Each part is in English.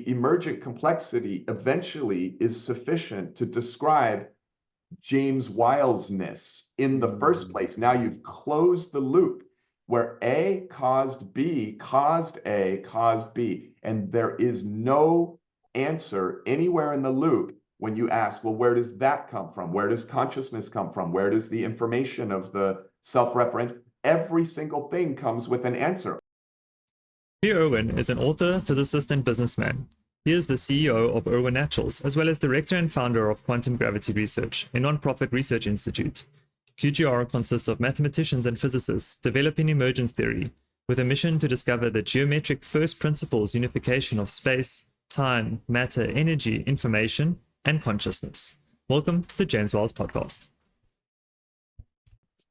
the emergent complexity eventually is sufficient to describe James Wilesness in the first place. Now you've closed the loop where A caused B, caused A, caused B, and there is no answer anywhere in the loop when you ask, well, where does that come from? Where does consciousness come from? Where does the information of the self-referential? Every single thing comes with an answer. Klee Irwin is an author, physicist, and businessman. He is the CEO of Irwin Naturals, as well as director and founder of Quantum Gravity Research, a non-profit research institute. QGR consists of mathematicians and physicists developing emergence theory, with a mission to discover the geometric first principles unification of space, time, matter, energy, information, and consciousness. Welcome to the James Wiles podcast.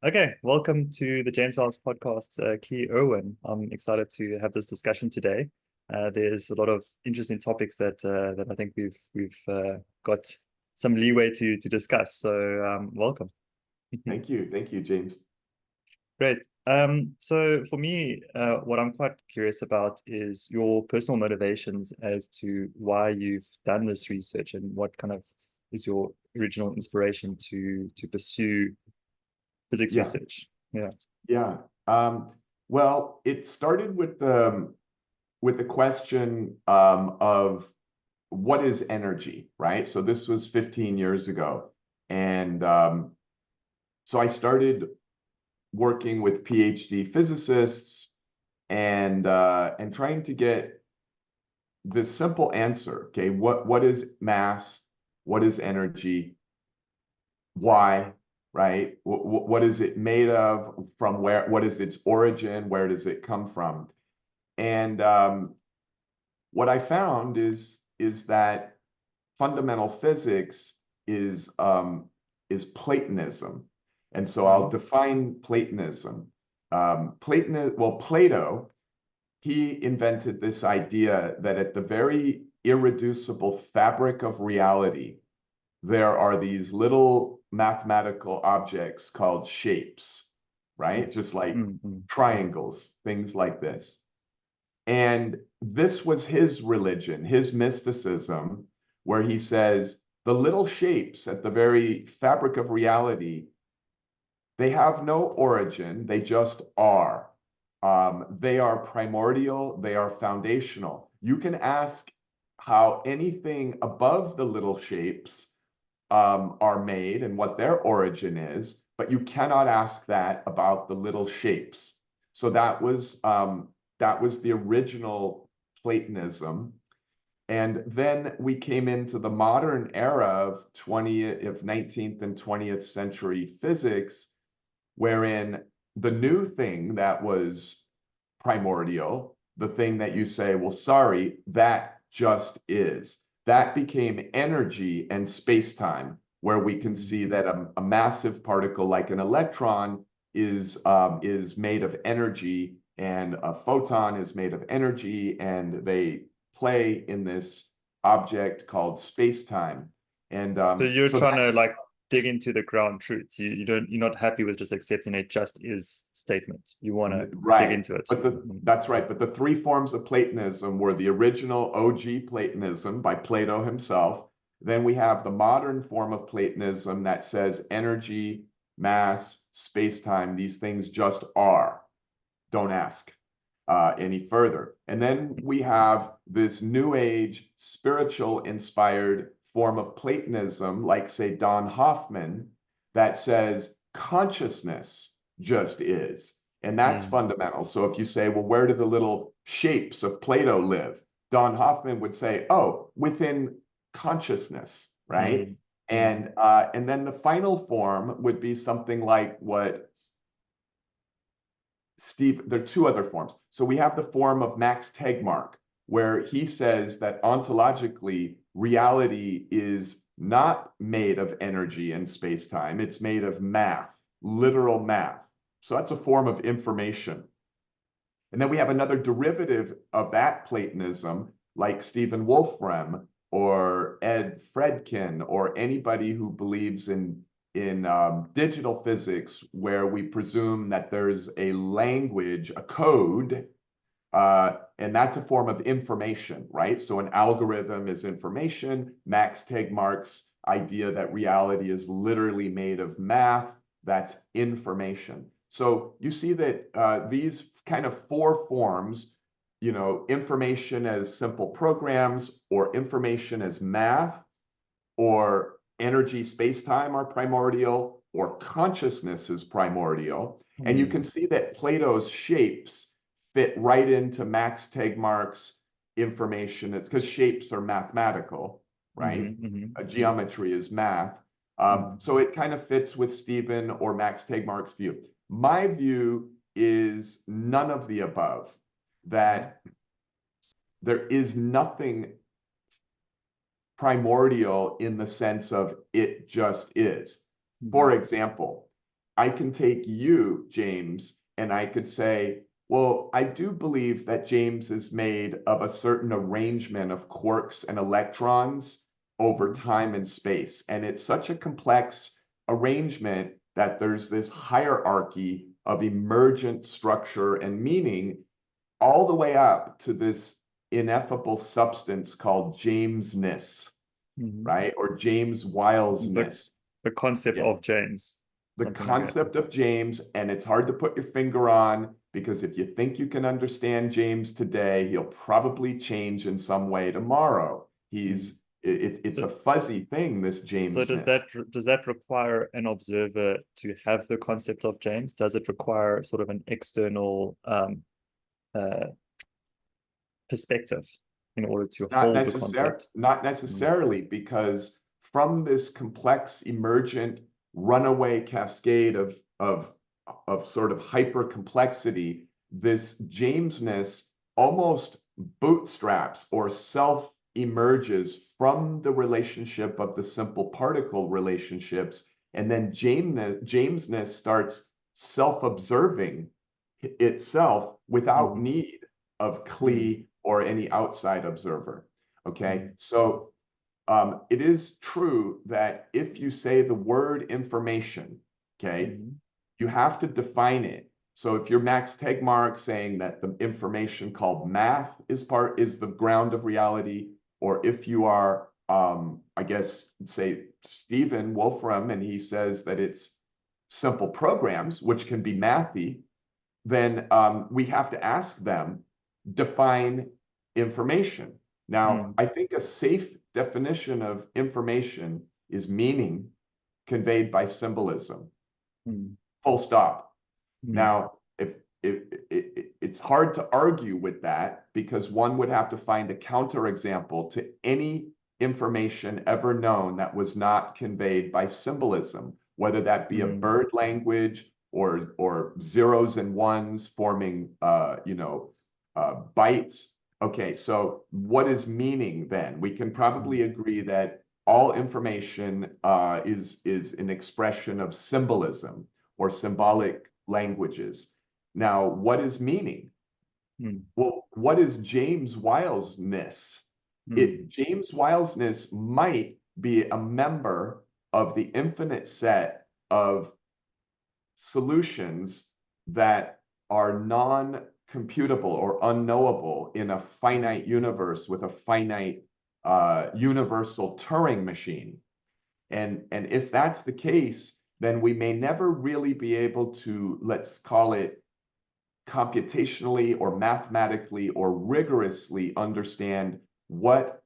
Okay, welcome to the James Wiles podcast, Klee Irwin. I'm excited to have this discussion today. There's a lot of interesting topics that I think we've got some leeway to discuss. So welcome. Thank you, James. Great. So for me, what I'm quite curious about is your personal motivations as to why you've done this research and what kind of is your original inspiration to pursue physics research. Well, it started with the question of what is energy, right? So this was 15 years ago, and so I started working with PhD physicists and trying to get this simple answer. Okay, what is mass? What is energy? Why? Right? What is it made of? From where? What is its origin? Where does it come from? And what I found is that fundamental physics is Platonism, and so I'll define Platonism. Plato, he invented this idea that at the very irreducible fabric of reality, there are these little mathematical objects called shapes, right? Just like triangles, things like this. And this was his religion, his mysticism, where he says the little shapes at the very fabric of reality, they have no origin, they just are. They are primordial, they are foundational. You can ask how anything above the little shapes are made and what their origin is, but you cannot ask that about the little shapes. So that was the original Platonism. And then we came into the modern era of 19th and 20th century physics, wherein the new thing that was primordial, the thing that you say, well, sorry, that just is. That became energy and space-time, where we can see that a massive particle like an electron is made of energy, and a photon is made of energy, and they play in this object called space-time. And so you're trying to like dig into the ground truth. You're not happy with just accepting it just is statement. You want to dig into it. But that's right. But the three forms of Platonism were the original OG Platonism by Plato himself. Then we have the modern form of Platonism that says energy, mass, space-time, these things just are. Don't ask any further. And then we have this new age spiritual inspired form of Platonism, like say Don Hoffman, that says consciousness just is. And that's fundamental. So if you say, well, where do the little shapes of Plato live? Don Hoffman would say, oh, within consciousness, right? And then the final form would be something like what there are two other forms. So we have the form of Max Tegmark, where he says that ontologically, reality is not made of energy and space-time. It's made of math, literal math. So that's a form of information. And then we have another derivative of that Platonism, like Stephen Wolfram or Ed Fredkin, or anybody who believes in digital physics, where we presume that there's a language, a code And that's a form of information, right? So an algorithm is information. Max Tegmark's idea that reality is literally made of math, that's information. So you see that these kind of four forms, you know, information as simple programs, or information as math, or energy space-time are primordial, or consciousness is primordial. And you can see that Plato's shapes fit right into Max Tegmark's information. It's because shapes are mathematical, right? Geometry is math. So it kind of fits with Stephen or Max Tegmark's view. My view is none of the above, that there is nothing primordial in the sense of it just is. For example, I can take you, James, and I could say, well, I do believe that James is made of a certain arrangement of quarks and electrons over time and space. And it's such a complex arrangement that there's this hierarchy of emergent structure and meaning all the way up to this ineffable substance called Jamesness, right? Or James Wilesness. The concept of James. The concept of James, and it's hard to put your finger on, because if you think you can understand James today, he'll probably change in some way tomorrow. It's a fuzzy thing, this Jamesness. So does that require an observer to have the concept of James? Does it require sort of an external perspective in order to hold the concept? Not necessarily, because from this complex, emergent, runaway cascade of sort of hyper complexity, this Jamesness almost bootstraps or self-emerges from the relationship of the simple particle relationships, and then Jamesness starts self-observing itself without need of Klee or any outside observer. Okay, so it is true that if you say the word information, okay, you have to define it. So if you're Max Tegmark saying that the information called math is the ground of reality, or if you are, I guess, say Stephen Wolfram, and he says that it's simple programs, which can be mathy, then we have to ask them, define information. Now, I think a safe definition of information is meaning conveyed by symbolism. Full stop. Now, it's hard to argue with that, because one would have to find a counterexample to any information ever known that was not conveyed by symbolism, whether that be a bird language or zeros and ones forming bytes. Okay, so what is meaning then? We can probably agree that all information is an expression of symbolism or symbolic languages. Now, what is meaning? Well, what is James Wilesness? James Wilesness might be a member of the infinite set of solutions that are non-computable or unknowable in a finite universe with a finite universal Turing machine. And if that's the case, then we may never really be able to, let's call it, computationally or mathematically or rigorously understand what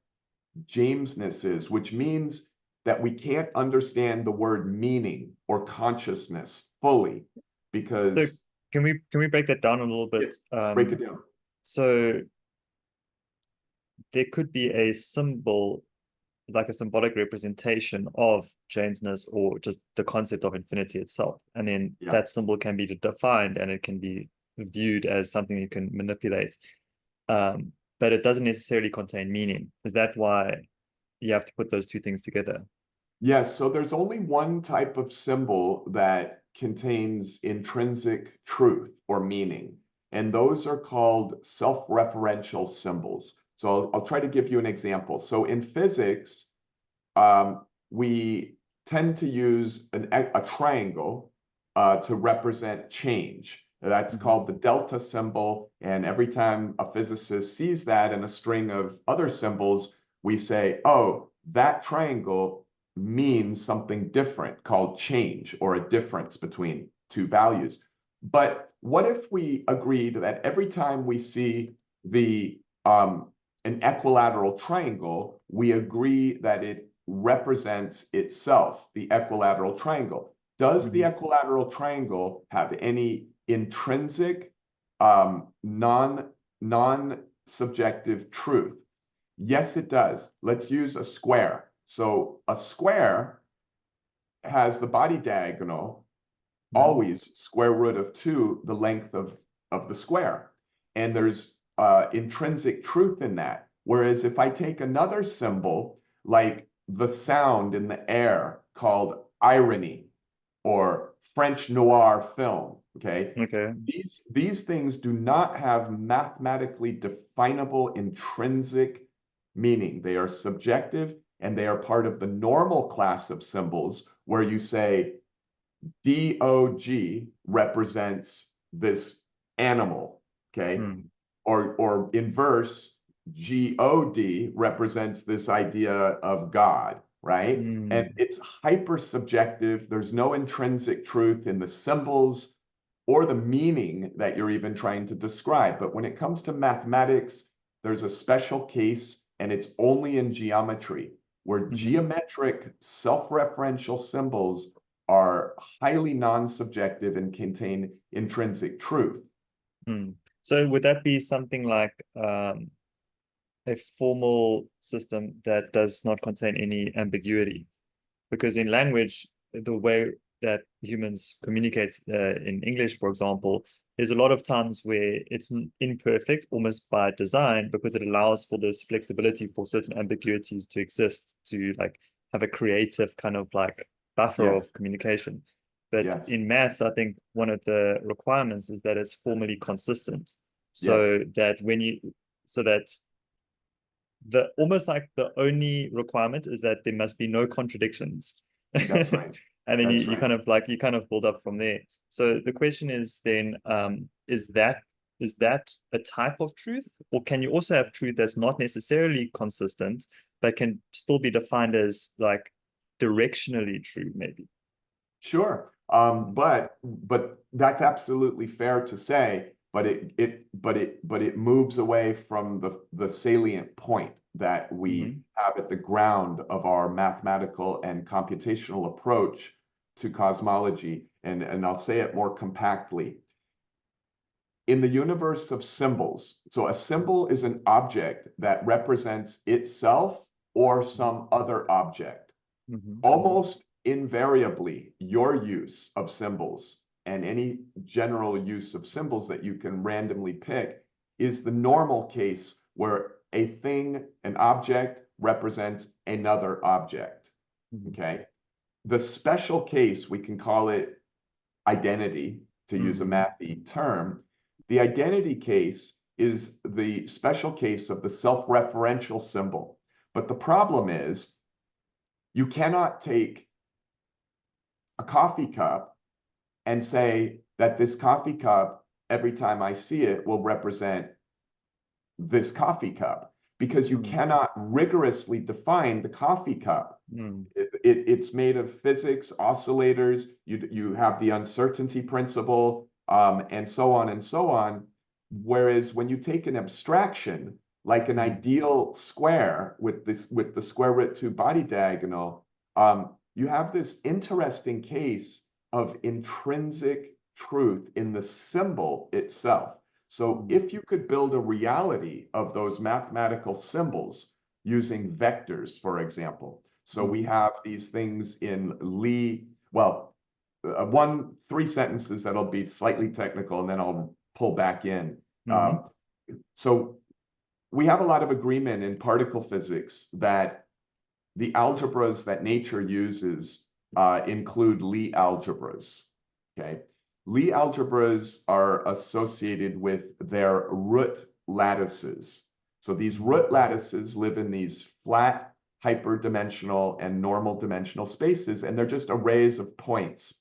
Jamesness is, which means that we can't understand the word meaning or consciousness fully, because... So can we break that down a little bit? Break it down. So there could be a symbol, like a symbolic representation of Jamesness, or just the concept of infinity itself. And then that symbol can be defined, and it can be viewed as something you can manipulate. But it doesn't necessarily contain meaning. Is that why you have to put those two things together? Yes, so there's only one type of symbol that contains intrinsic truth or meaning, and those are called self-referential symbols. So I'll try to give you an example. So in physics, we tend to use a triangle to represent change. That's called the delta symbol. And every time a physicist sees that in a string of other symbols, we say, oh, that triangle means something different called change or a difference between two values. But what if we agreed that every time we see an equilateral triangle, we agree that it represents itself, the equilateral triangle? Does the equilateral triangle have any intrinsic, non-subjective truth? Yes, it does. Let's use a square. So a square has the body diagonal always square root of 2, the length of the square. And there's intrinsic truth in that. Whereas if I take another symbol, like the sound in the air called irony or French noir film, okay? These things do not have mathematically definable intrinsic meaning. They are subjective, and they are part of the normal class of symbols where you say DOG represents this animal, okay? Or inverse, GOD represents this idea of God, right? And it's hyper subjective. There's no intrinsic truth in the symbols or the meaning that you're even trying to describe. But when it comes to mathematics, there's a special case, and it's only in geometry, where geometric self-referential symbols are highly non-subjective and contain intrinsic truth. So would that be something like a formal system that does not contain any ambiguity? Because in language, the way that humans communicate in English, for example, there's a lot of times where it's imperfect almost by design, because it allows for this flexibility for certain ambiguities to exist, to like have a creative kind of like buffer of communication. But in maths, I think one of the requirements is that it's formally consistent. So that the almost like the only requirement is that there must be no contradictions. That's right. And then you kind of build up from there. So the question is then, is that a type of truth, or can you also have truth that's not necessarily consistent, but can still be defined as like directionally true, maybe? Sure. But that's absolutely fair to say, but it moves away from the salient point that we have at the ground of our mathematical and computational approach to cosmology. And I'll say it more compactly. In the universe of symbols, so a symbol is an object that represents itself or some other object. Almost invariably, your use of symbols and any general use of symbols that you can randomly pick is the normal case where a thing, an object, represents another object, okay? The special case, we can call it identity, to use a mathy term. The identity case is the special case of the self-referential symbol. But the problem is, you cannot take a coffee cup and say that this coffee cup, every time I see it, will represent this coffee cup, because you cannot rigorously define the coffee cup. It's made of physics, oscillators, you have the uncertainty principle, and so on and so on. Whereas when you take an abstraction, like an ideal square with the square root 2 body diagonal, you have this interesting case of intrinsic truth in the symbol itself. So if you could build a reality of those mathematical symbols using vectors, for example. So we have these things in Lee, well, 3 sentences that'll be slightly technical, and then I'll pull back in. So we have a lot of agreement in particle physics that the algebras that nature uses include Lie algebras, okay? Lie algebras are associated with their root lattices. So these root lattices live in these flat, hyperdimensional and normal dimensional spaces, and they're just arrays of points.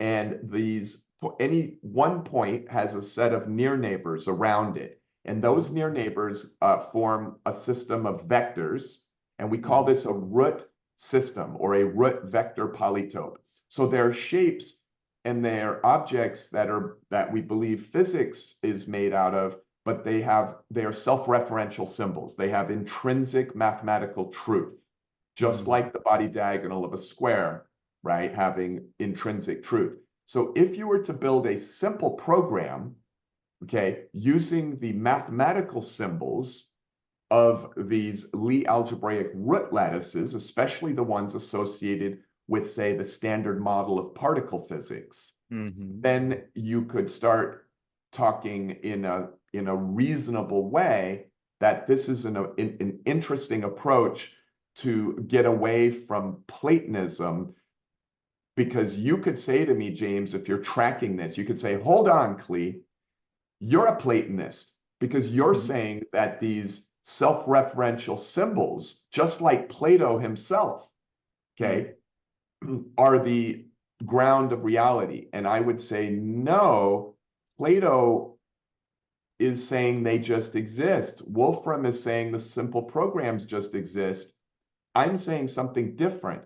And these any one point has a set of near neighbors around it. And those near neighbors form a system of vectors. And we call this a root system or a root vector polytope. So they're shapes and they're objects that we believe physics is made out of, but they are self-referential symbols. They have intrinsic mathematical truth, just like the body diagonal of a square, right, having intrinsic truth. So if you were to build a simple program, okay, using the mathematical symbols of these Lie algebraic root lattices, especially the ones associated with, say, the standard model of particle physics, then you could start talking in a reasonable way that this is an interesting approach to get away from Platonism. Because you could say to me, James, if you're tracking this, you could say, hold on, Klee, you're a Platonist, because you're saying that these self-referential symbols, just like Plato himself, okay, are the ground of reality. And I would say, no, Plato is saying they just exist. Wolfram is saying the simple programs just exist. I'm saying something different.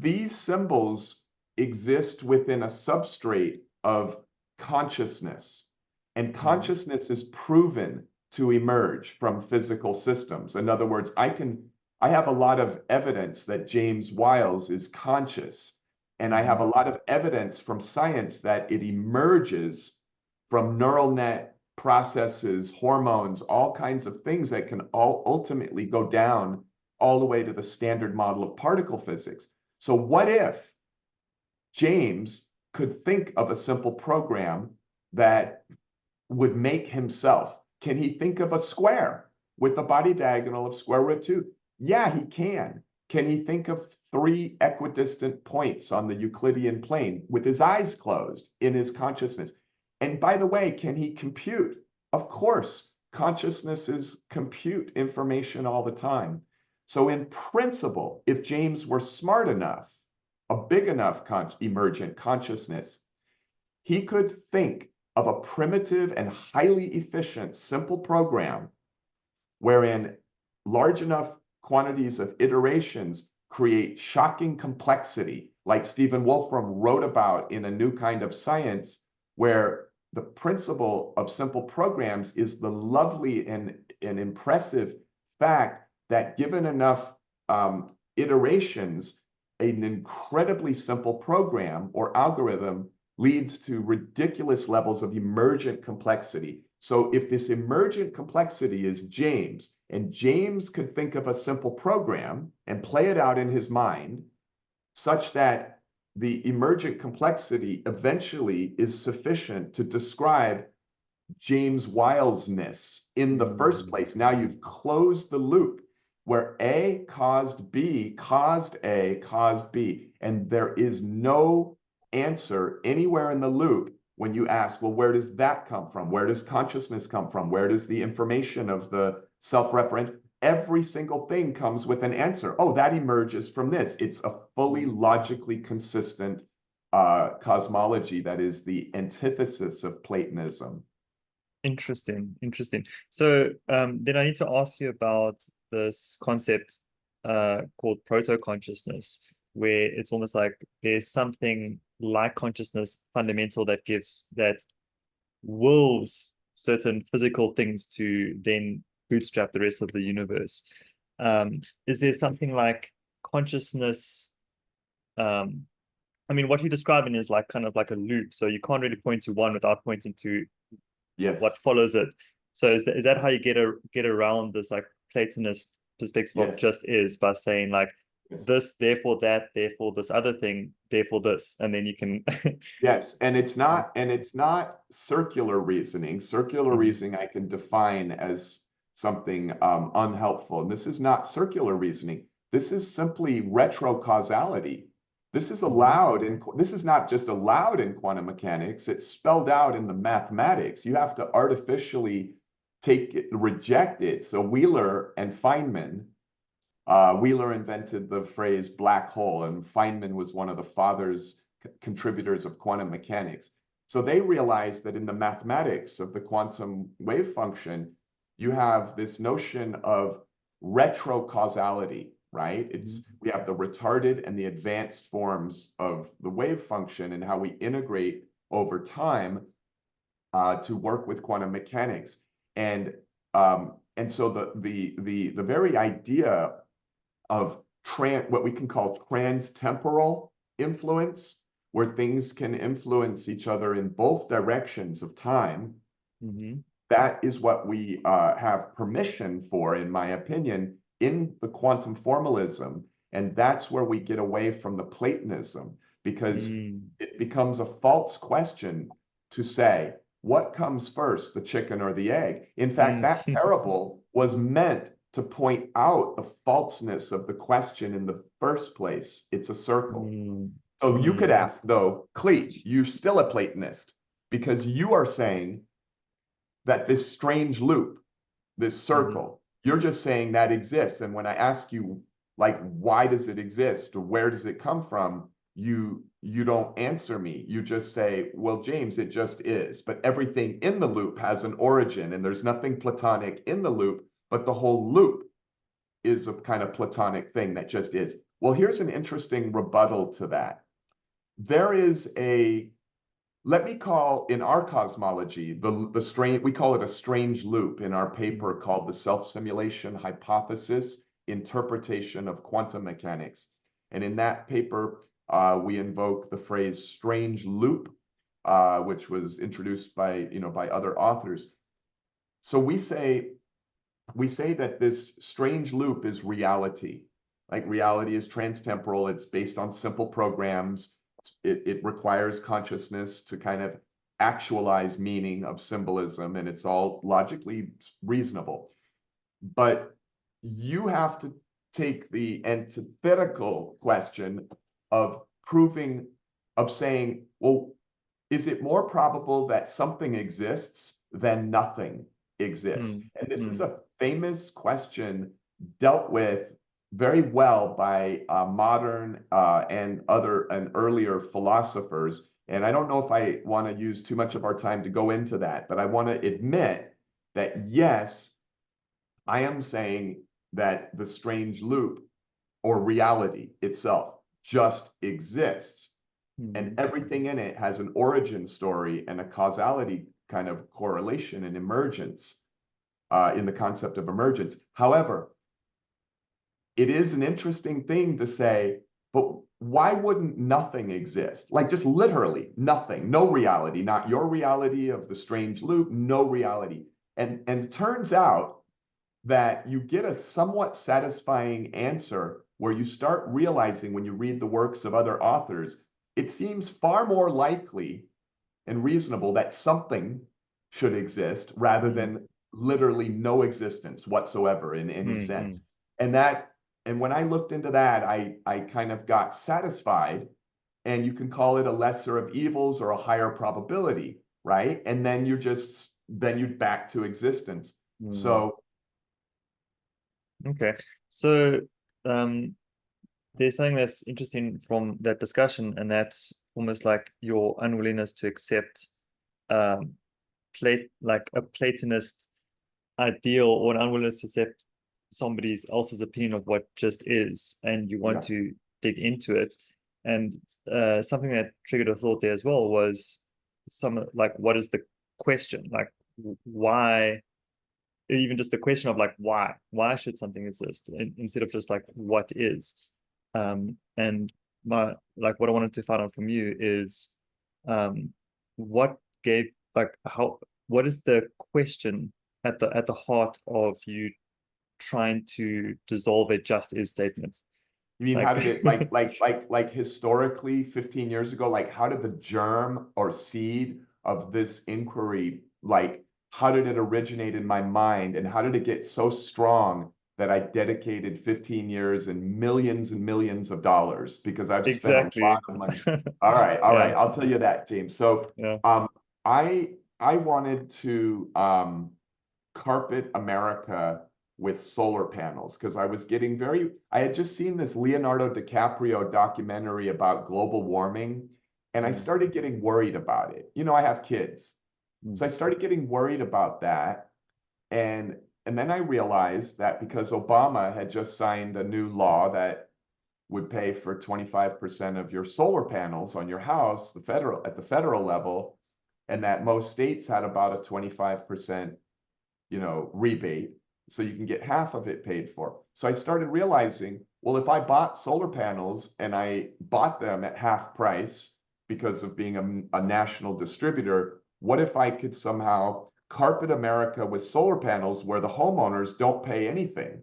These symbols exist within a substrate of consciousness, and consciousness is proven to emerge from physical systems. In other words, I have a lot of evidence that James Wiles is conscious, and I have a lot of evidence from science that it emerges from neural net processes, hormones, all kinds of things that can all ultimately go down all the way to the standard model of particle physics. So what if James could think of a simple program that would make himself? Can he think of a square with a body diagonal of square root 2? Yeah, he can. Can he think of 3 equidistant points on the Euclidean plane with his eyes closed in his consciousness? And by the way, can he compute? Of course, consciousness is compute information all the time. So in principle, if James were smart enough, a big enough emergent consciousness, he could think of a primitive and highly efficient simple program wherein large enough quantities of iterations create shocking complexity, like Stephen Wolfram wrote about in A New Kind of Science, where the principle of simple programs is the lovely and impressive fact that given enough iterations, an incredibly simple program or algorithm leads to ridiculous levels of emergent complexity. So if this emergent complexity is James, and James could think of a simple program and play it out in his mind, such that the emergent complexity eventually is sufficient to describe James Wilesness in the first place. Now you've closed the loop where A caused B, caused A, caused B, and there is no answer anywhere in the loop when you ask, well, where does that come from? Where does consciousness come from? Where does the information of the self-referential? Every single thing comes with an answer. Oh, that emerges from this. It's a fully logically consistent cosmology that is the antithesis of Platonism. Interesting. So then I need to ask you about this concept called protoconsciousness, where it's almost like there's something like consciousness fundamental that wills certain physical things to then bootstrap the rest of the universe. Is there something like consciousness? I mean, what you're describing is like kind of like a loop. So you can't really point to one without pointing to what follows it. So is that how you get around this like Platonist perspective of just is, by saying like this, therefore that, therefore this other thing, therefore this, and then you can Yes, and it's not circular reasoning. Circular reasoning I can define as something unhelpful. And this is not circular reasoning. This is simply retrocausality. This is allowed in, this is not just allowed in quantum mechanics, it's spelled out in the mathematics. You have to artificially reject it. So Wheeler and Feynman, Wheeler invented the phrase black hole, and Feynman was one of the fathers contributors of quantum mechanics. So they realized that in the mathematics of the quantum wave function, you have this notion of retrocausality, right? We have the retarded and the advanced forms of the wave function and how we integrate over time to work with quantum mechanics. And so the very idea of what we can call trans-temporal influence, where things can influence each other in both directions of time, that is what we have permission for, in my opinion, in the quantum formalism. And that's where we get away from the Platonism, because it becomes a false question to say, what comes first, the chicken or the egg? In fact, that parable was meant to point out the falseness of the question in the first place. It's a circle. So you could ask, though, Klee, you're still a Platonist, because you are saying that this strange loop, this circle, you're just saying that exists. And when I ask you, like, why does it exist, or where does it come from, you don't answer me. You just say, well, James, it just is. But everything in the loop has an origin, and there's nothing Platonic in the loop, but the whole loop is a kind of Platonic thing that just is. Well, here's an interesting rebuttal to that. There is let me call, in our cosmology, the strange, we call it a strange loop in our paper called the Self-Simulation Hypothesis, Interpretation of Quantum Mechanics. And in that paper, we invoke the phrase strange loop, which was introduced by other authors. So we say that this strange loop is reality. Like, reality is transtemporal. It's based on simple programs. It requires consciousness to kind of actualize meaning of symbolism, and it's all logically reasonable. But you have to take the antithetical question of saying, well, is it more probable that something exists than nothing exists? And this is a famous question dealt with very well by modern and earlier philosophers. And I don't know if I want to use too much of our time to go into that, but I want to admit that, yes, I am saying that the strange loop, or reality itself, just exists. And everything in it has an origin story and a causality kind of correlation and emergence in the concept of emergence. However, it is an interesting thing to say, but why wouldn't nothing exist? Like, just literally nothing, no reality, not your reality of the strange loop, no reality. And it turns out that you get a somewhat satisfying answer where you start realizing, when you read the works of other authors, it seems far more likely and reasonable that something should exist rather than literally no existence whatsoever in any sense. And when I looked into that, I kind of got satisfied, and you can call it a lesser of evils or a higher probability, right? And then you're back to existence. So okay, so there's something that's interesting from that discussion, and that's almost like your unwillingness to accept like a Platonist ideal, or an unwillingness to accept somebody else's opinion of what just is, and you want to dig into it. And something that triggered a thought there as well was what is the question? Like, why? Even just the question of like, why should something exist, instead of just like what is. And what I wanted to find out from you is what is the question at the heart of you trying to dissolve a just is statement? You mean, how did it like historically 15 years ago, like how did the germ or seed of this inquiry, like how did it originate in my mind, and how did it get so strong that I dedicated 15 years and millions of dollars, because I've spent a lot of money. All right, I'll tell you that, James. So I wanted to carpet America with solar panels, because I was getting I had just seen this Leonardo DiCaprio documentary about global warming, And I started getting worried about it. You know, I have kids. So I started getting worried about that. And then I realized that because Obama had just signed a new law that would pay for 25% of your solar panels on your house, at the federal level, and that most states had about a 25%, rebate, so you can get half of it paid for. So I started realizing, well, if I bought solar panels and I bought them at half price because of being a national distributor, what if I could somehow carpet America with solar panels where the homeowners don't pay anything?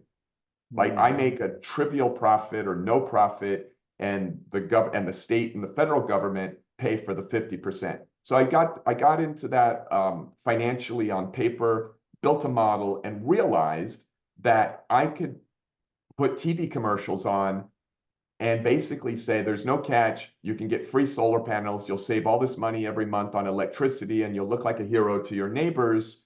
Like I make a trivial profit or no profit, and the state and the federal government pay for the 50%. So I got into that financially on paper, built a model, and realized that I could put TV commercials on and basically say there's no catch. You can get free solar panels. You'll save all this money every month on electricity, and you'll look like a hero to your neighbors,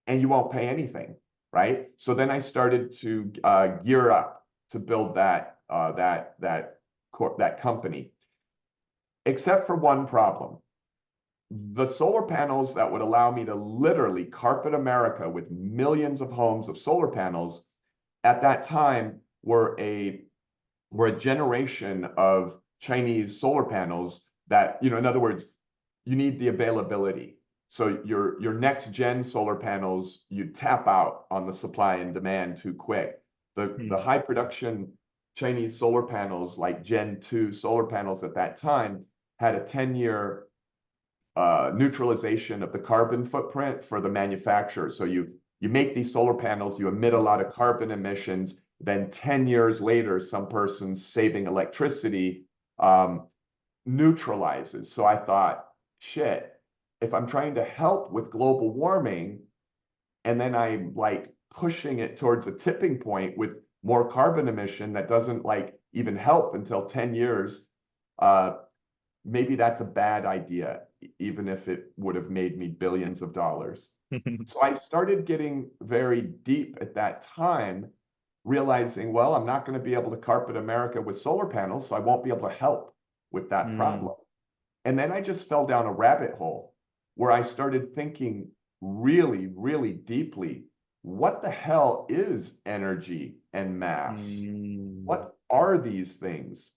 and you won't pay anything, right? So then I started to gear up to build that company, except for one problem. The solar panels that would allow me to literally carpet America with millions of homes of solar panels at that time were a generation of Chinese solar panels that, in other words, you need the availability. So your next gen solar panels, you tap out on the supply and demand too quick. The high production Chinese solar panels, like Gen 2 solar panels at that time, had a 10-year neutralization of the carbon footprint for the manufacturer. So you make these solar panels, you emit a lot of carbon emissions, then 10 years later, some person's saving electricity neutralizes. So I thought, shit, if I'm trying to help with global warming, and then I'm like pushing it towards a tipping point with more carbon emission that doesn't like even help until 10 years, maybe that's a bad idea, even if it would have made me billions of dollars. So I started getting very deep at that time, realizing, well, I'm not going to be able to carpet America with solar panels, so I won't be able to help with that problem. And then I just fell down a rabbit hole where I started thinking really, really deeply, what the hell is energy and mass? What are these things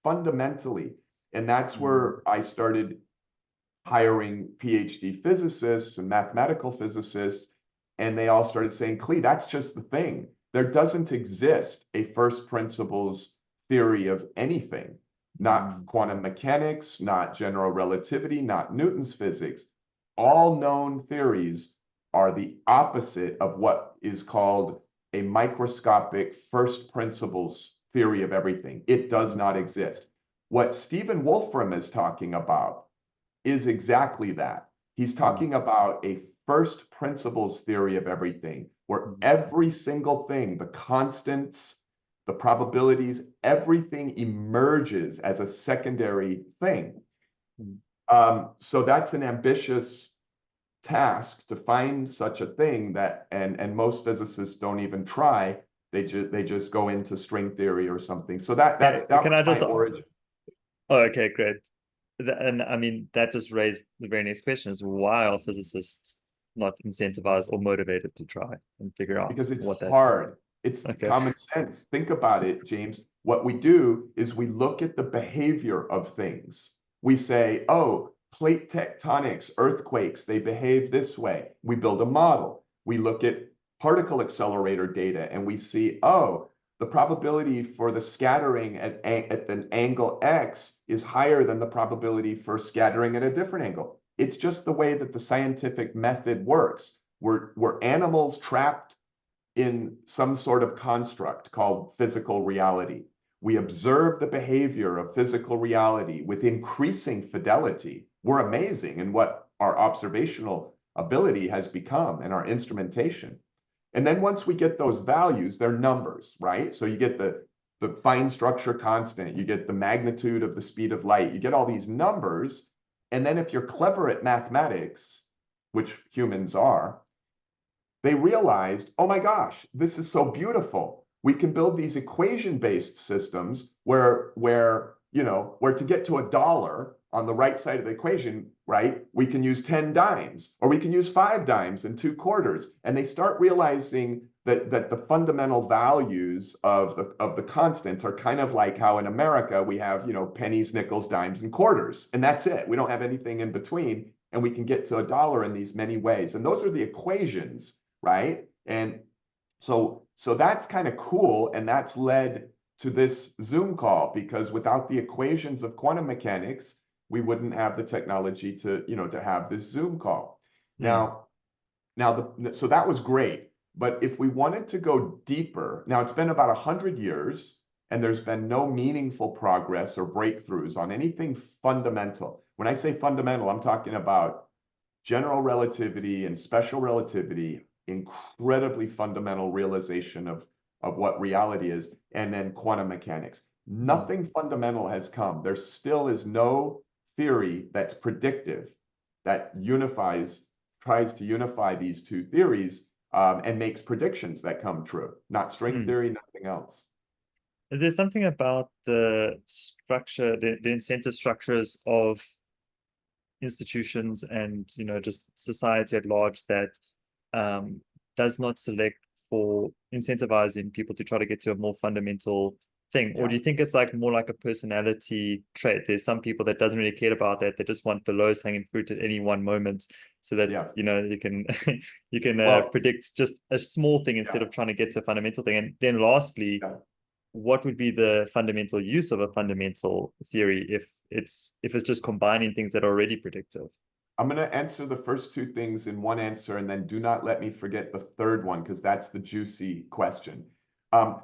fundamentally? And that's where I started hiring PhD physicists and mathematical physicists, and they all started saying, Klee, that's just the thing. There doesn't exist a first principles theory of anything, not quantum mechanics, not general relativity, not Newton's physics. All known theories are the opposite of what is called a microscopic first principles theory of everything. It does not exist. What Stephen Wolfram is talking about is exactly that. He's talking about a first principles theory of everything, where every single thing, the constants, the probabilities, everything emerges as a secondary thing. So that's an ambitious task to find such a thing that, and most physicists don't even try. They just go into string theory or something. So that was my origin. Oh, okay, great. And I mean, that just raised the very next question: is why are physicists not incentivized or motivated to try and figure out? Because it's hard. It's common sense. Think about it, James. What we do is we look at the behavior of things. We say, oh, plate tectonics, earthquakes, they behave this way. We build a model. We look at particle accelerator data and we see, oh, the probability for the scattering at an angle X is higher than the probability for scattering at a different angle. It's just the way that the scientific method works. We're animals trapped in some sort of construct called physical reality. We observe the behavior of physical reality with increasing fidelity. We're amazing in what our observational ability has become and our instrumentation. And then once we get those values, they're numbers, right? So you get the fine structure constant, you get the magnitude of the speed of light, you get all these numbers. And then if you're clever at mathematics, which humans are, they realized, oh my gosh, this is so beautiful. We can build these equation-based systems where to get to $1, on the right side of the equation, right, we can use 10 dimes, or we can use 5 dimes and 2 quarters. And they start realizing that the fundamental values of the constants are kind of like how in America we have, pennies, nickels, dimes, and quarters. And that's it. We don't have anything in between. And we can get to a dollar in these many ways. And those are the equations, right? And so that's kind of cool. And that's led to this Zoom call, because without the equations of quantum mechanics, we wouldn't have the technology to have this Zoom call. So that was great. But if we wanted to go deeper, now it's been about 100 years, and there's been no meaningful progress or breakthroughs on anything fundamental. When I say fundamental, I'm talking about general relativity and special relativity, incredibly fundamental realization of what reality is, and then quantum mechanics. Nothing fundamental has come. There still is no theory that's predictive, that tries to unify these two theories and makes predictions that come true. Not string theory, nothing else. Is there something about the structure, the incentive structures of institutions and just society at large that does not select for incentivizing people to try to get to a more fundamental thing? Or do you think it's more like a personality trait? There's some people that doesn't really care about that. They just want the lowest hanging fruit at any one moment, so that you can predict just a small thing instead of trying to get to a fundamental thing. And then lastly, what would be the fundamental use of a fundamental theory if it's just combining things that are already predictive? I'm going to answer the first two things in one answer, and then do not let me forget the third one, because that's the juicy question.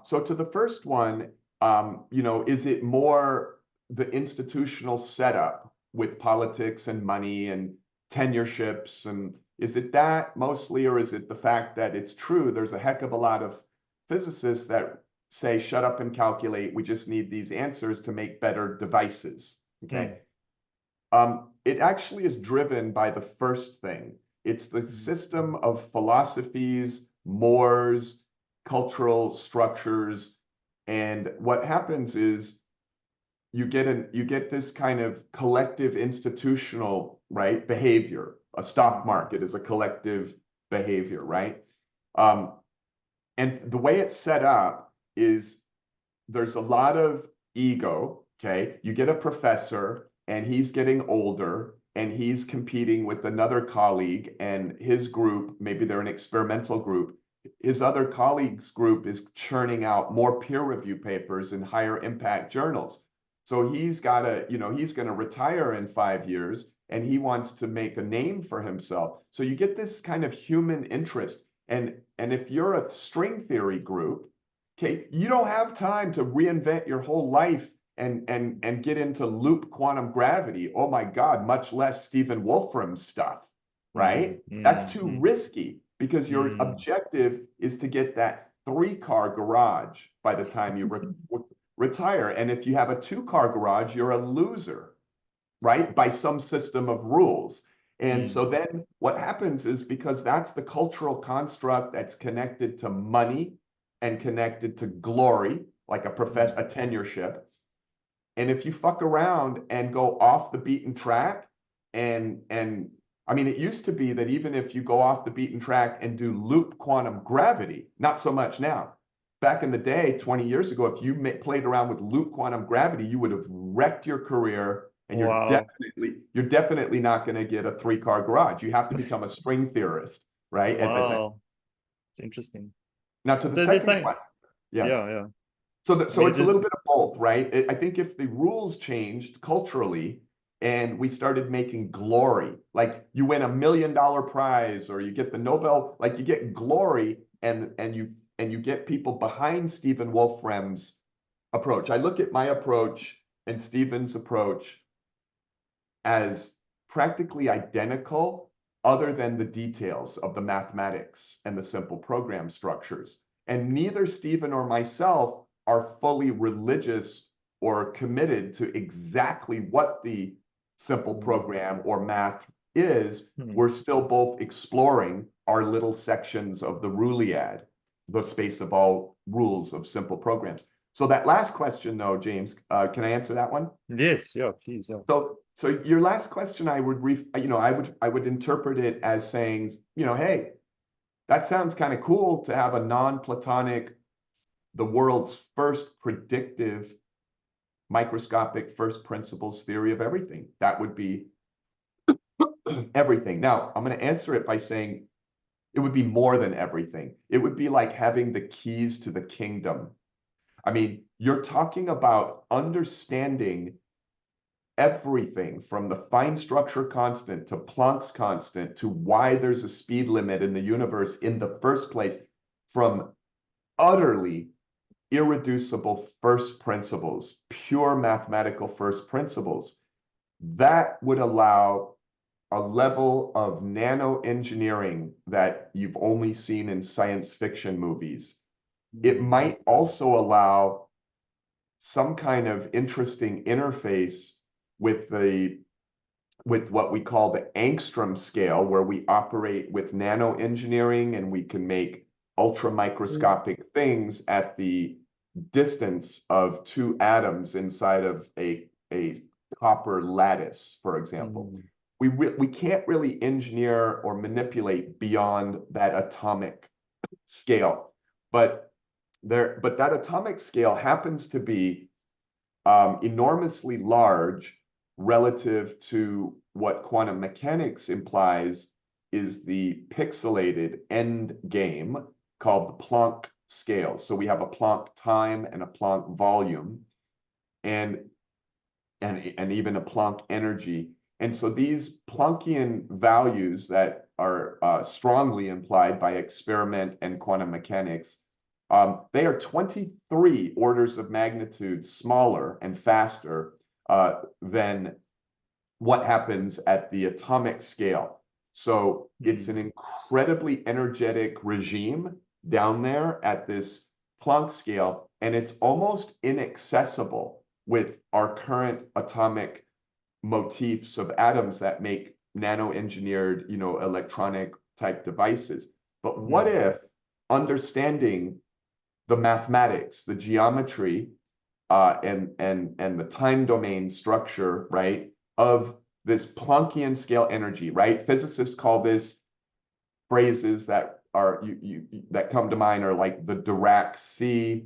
So to the first one, is it more the institutional setup with politics and money and tenureships, and is it that mostly, or is it the fact that it's true there's a heck of a lot of physicists that say, shut up and calculate, we just need these answers to make better devices, okay? It actually is driven by the first thing. It's the system of philosophies, mores, cultural structures, and what happens is you get this kind of collective institutional, right, behavior. A stock market is a collective behavior, right? And the way it's set up is there's a lot of ego, okay? You get a professor, and he's getting older, and he's competing with another colleague and his group, maybe they're an experimental group. His other colleague's group is churning out more peer review papers in higher impact journals. So he's got he's going to retire in 5 years, and he wants to make a name for himself. So you get this kind of human interest. And if you're a string theory group, okay, you don't have time to reinvent your whole life and get into loop quantum gravity. Oh my God, much less Stephen Wolfram's stuff, right? That's too risky, because your objective is to get that 3-car garage by the time you retire. And if you have a 2-car garage, you're a loser, right? By some system of rules. And so then what happens is, because that's the cultural construct that's connected to money and connected to glory, like a tenureship. And if you fuck around and go off the beaten track, and I mean, it used to be that even if you go off the beaten track and do loop quantum gravity, not so much now. Back in the day, 20 years ago, if you played around with loop quantum gravity, you would have wrecked your career, and you're definitely not going to get a 3-car garage. You have to become a string theorist, right? Wow, it's interesting. Now to the second one, So it's a little bit of both, right? I think if the rules changed culturally and we started making glory, like you win $1 million prize, or you get the Nobel, like you get glory, and you get people behind Stephen Wolfram's approach. I look at my approach and Stephen's approach as practically identical, other than the details of the mathematics and the simple program structures. And neither Stephen or myself are fully religious or committed to exactly what the simple program or math is. We're still both exploring our little sections of the Ruliad, the space of all rules of simple programs. So that last question, though, James, can I answer that one? Yes, yeah, please. Yeah. So your last question, I would interpret it as saying, hey, that sounds kind of cool to have a non-Platonic, the world's first predictive microscopic first principles theory of everything. That would be everything. Now, I'm going to answer it by saying it would be more than everything. It would be like having the keys to the kingdom. I mean, you're talking about understanding everything from the fine structure constant to Planck's constant to why there's a speed limit in the universe in the first place, from utterly irreducible first principles, pure mathematical first principles. That would allow a level of nano engineering that you've only seen in science fiction movies. It might also allow some kind of interesting interface with what we call the Angstrom scale, where we operate with nano engineering and we can make ultra microscopic things at the distance of 2 atoms inside of a copper lattice, for example. We can't really engineer or manipulate beyond that atomic scale, but that atomic scale happens to be enormously large relative to what quantum mechanics implies is the pixelated end game called the Planck scale. So we have a Planck time and a Planck volume, and even a Planck energy. And so these Planckian values that are strongly implied by experiment and quantum mechanics, they are 23 orders of magnitude smaller and faster than what happens at the atomic scale. So it's an incredibly energetic regime down there at this Planck scale, and it's almost inaccessible with our current atomic motifs of atoms that make nano-engineered, electronic type devices. But what if understanding the mathematics, the geometry, and the time domain structure, right, of this Planckian scale energy, right? Physicists call this phrases that are that come to mind are like the Dirac sea,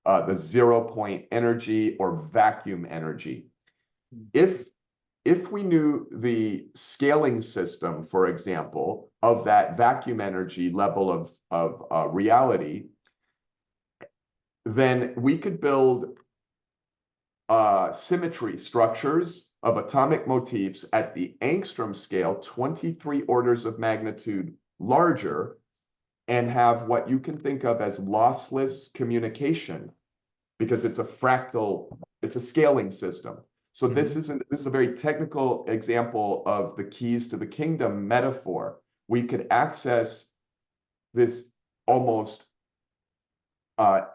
the 0-point energy, or vacuum energy. If we knew the scaling system, for example, of that vacuum energy level of reality, then we could build symmetry structures of atomic motifs at the Angstrom scale, 23 orders of magnitude larger, and have what you can think of as lossless communication, because it's a fractal, it's a scaling system. So this is a very technical example of the keys to the kingdom metaphor. We could access this almost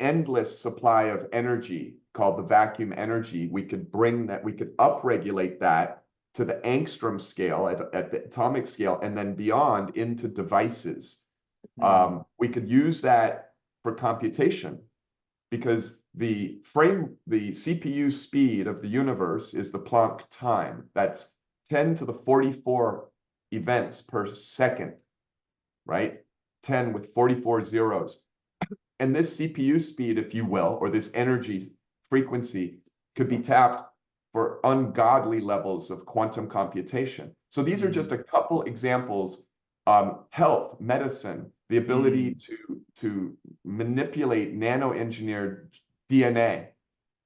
endless supply of energy called the vacuum energy. We could upregulate that to the Angstrom scale at the atomic scale, and then beyond into devices. We could use that for computation, because the CPU speed of the universe is the Planck time. That's 10 to the 44 events per second, right? 10 with 44 zeros. And this CPU speed, if you will, or this energy frequency, could be tapped for ungodly levels of quantum computation. So these are just a couple examples. Health, medicine, the ability to manipulate nano-engineered DNA,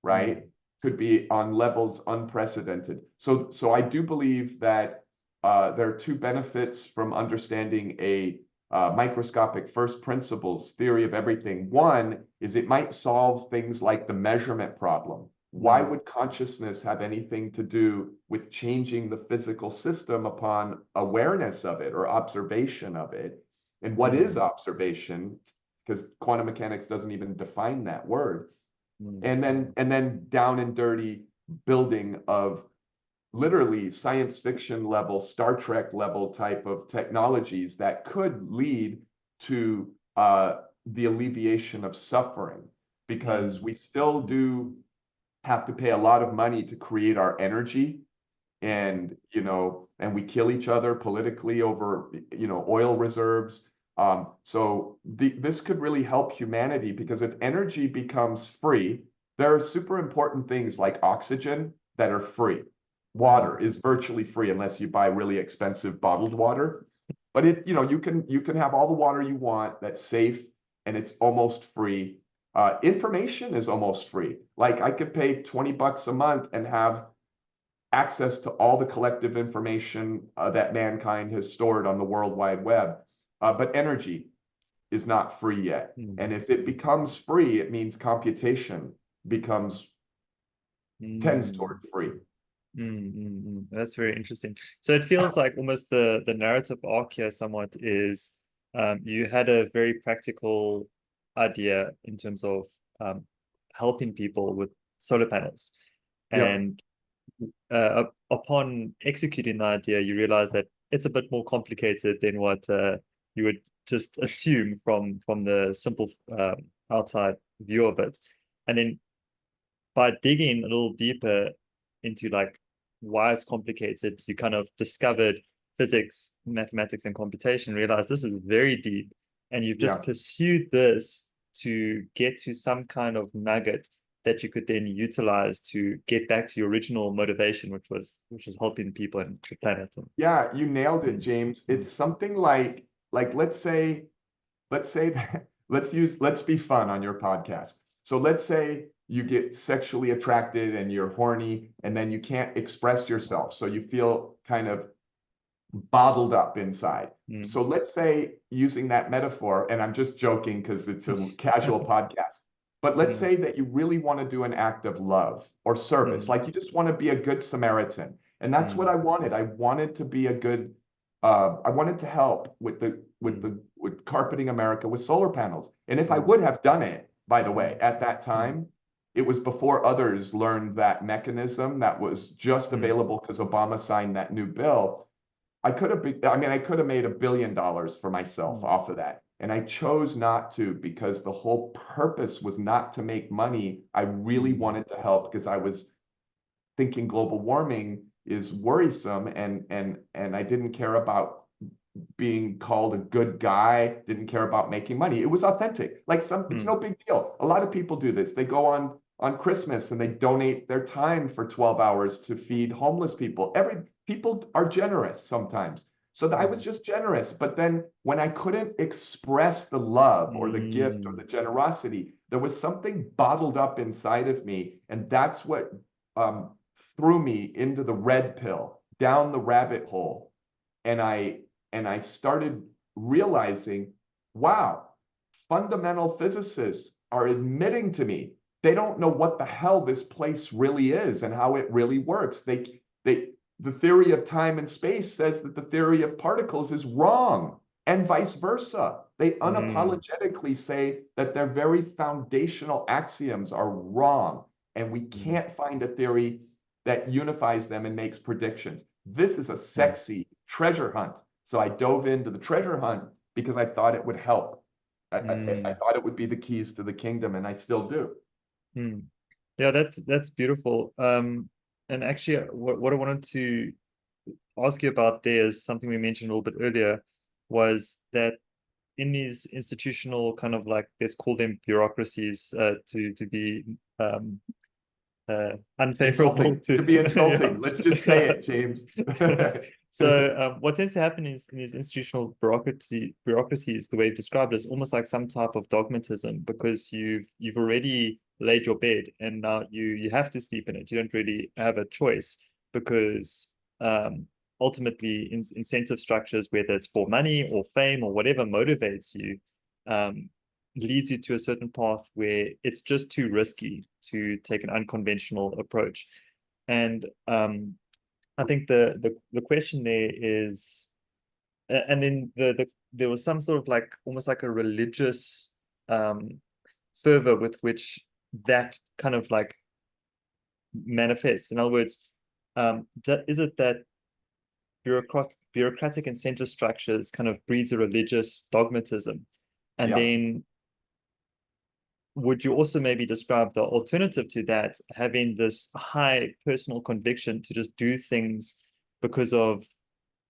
right, could be on levels unprecedented. So I do believe that there are 2 benefits from understanding a microscopic first principles theory of everything. One is it might solve things like the measurement problem. Why would consciousness have anything to do with changing the physical system upon awareness of it or observation of it? And what is observation? Because quantum mechanics doesn't even define that word. And then down and dirty building of literally science fiction level, Star Trek level type of technologies that could lead to the alleviation of suffering, because we still do have to pay a lot of money to create our energy. and and we kill each other politically over oil reserves. So this could really help humanity, because if energy becomes free, there are super important things like oxygen that are free. Water is virtually free unless you buy really expensive bottled water. But you can have all the water you want that's safe, and it's almost free. Information is almost free. Like, I could pay $20 a month and have access to all the collective information that mankind has stored on the World Wide Web. But energy is not free yet. And if it becomes free, it means computation tends toward free. That's very interesting. So it feels like almost the narrative arc here somewhat is you had a very practical idea in terms of helping people with solar panels. And upon executing the idea, you realize that it's a bit more complicated than what you would just assume from the simple outside view of it. And then by digging a little deeper into like why it's complicated, you kind of discovered physics, mathematics, and computation, realized this is very deep, and you've just pursued this to get to some kind of nugget that you could then utilize to get back to your original motivation, which was helping people and the planet. Yeah, you nailed it, James. It's something like let's say that let's be fun on your podcast. So let's say you get sexually attracted and you're horny, and then you can't express yourself, so you feel kind of bottled up inside. So let's say, using that metaphor, and I'm just joking because it's a casual podcast, but let's say that you really want to do an act of love or service, like you just want to be a good Samaritan. And that's what I wanted. I wanted to be a good, I wanted to help with carpeting America with solar panels. And if I would have done it, by the way, at that time, it was before others learned that mechanism that was just available because Obama signed that new bill. I could have made $1 billion for myself off of that. And I chose not to, because the whole purpose was not to make money. I really wanted to help, because I was thinking global warming is worrisome, and I didn't care about being called a good guy, didn't care about making money. It was authentic. Like, it's no big deal. A lot of people do this. They go on Christmas and they donate their time for 12 hours to feed homeless people. People are generous sometimes. So I was just generous. But then when I couldn't express the love or the gift or the generosity, there was something bottled up inside of me. And that's what threw me into the red pill, down the rabbit hole. And I started realizing, wow, fundamental physicists are admitting to me they don't know what the hell this place really is and how it really works. The theory of time and space says that the theory of particles is wrong, and vice versa. They unapologetically say that their very foundational axioms are wrong, and we can't find a theory that unifies them and makes predictions. This is a sexy treasure hunt. So I dove into the treasure hunt because I thought it would help. I thought it would be the keys to the kingdom, and I still do. Yeah, that's beautiful. And actually, what I wanted to ask you about there is something we mentioned a little bit earlier, was that in these institutional kind of, like, let's call them bureaucracies, to be unfavorable to be insulting. Let's just say it, James. So what tends to happen is, in these institutional bureaucracies, the way you've described it, is almost like some type of dogmatism, because you've already laid your bed, and now you have to sleep in it. You don't really have a choice, because ultimately incentive structures, whether it's for money or fame or whatever motivates you, leads you to a certain path where it's just too risky to take an unconventional approach. And I think the question there is, and then there was some sort of, like, almost like a religious fervor with which that kind of, like, manifests. In other words, is it that bureaucratic incentive structures kind of breeds a religious dogmatism, and then would you also maybe describe the alternative to that, having this high personal conviction to just do things because of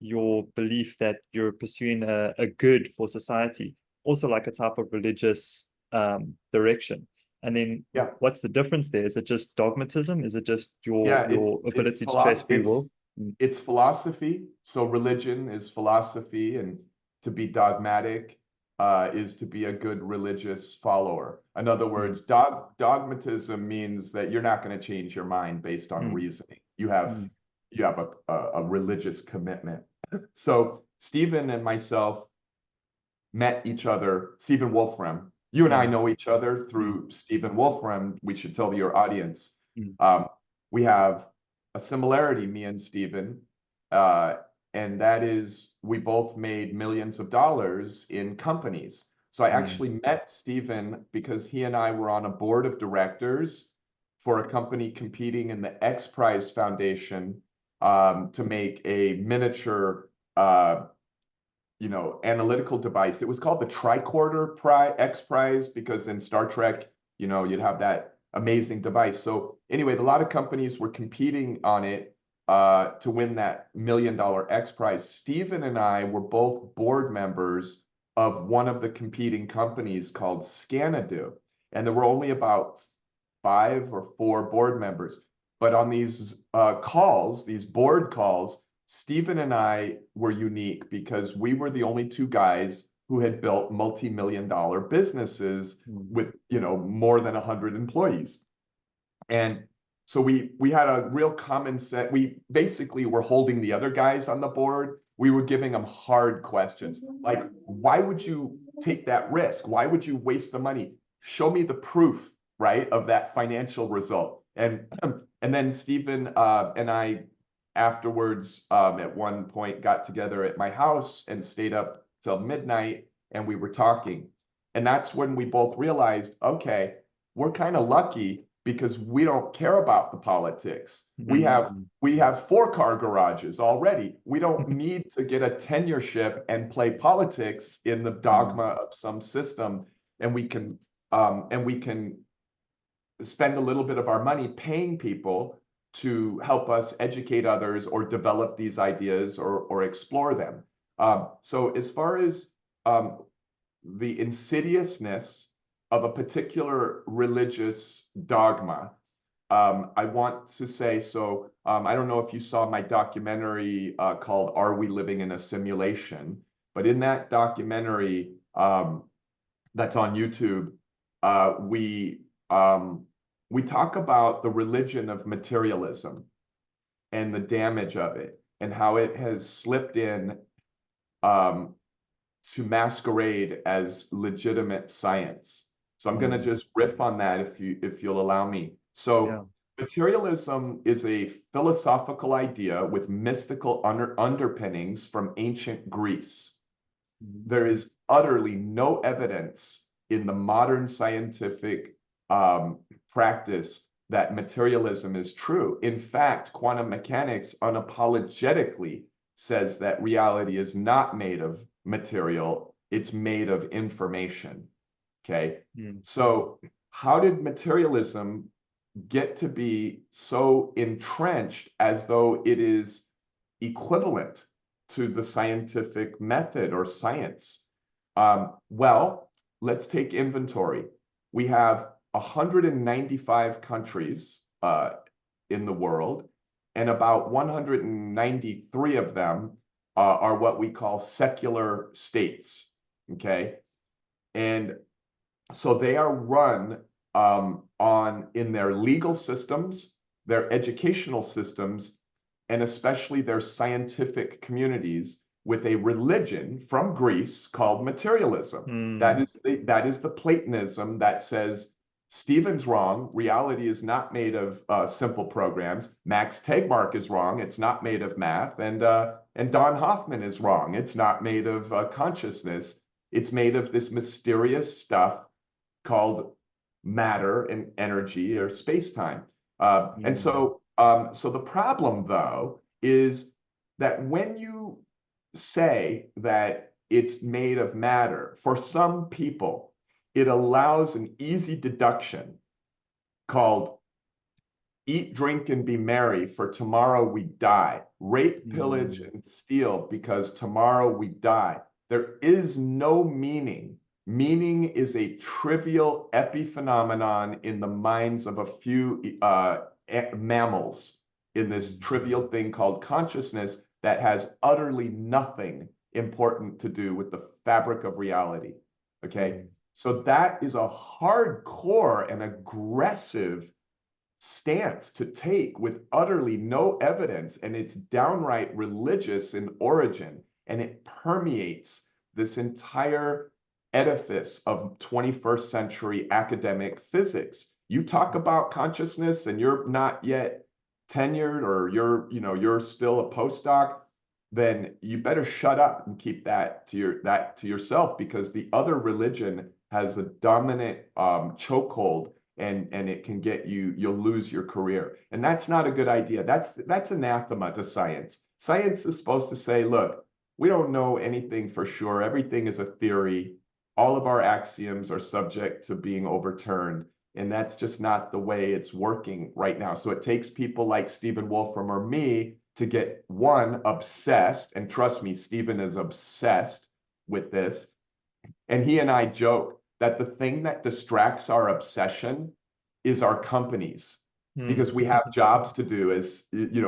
your belief that you're pursuing a good for society, also like a type of religious direction? And then Yeah. what's the difference there? Is it just dogmatism? Is it just your It's ability to trace free will? it's philosophy. So religion is philosophy, and to be dogmatic is to be a good religious follower. In other words, dogmatism means that you're not going to change your mind based on reasoning. You have a religious commitment. So Stephen and myself met each other, Stephen Wolfram. You and I know each other through Stephen Wolfram. We should tell your audience. We have a similarity, me and Stephen, and that is we both made millions of dollars in companies. So I actually met Stephen because he and I were on a board of directors for a company competing in the X Prize Foundation to make a miniature analytical device. It was called the Tricorder X Prize because in Star Trek, you'd have that amazing device. So anyway, a lot of companies were competing on it to win that $1 million X Prize. Stephen and I were both board members of one of the competing companies called Scanadu. And there were only about 5 or 4 board members. But on these calls, these board calls, Stephen and I were unique because we were the only 2 guys who had built multi-million-dollar businesses with, more than 100 employees. And so we had a real common set. We basically were holding the other guys on the board. We were giving them hard questions. Like, why would you take that risk? Why would you waste the money? Show me the proof, right, of that financial result. And then Stephen and I afterwards, at one point, got together at my house and stayed up till midnight, and we were talking. And that's when we both realized, okay, we're kind of lucky because we don't care about the politics. We have 4-car garages already. We don't need to get a tenureship and play politics in the dogma of some system, and we can spend a little bit of our money paying people to help us educate others or develop these ideas or explore them. So as far as the insidiousness of a particular religious dogma, I want to say, so I don't know if you saw my documentary called Are We Living in a Simulation? But in that documentary that's on YouTube, we talk about the religion of materialism and the damage of it and how it has slipped in to masquerade as legitimate science. So I'm going to just riff on that if you'll allow me. So materialism is a philosophical idea with mystical underpinnings from ancient Greece. There is utterly no evidence in the modern scientific practice that materialism is true. In fact, quantum mechanics unapologetically says that reality is not made of material, it's made of information. Okay. So how did materialism get to be so entrenched as though it is equivalent to the scientific method or science? Well, let's take inventory. We have 195 countries in the world, and about 193 of them are what we call secular states, okay? And so they are run in their legal systems, their educational systems, and especially their scientific communities with a religion from Greece called materialism. That is the Platonism that says Stephen's wrong. Reality is not made of simple programs. Max Tegmark is wrong. It's not made of math. And Don Hoffman is wrong. It's not made of consciousness. It's made of this mysterious stuff called matter and energy or space-time. And so the problem, though, is that when you say that it's made of matter, for some people, it allows an easy deduction called eat, drink, and be merry, for tomorrow we die. Rape, pillage, and steal, because tomorrow we die. There is no meaning. Meaning is a trivial epiphenomenon in the minds of a few mammals in this trivial thing called consciousness that has utterly nothing important to do with the fabric of reality. Okay? So that is a hardcore and aggressive stance to take with utterly no evidence, and it's downright religious in origin, and it permeates this entire edifice of 21st century academic physics. You talk about consciousness and you're not yet tenured, or you're still a postdoc, then you better shut up and keep that to yourself, because the other religion has a dominant chokehold, and it can get you'll lose your career. And that's not a good idea. That's anathema to science. Science is supposed to say, look, we don't know anything for sure. Everything is a theory. All of our axioms are subject to being overturned. And that's just not the way it's working right now. So it takes people like Stephen Wolfram or me to get, one, obsessed. And trust me, Stephen is obsessed with this. And he and I joke that the thing that distracts our obsession is our companies, because we have jobs to do as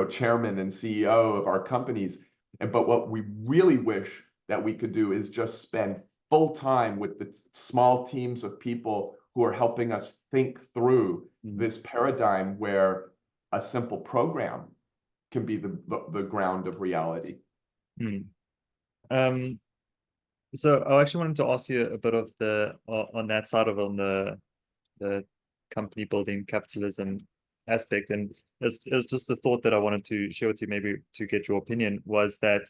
chairman and CEO of our companies. But what we really wish that we could do is just spend full time with the small teams of people who are helping us think through this paradigm where a simple program can be the ground of reality. So I actually wanted to ask you a bit of on that side of the company building capitalism aspect, and it was just a thought that I wanted to share with you, maybe to get your opinion, was that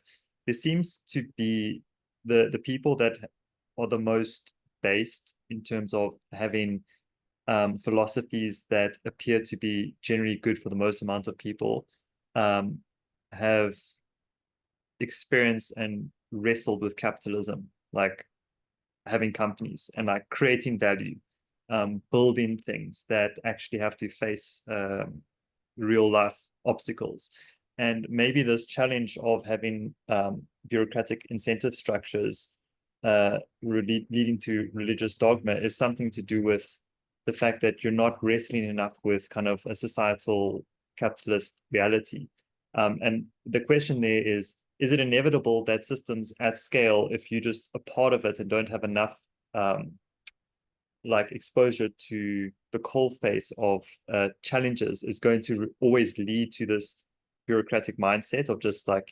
there seems to be the people that are the most based in terms of having philosophies that appear to be generally good for the most amount of people, have experienced and wrestled with capitalism, like having companies and like creating value, building things that actually have to face real life obstacles. And maybe this challenge of having bureaucratic incentive structures leading to religious dogma is something to do with the fact that you're not wrestling enough with kind of a societal capitalist reality. And the question there is it inevitable that systems at scale, if you're just a part of it and don't have enough like exposure to the coalface of challenges, is going to always lead to this bureaucratic mindset of just like,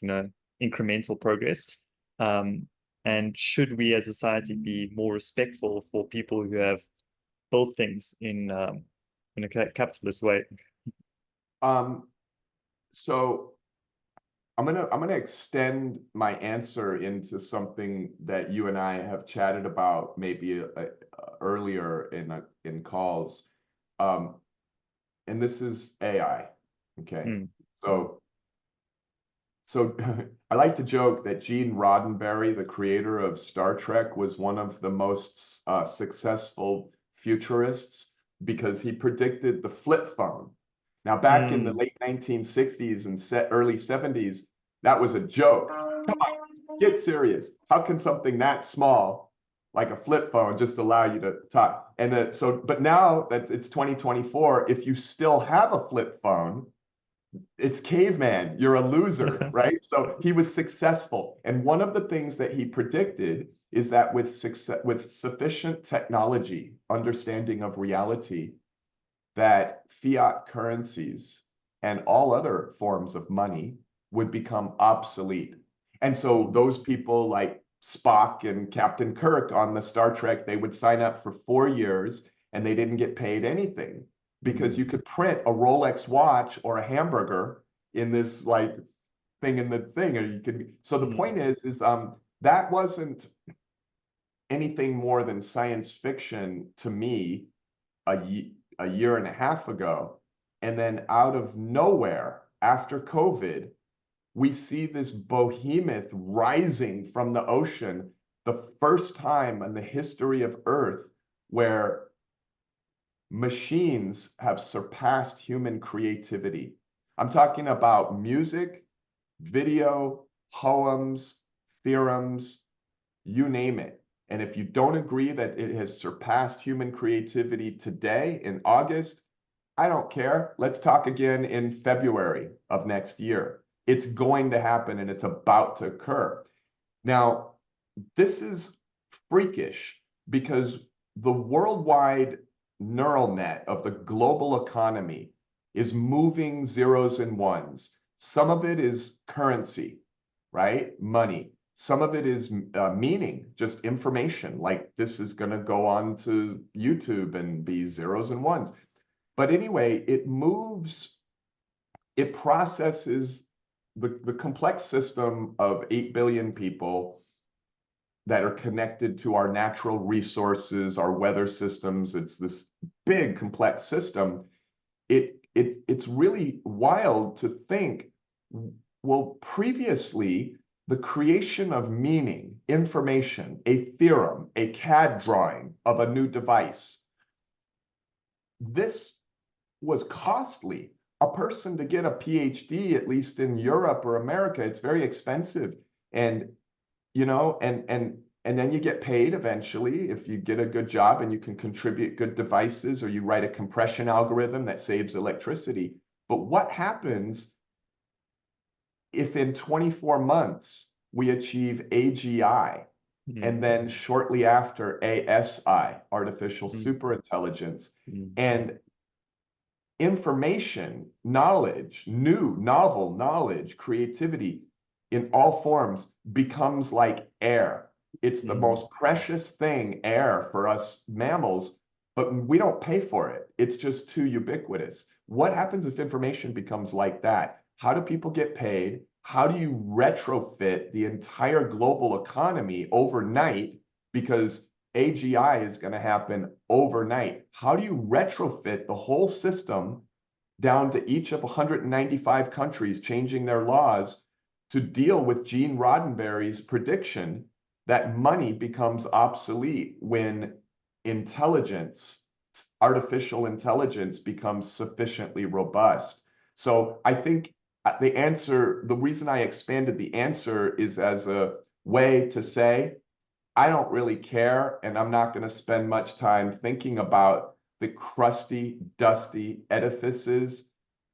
incremental progress? And should we as a society be more respectful for people who have built things in a capitalist way? So I'm gonna extend my answer into something that you and I have chatted about maybe earlier in calls, and this is AI. Okay, so I like to joke that Gene Roddenberry, the creator of Star Trek, was one of the most successful futurists because he predicted the flip phone. Now, back in the late 1960s and early 70s, that was a joke. Come on, get serious. How can something that small, like a flip phone, just allow you to talk? And but now that it's 2024, if you still have a flip phone, it's caveman. You're a loser, right? So he was successful. And one of the things that he predicted is that with sufficient technology, understanding of reality, that fiat currencies and all other forms of money would become obsolete. And so those people like Spock and Captain Kirk on the Star Trek, they would sign up for 4 years and they didn't get paid anything, because you could print a Rolex watch or a hamburger in this like thing in the thing, or you could. So the point is that wasn't anything more than science fiction to me a year and a half ago. And then out of nowhere, after COVID, we see this behemoth rising from the ocean, the first time in the history of Earth where machines have surpassed human creativity. I'm talking about music, video, poems, theorems, you name it. And if you don't agree that it has surpassed human creativity today in August, I don't care. Let's talk again in February of next year. It's going to happen and it's about to occur. Now, this is freakish because the worldwide neural net of the global economy is moving zeros and ones. Some of it is currency, right? Money. Some of it is meaning, just information, like this is going to go on to YouTube and be zeros and ones. But anyway, it moves, it processes the complex system of 8 billion people that are connected to our natural resources, our weather systems. It's this big, complex system. It's really wild to think, well, previously, the creation of meaning, information, a theorem, a CAD drawing of a new device, this was costly. A person to get a PhD, at least in Europe or America, it's very expensive. And you know, and then you get paid eventually if you get a good job and you can contribute good devices, or you write a compression algorithm that saves electricity. But what happens if in 24 months we achieve AGI, and then shortly after ASI, artificial superintelligence, and information, knowledge, new, novel knowledge, creativity in all forms becomes like air. It's the most precious thing, air, for us mammals, but we don't pay for it. It's just too ubiquitous. What happens if information becomes like that? How do people get paid? How do you retrofit the entire global economy overnight? Because AGI is going to happen overnight. How do you retrofit the whole system down to each of 195 countries changing their laws to deal with Gene Roddenberry's prediction that money becomes obsolete when intelligence, artificial intelligence, becomes sufficiently robust? So I think the answer, the reason I expanded the answer is as a way to say, I don't really care, and I'm not going to spend much time thinking about the crusty, dusty edifices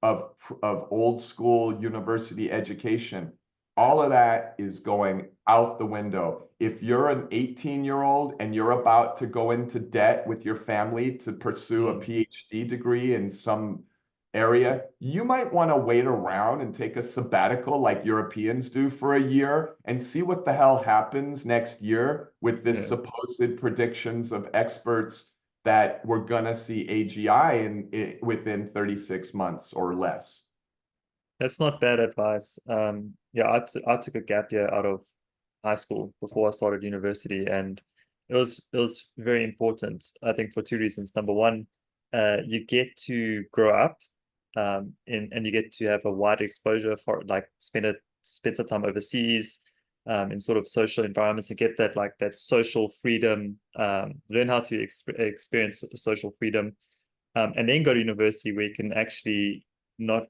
of old school university education. All of that is going out the window. If you're an 18-year-old and you're about to go into debt with your family to pursue a PhD degree in some area, you might want to wait around and take a sabbatical like Europeans do for a year and see what the hell happens next year with this supposed predictions of experts that we're going to see AGI within 36 months or less. That's not bad advice. Yeah, I took a gap year out of high school before I started university, and it was very important, I think, for two reasons. Number one, you get to grow up, and you get to have a wide exposure for, like, spend some time overseas, in sort of social environments, and get that social freedom, learn how to experience social freedom, and then go to university where you can actually not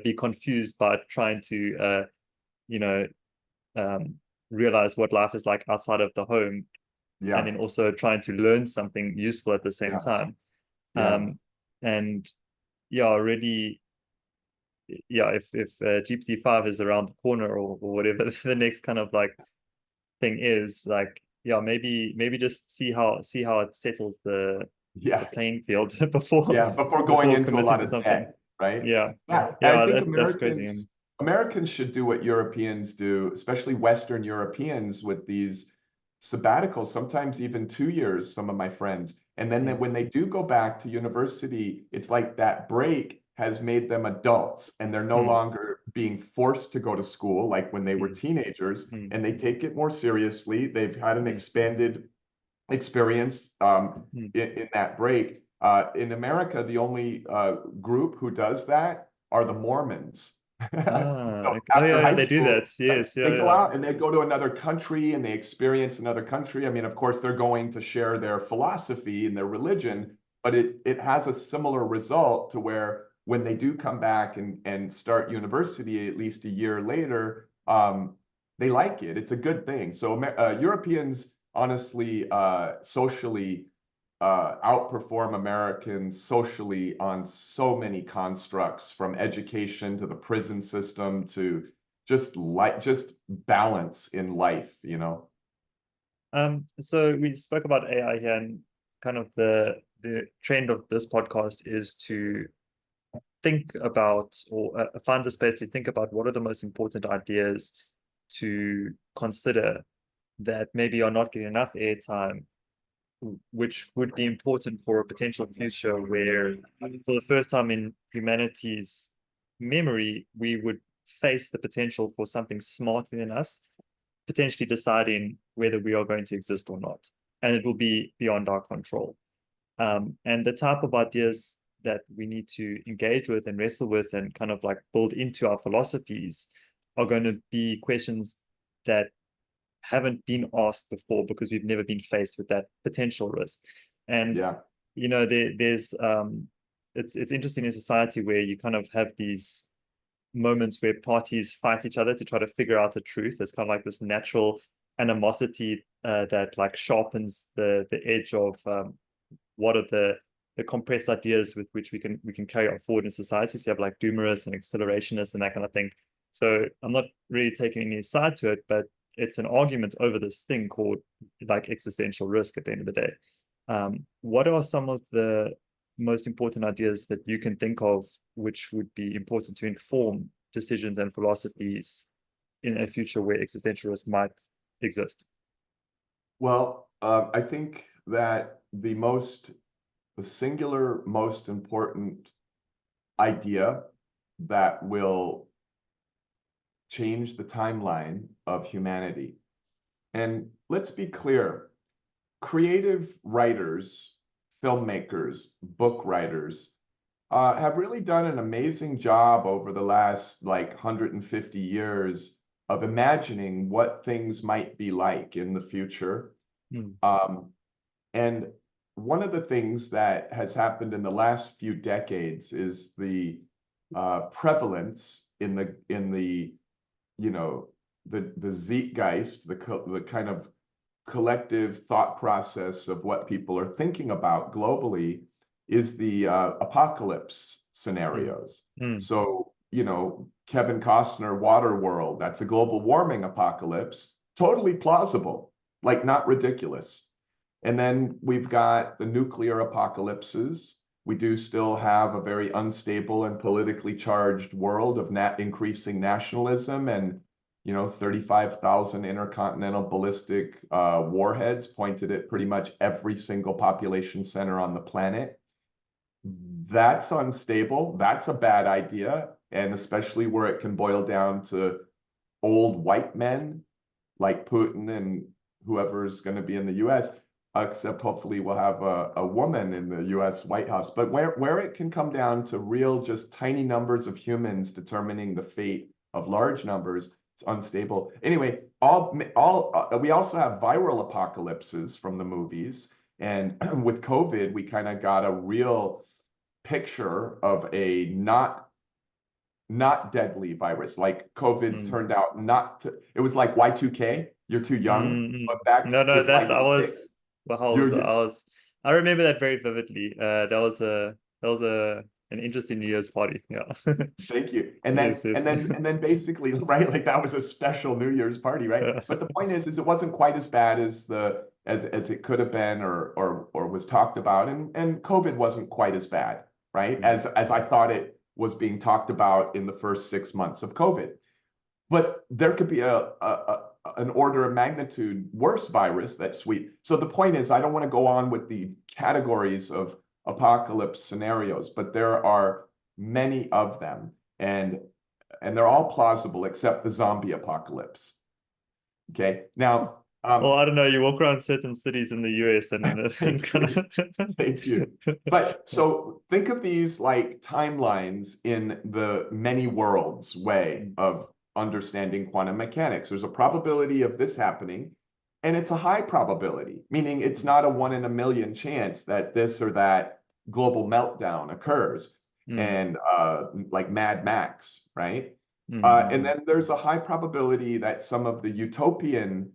be confused by trying to realize what life is like outside of the home, and then also trying to learn something useful at the same time. And already, if GPT-5 is around the corner, or whatever the next kind of like thing is, like, maybe just see how it settles the playing field before going into a lot of debt, right? I think that's crazy. Americans should do what Europeans do, especially Western Europeans, with these sabbaticals, sometimes even 2 years, some of my friends. And then when they do go back to university, it's like that break has made them adults, and they're no longer being forced to go to school like when they were teenagers, and they take it more seriously. They've had an expanded experience in that break. In America, the only group who does that are the Mormons. So Oh after yeah, high they do school, that. Yes, yeah, they go yeah. out and they go to another country and they experience another country. I mean, of course, they're going to share their philosophy and their religion, but it has a similar result to where when they do come back and start university at least a year later, they like it. It's a good thing. So Europeans honestly, socially, outperform Americans socially on so many constructs, from education to the prison system to just balance in life, you know? So we spoke about AI here, and kind of the trend of this podcast is to think about, or find the space to think about, what are the most important ideas to consider that maybe are not getting enough airtime, which would be important for a potential future where, for the first time in humanity's memory, we would face the potential for something smarter than us potentially deciding whether we are going to exist or not. And it will be beyond our control. And the type of ideas that we need to engage with and wrestle with and kind of like build into our philosophies are going to be questions that haven't been asked before, because we've never been faced with that potential risk. And Yeah. there's it's interesting in society where you kind of have these moments where parties fight each other to try to figure out the truth. It's kind of like this natural animosity that like sharpens the edge of what are the compressed ideas with which we can carry on forward in society. So you have like doomerists and accelerationists and that kind of thing. So I'm not really taking any side to it, but it's an argument over this thing called like existential risk at the end of the day. What are some of the most important ideas that you can think of which would be important to inform decisions and philosophies in a future where existential risk might exist? Well, I think that the singular most important idea that will change the timeline of humanity. And let's be clear, creative writers, filmmakers, book writers have really done an amazing job over the last like 150 years of imagining what things might be like in the future. And one of the things that has happened in the last few decades is the prevalence in the you know the zeitgeist, the kind of collective thought process of what people are thinking about globally, is the apocalypse scenarios. Mm. So, Kevin Costner, Waterworld, that's a global warming apocalypse, totally plausible, like not ridiculous. And then we've got the nuclear apocalypses. We do still have a very unstable and politically charged world of increasing nationalism and 35,000 intercontinental ballistic warheads pointed at pretty much every single population center on the planet. That's unstable. That's a bad idea. And especially where it can boil down to old white men like Putin and whoever's going to be in the US, except hopefully we'll have a woman in the US White House. But where it can come down to real, just tiny numbers of humans determining the fate of large numbers, it's unstable. Anyway, we also have viral apocalypses from the movies. And with COVID, we kind of got a real picture of a not deadly virus. Like COVID turned out not to, it was like Y2K. You're too young, but back No, with that I Y2K, was, well, I remember that very vividly. That was an interesting New Year's party. Yeah. thank you. And then Yes, yes. and then basically, right, like that was a special New Year's party, right? But the point is it wasn't quite as bad as as it could have been or was talked about, and COVID wasn't quite as bad, right? As I thought it was being talked about in the first 6 months of COVID. But there could be an order of magnitude worse virus that sweep. So the point is, I don't want to go on with the categories of apocalypse scenarios, but there are many of them, and they're all plausible except the zombie apocalypse. Okay, now Well, I don't know. You walk around certain cities in the US and Thank you. Thank you. But so think of these like timelines in the many worlds way of understanding quantum mechanics. There's a probability of this happening, and it's a high probability, meaning it's not a 1 in a million chance that this or that global meltdown occurs. And like Mad Max, right? And then there's a high probability that some of the utopian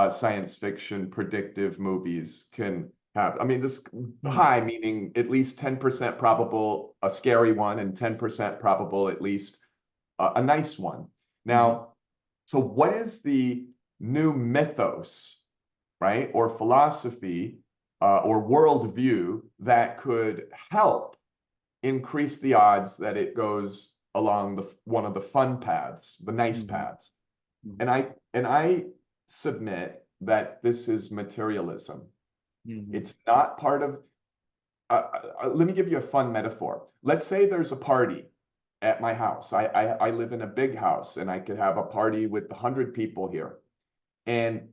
science fiction predictive movies can have. I mean, this high meaning at least 10% probable, a scary one, and 10% probable, at least a nice one. Now, so what is the new mythos, right, or philosophy or worldview that could help increase the odds that it goes along one of the fun paths, the nice paths? And I submit that this is materialism. It's not part of, let me give you a fun metaphor. Let's say there's a party at my house. I live in a big house, and I could have a party with 100 people here. And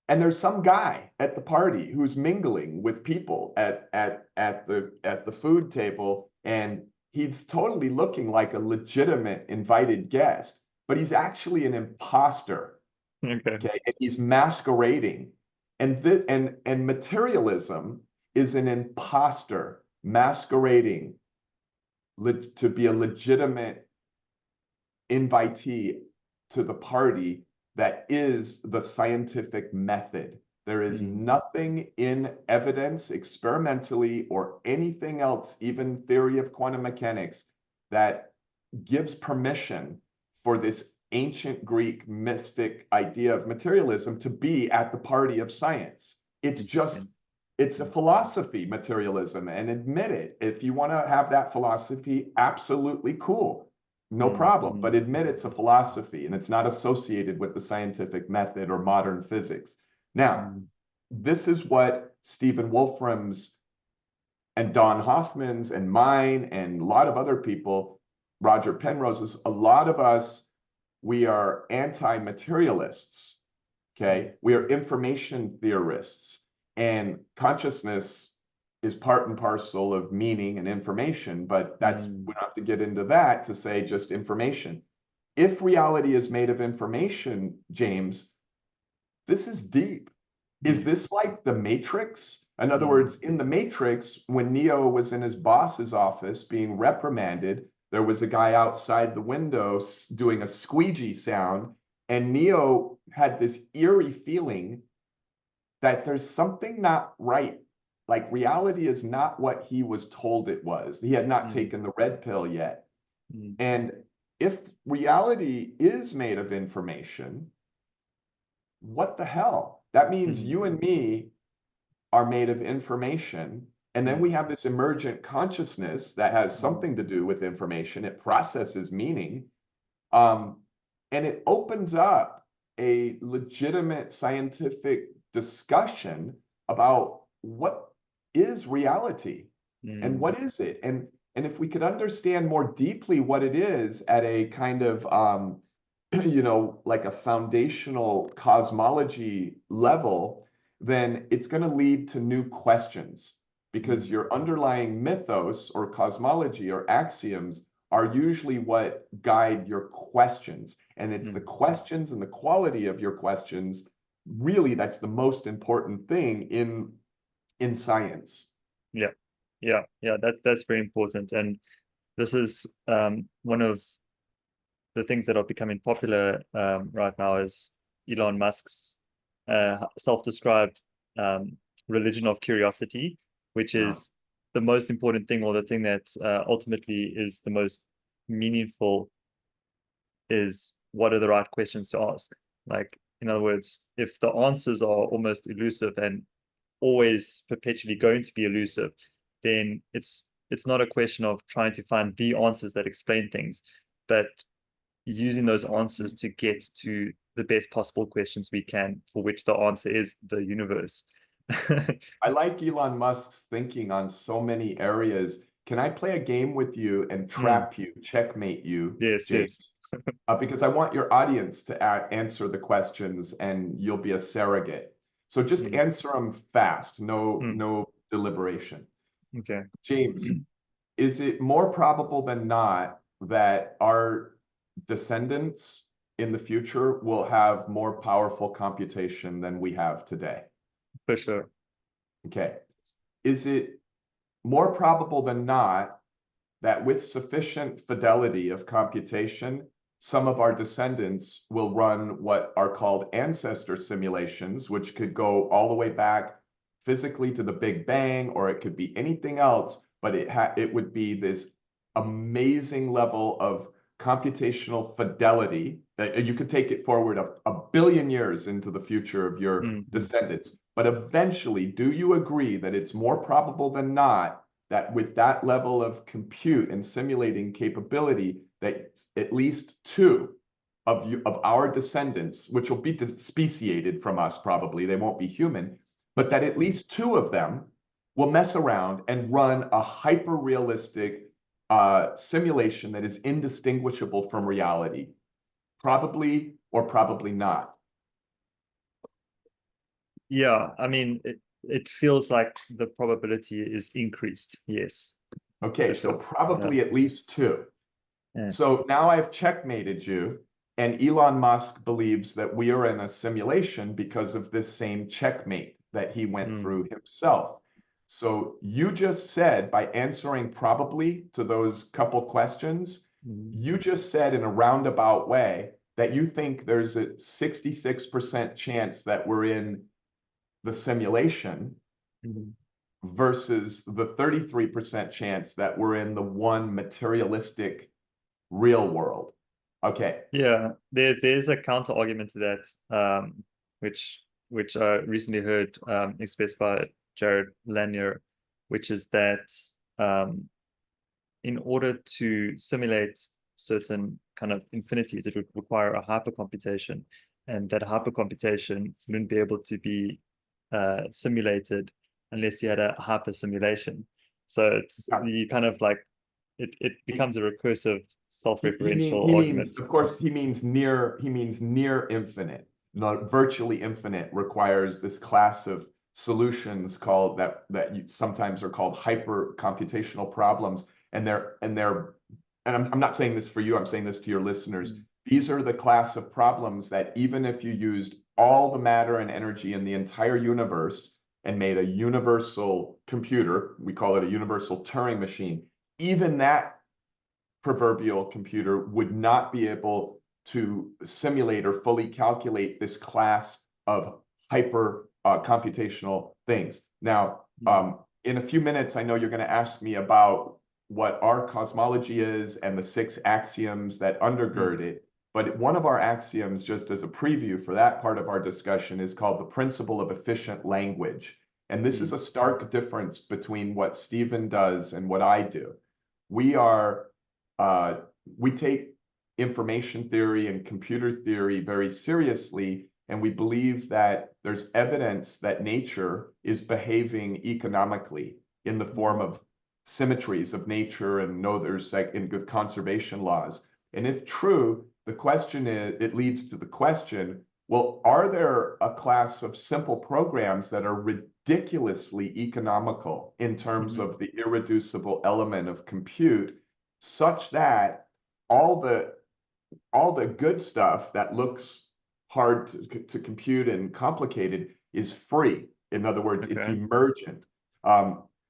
there's some guy at the party who's mingling with people at the food table, and he's totally looking like a legitimate invited guest, but he's actually an imposter. Okay, and he's masquerading, and materialism is an imposter masquerading to be a legitimate invitee to the party that is the scientific method. There is nothing in evidence, experimentally or anything else, even theory of quantum mechanics, that gives permission for this ancient Greek mystic idea of materialism to be at the party of science. It's just, it's a philosophy, materialism, and admit it. If you want to have that philosophy, absolutely cool. No problem, but admit it's a philosophy and it's not associated with the scientific method or modern physics. Now, this is what Stephen Wolfram's and Don Hoffman's and mine and a lot of other people, Roger Penrose's, a lot of us, we are anti-materialists, okay? We are information theorists, and consciousness is part and parcel of meaning and information, but that's, we don't have to get into that to say just information. If reality is made of information, James, this is deep. Is this like the Matrix? In other words, in the Matrix, when Neo was in his boss's office being reprimanded, there was a guy outside the window doing a squeegee sound, and Neo had this eerie feeling that there's something not right. Like reality is not what he was told it was. He had not taken the red pill yet. And if reality is made of information, what the hell? That means you and me are made of information. And then we have this emergent consciousness that has something to do with information. It processes meaning. And it opens up a legitimate scientific discussion about what is reality and what is it? And if we could understand more deeply what it is at a kind of, you know, like a foundational cosmology level, then it's going to lead to new questions, because your underlying mythos or cosmology or axioms are usually what guide your questions. And it's the questions and the quality of your questions, really, that's the most important thing in science. That's very important. And this is one of the things that are becoming popular right now is Elon Musk's self-described religion of curiosity, which is the most important thing, or the thing that ultimately is the most meaningful, is what are the right questions to ask. Like, in other words, if the answers are almost elusive and always perpetually going to be elusive, then it's not a question of trying to find the answers that explain things, but using those answers to get to the best possible questions we can, for which the answer is the universe. I like Elon Musk's thinking on so many areas. can I play a game with you and trap you, checkmate you, Yes, James? yes. Because I want your audience to answer the questions, and you'll be a surrogate. So just answer them fast, no deliberation. Okay. James, is it more probable than not that our descendants in the future will have more powerful computation than we have today? For sure. Okay. Is it more probable than not that with sufficient fidelity of computation, some of our descendants will run what are called ancestor simulations, which could go all the way back physically to the Big Bang, or it could be anything else, but it would be this amazing level of computational fidelity that you could take it forward a billion years into the future of your descendants. But eventually, do you agree that it's more probable than not that with that level of compute and simulating capability, that at least two of our descendants, which will be speciated from us probably, they won't be human, but that at least two of them will mess around and run a hyper-realistic simulation that is indistinguishable from reality? Probably or probably not. Yeah, I mean, it feels like the probability is increased. Yes. Okay, so probably at least two. So now I've checkmated you, and Elon Musk believes that we are in a simulation because of this same checkmate that he went through himself. So you just said, by answering probably to those couple questions, you just said in a roundabout way that you think there's a 66% chance that we're in the simulation versus the 33% chance that we're in the one materialistic real world. Okay. Yeah, there's a counter argument to that, which I recently heard expressed by Jared Lanier, which is that in order to simulate certain kind of infinities, it would require a hypercomputation, and that hypercomputation wouldn't be able to be simulated unless you had a hyper simulation. So it's you kind of like it becomes a recursive self-referential argument. Of course, he means near infinite. Not virtually infinite requires this class of solutions called that sometimes are called hyper computational problems, and I'm not saying this for you, I'm saying this to your listeners. These are the class of problems that even if you used all the matter and energy in the entire universe and made a universal computer, we call it a universal Turing machine, even that proverbial computer would not be able to simulate or fully calculate this class of hyper computational things. Now, in a few minutes, I know you're going to ask me about what our cosmology is and the 6 axioms that undergird it. But one of our axioms, just as a preview for that part of our discussion, is called the principle of efficient language. And this is a stark difference between what Stephen does and what I do. We take information theory and computer theory very seriously, and we believe that there's evidence that nature is behaving economically in the form of symmetries of nature, and there's like in good conservation laws. And if true, the question is, it leads to the question, well, are there a class of simple programs that are ridiculously economical in terms of the irreducible element of compute, such that all the good stuff that looks hard to compute and complicated is free? In other words, it's emergent.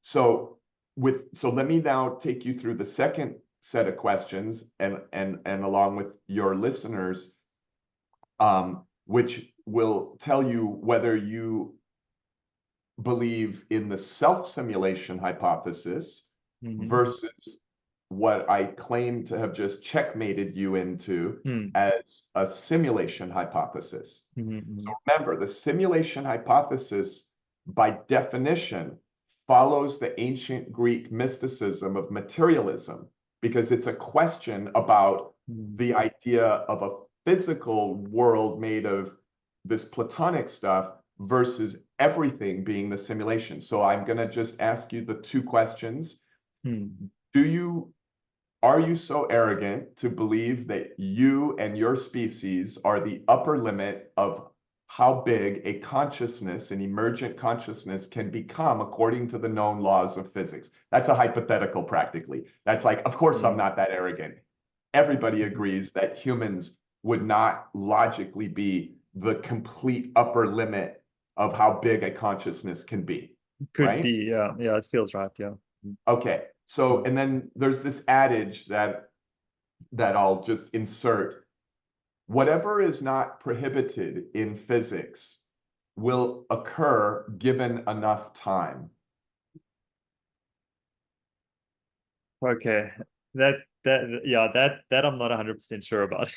So let me now take you through the second set of questions, and along with your listeners, which will tell you whether you believe in the self-simulation hypothesis versus what I claim to have just checkmated you into as a simulation hypothesis. So remember, the simulation hypothesis, by definition, follows the ancient Greek mysticism of materialism, because it's a question about the idea of a physical world made of this Platonic stuff versus everything being the simulation. So I'm going to just ask you the 2 questions. Are you so arrogant to believe that you and your species are the upper limit of how big a consciousness, an emergent consciousness, can become according to the known laws of physics? That's a hypothetical practically. That's like, of course I'm not that arrogant. Everybody agrees that humans would not logically be the complete upper limit of how big a consciousness can be. Could be, yeah. Yeah, it feels right, yeah. Okay, so, and then there's this adage that I'll just insert. Whatever is not prohibited in physics will occur given enough time. Okay, that I'm not 100% sure about.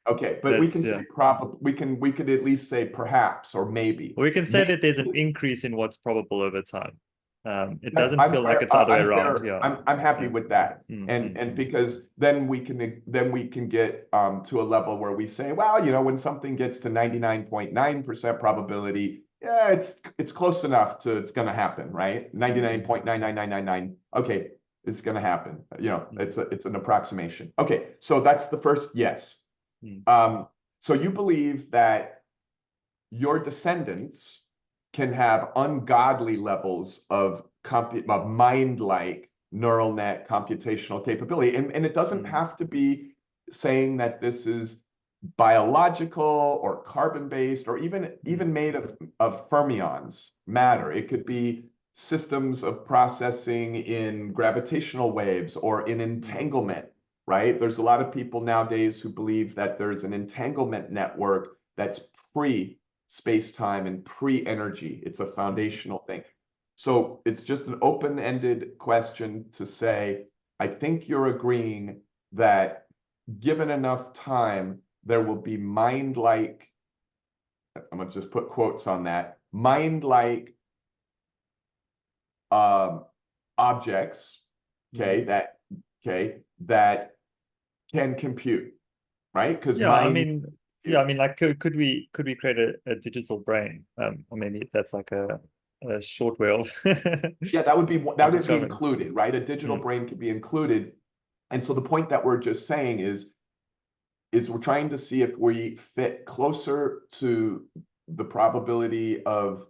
Okay, but we can yeah. say probably, we could at least say perhaps or maybe. We can say that there's an increase in what's probable over time. It doesn't feel like it's the other way around. Yeah, I'm happy with that, and because then we can get to a level where we say, well, you know, when something gets to 99.9% probability, yeah, it's close enough to it's going to happen, right? 99.99999. Okay, it's going to happen. You know, it's an approximation. Okay, so that's the first yes. So you believe that your descendants can have ungodly levels of mind-like neural net computational capability. And it doesn't have to be saying that this is biological or carbon-based or even made of fermions, matter. It could be systems of processing in gravitational waves or in entanglement, right? There's a lot of people nowadays who believe that there's an entanglement network that's pre-space-time and pre-energy. It's a foundational thing. So it's just an open-ended question to say, I think you're agreeing that given enough time, there will be mind-like, I'm going to just put quotes on that, mind-like objects, that can compute, right? Because yeah, I mean, like could we create a digital brain? Or maybe that's like a short way of yeah, that would be included, right? A digital brain could be included. And so the point that we're just saying is we're trying to see if we fit closer to the probability of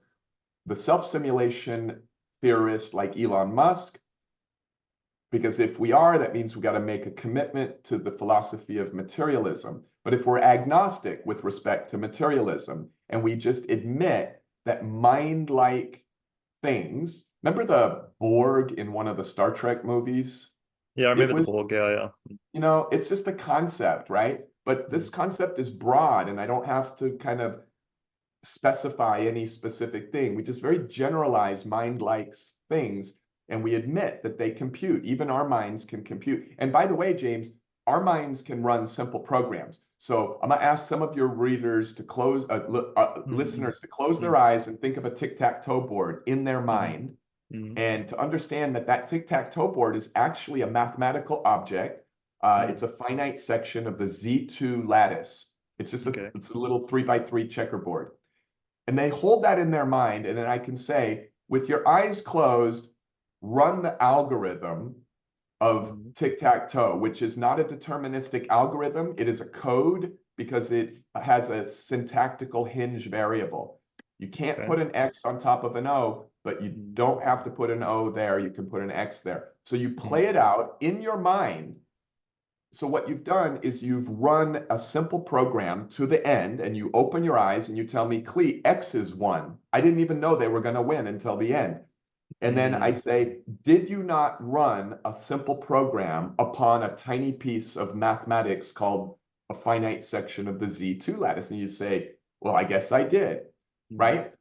the self-simulation theorist like Elon Musk, because if we are, that means we got to make a commitment to the philosophy of materialism. But if we're agnostic with respect to materialism and we just admit that mind-like things, remember the Borg in one of the Star Trek movies? Yeah, I remember the Borg, yeah. You know, it's just a concept, right? But this concept is broad and I don't have to kind of specify any specific thing. We just very generalize mind-like things and we admit that they compute. Even our minds can compute. And by the way, James, our minds can run simple programs. So I'm going to ask some of your readers to close, listeners to close their eyes and think of a tic-tac-toe board in their mind. And to understand that that tic-tac-toe board is actually a mathematical object. It's a finite section of the Z2 lattice. It's just it's a little 3x3 checkerboard. And they hold that in their mind. And then I can say, with your eyes closed, run the algorithm of tic-tac-toe, which is not a deterministic algorithm. It is a code because it has a syntactical hinge variable. You can't put an X on top of an O, but you don't have to put an O there. You can put an X there. So you play it out in your mind. So what you've done is you've run a simple program to the end and you open your eyes and you tell me, Klee, X is 1. I didn't even know they were going to win until the end. And then I say, did you not run a simple program upon a tiny piece of mathematics called a finite section of the Z2 lattice? And you say, well, I guess I did, right?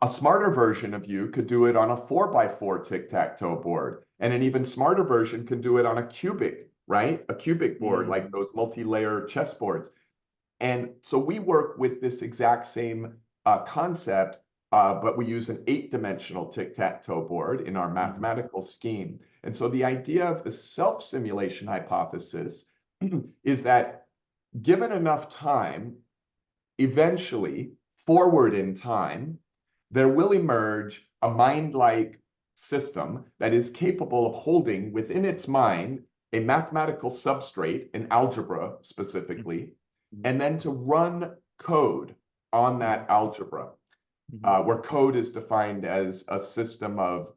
A smarter version of you could do it on a 4x4 tic-tac-toe board. And an even smarter version can do it on a cubic, right? A cubic board, like those multi-layer chessboards. And so we work with this exact same concept, but we use an 8-dimensional tic-tac-toe board in our mathematical scheme. And so the idea of the self-simulation hypothesis is that given enough time, eventually, forward in time, there will emerge a mind-like system that is capable of holding within its mind a mathematical substrate, an algebra specifically, and then to run code on that algebra, where code is defined as a system of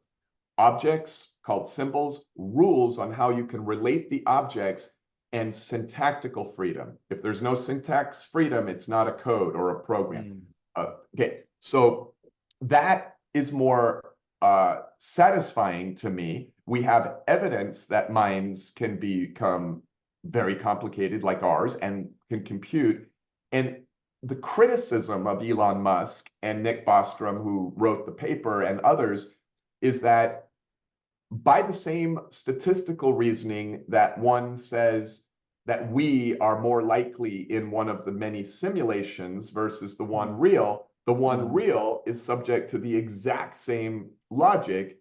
objects called symbols, rules on how you can relate the objects, and syntactical freedom. If there's no syntax freedom, it's not a code or a program. Okay, so that is more satisfying to me. We have evidence that minds can become very complicated like ours and can compute. And the criticism of Elon Musk and Nick Bostrom, who wrote the paper, and others, is that by the same statistical reasoning that one says that we are more likely in one of the many simulations versus the one real, the one real is subject to the exact same logic,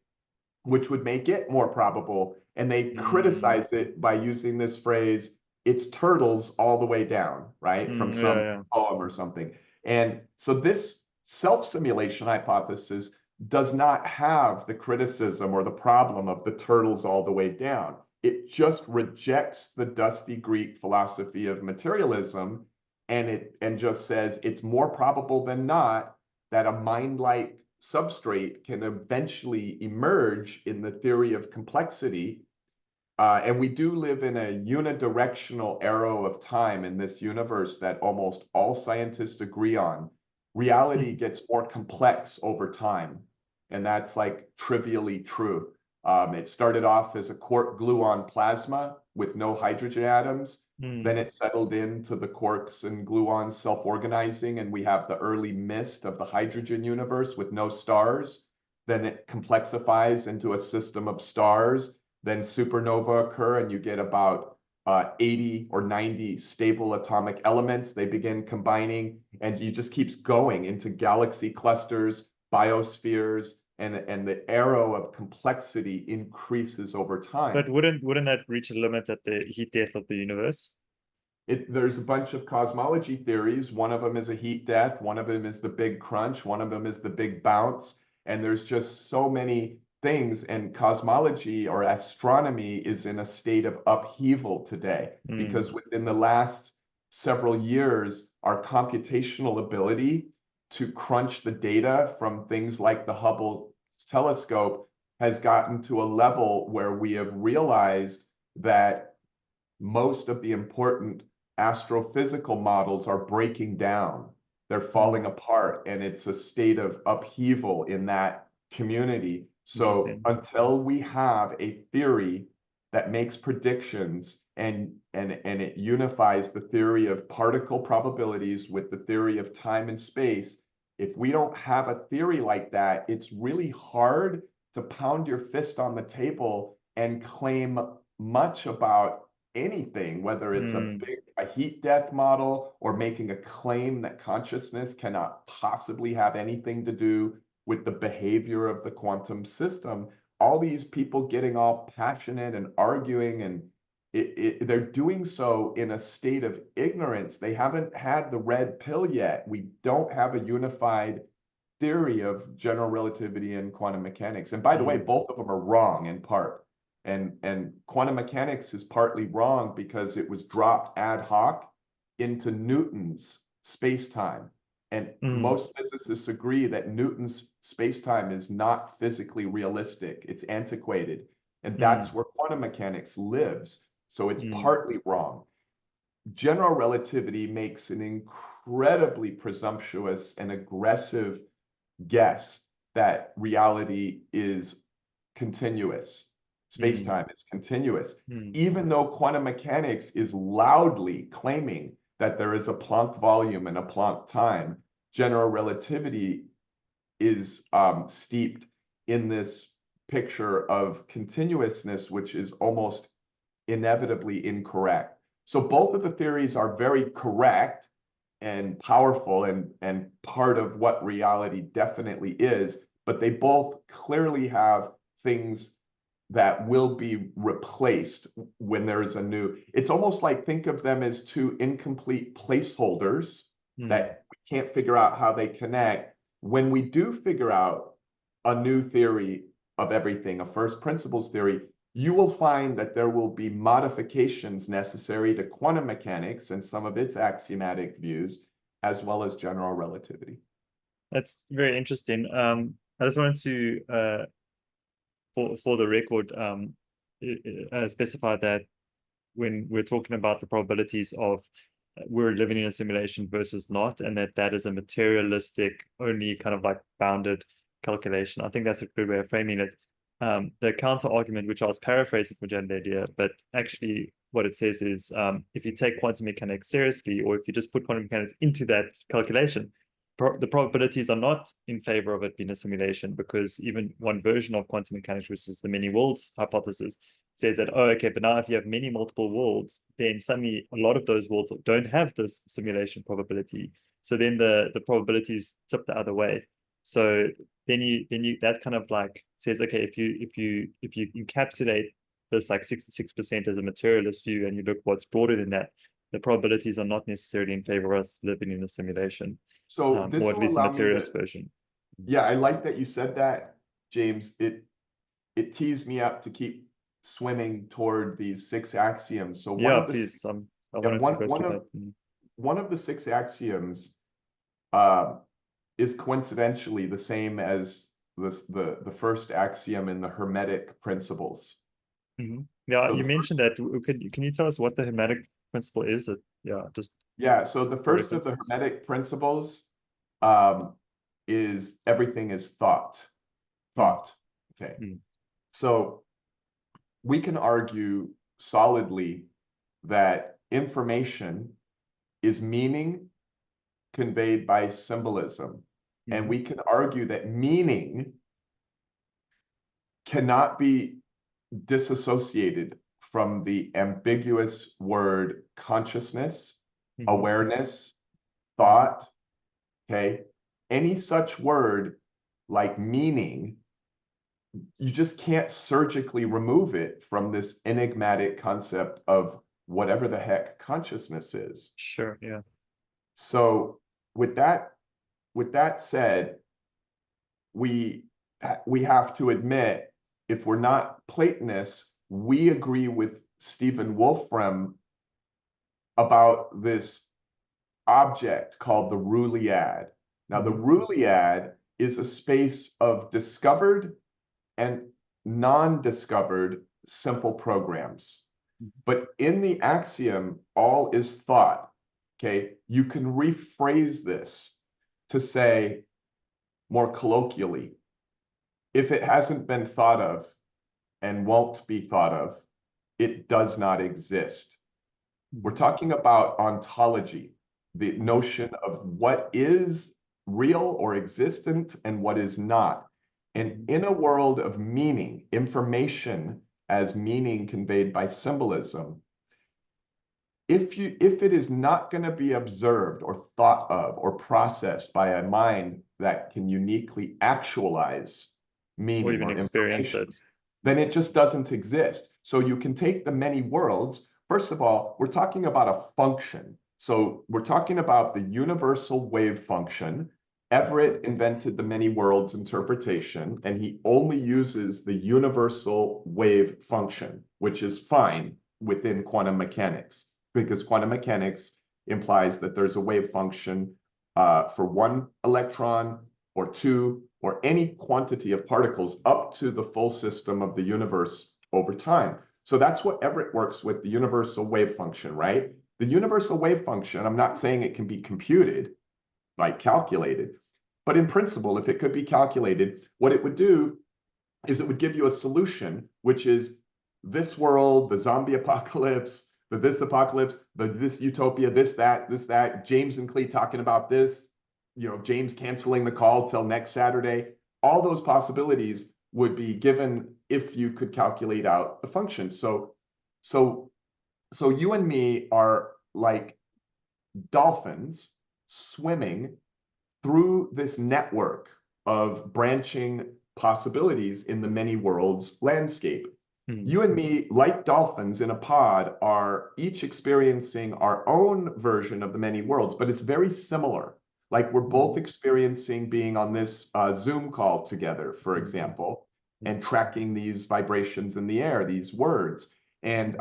which would make it more probable. And they criticize it by using this phrase, it's turtles all the way down, right? From some poem or something. And so this self-simulation hypothesis does not have the criticism or the problem of the turtles all the way down. It just rejects the dusty Greek philosophy of materialism, and just says it's more probable than not that a mind-like substrate can eventually emerge in the theory of complexity. And we do live in a unidirectional arrow of time in this universe that almost all scientists agree on. Reality gets more complex over time, and that's like trivially true. It started off as a quark gluon plasma with no hydrogen atoms. Then it settled into the quarks and gluons self-organizing, and we have the early mist of the hydrogen universe with no stars. Then it complexifies into a system of stars. Then supernova occur, and you get about 80 or 90 stable atomic elements. They begin combining, and you just keeps going into galaxy clusters, biospheres, and the arrow of complexity increases over time. But wouldn't that reach a limit at the heat death of the universe? There's a bunch of cosmology theories. One of them is a heat death. One of them is the big crunch. One of them is the big bounce. And there's just so many things. And cosmology or astronomy is in a state of upheaval today, because within the last several years, our computational ability to crunch the data from things like the Hubble telescope has gotten to a level where we have realized that most of the important astrophysical models are breaking down. They're falling apart, and it's a state of upheaval in that community. So until we have a theory that makes predictions and it unifies the theory of particle probabilities with the theory of time and space, if we don't have a theory like that, it's really hard to pound your fist on the table and claim much about anything, whether it's a heat death model or making a claim that consciousness cannot possibly have anything to do with the behavior of the quantum system. All these people getting all passionate and arguing, and they're doing so in a state of ignorance. They haven't had the red pill yet. We don't have a unified theory of general relativity and quantum mechanics. And by the way, both of them are wrong in part. And quantum mechanics is partly wrong because it was dropped ad hoc into Newton's space-time. And most physicists agree that Newton's space-time is not physically realistic. It's antiquated. And that's where quantum mechanics lives. So it's partly wrong. General relativity makes an incredibly presumptuous and aggressive guess that reality is continuous. Space-time is continuous. Even though quantum mechanics is loudly claiming that there is a Planck volume and a Planck time, general relativity is steeped in this picture of continuousness, which is almost inevitably incorrect. So both of the theories are very correct and powerful and part of what reality definitely is, but they both clearly have things that will be replaced when there's a new. It's almost like, think of them as two incomplete placeholders that we can't figure out how they connect. When we do figure out a new theory of everything, a first principles theory, you will find that there will be modifications necessary to quantum mechanics and some of its axiomatic views, as well as general relativity. That's very interesting. I just wanted to, for the record, specify that when we're talking about the probabilities of we're living in a simulation versus not, and that is a materialistic, only kind of like bounded calculation. I think that's a good way of framing it. The counter argument, which I was paraphrasing for Jan Idea, but actually what it says is if you take quantum mechanics seriously, or if you just put quantum mechanics into that calculation, the probabilities are not in favor of it being a simulation, because even one version of quantum mechanics, which is the many worlds hypothesis, says that, oh, okay, but now if you have many multiple worlds, then suddenly a lot of those worlds don't have this simulation probability. So then the probabilities tip the other way. So then you that kind of like says, okay, if you encapsulate this like 66% as a materialist view, and you look what's broader than that, the probabilities are not necessarily in favor of us living in a simulation. So this or at will least a allow me materialist to, version. yeah, I like that you said that, James. It teased me up to keep swimming toward these 6 axioms. So one Yeah, of the please. I yeah, wanted to go through that. one of the 6 axioms is coincidentally the same as the first axiom in the Hermetic principles. Yeah, So you the mentioned first, that. Can you tell us what the Hermetic principle is? Yeah, just yeah, so the for first of reference. the Hermetic principles is everything is thought. Thought. Okay. So we can argue solidly that information is meaning conveyed by symbolism. And we can argue that meaning cannot be disassociated from the ambiguous word consciousness, awareness, thought, okay? Any such word like meaning, you just can't surgically remove it from this enigmatic concept of whatever the heck consciousness is. Sure, yeah. So with that said, we have to admit, if we're not Platonists, we agree with Stephen Wolfram about this object called the Rouliad. Now, the Rouliad is a space of discovered and non-discovered simple programs. But in the axiom, all is thought, okay? You can rephrase this to say, more colloquially, if it hasn't been thought of and won't be thought of, it does not exist. We're talking about ontology, the notion of what is real or existent and what is not. And in a world of meaning, information as meaning conveyed by symbolism, if it is not going to be observed or thought of or processed by a mind that can uniquely actualize meaning or even experience it, then it just doesn't exist. So you can take the many worlds. First of all, we're talking about a function. So we're talking about the universal wave function. Everett invented the many worlds interpretation, and he only uses the universal wave function, which is fine within quantum mechanics, because quantum mechanics implies that there's a wave function for 1 electron or 2 or any quantity of particles up to the full system of the universe over time. So that's what Everett works with, the universal wave function, right? The universal wave function, I'm not saying it can be computed, like calculated, but in principle, if it could be calculated, what it would do is it would give you a solution, which is this world, the zombie apocalypse, this apocalypse, this utopia, this, that, James and Klee talking about this, James canceling the call till next Saturday. All those possibilities would be given if you could calculate out the function. So you and me are like dolphins swimming through this network of branching possibilities in the many worlds landscape. You and me, like dolphins in a pod, are each experiencing our own version of the many worlds, but it's very similar. Like we're both experiencing being on this Zoom call together, for example. and tracking these vibrations in the air, these words. And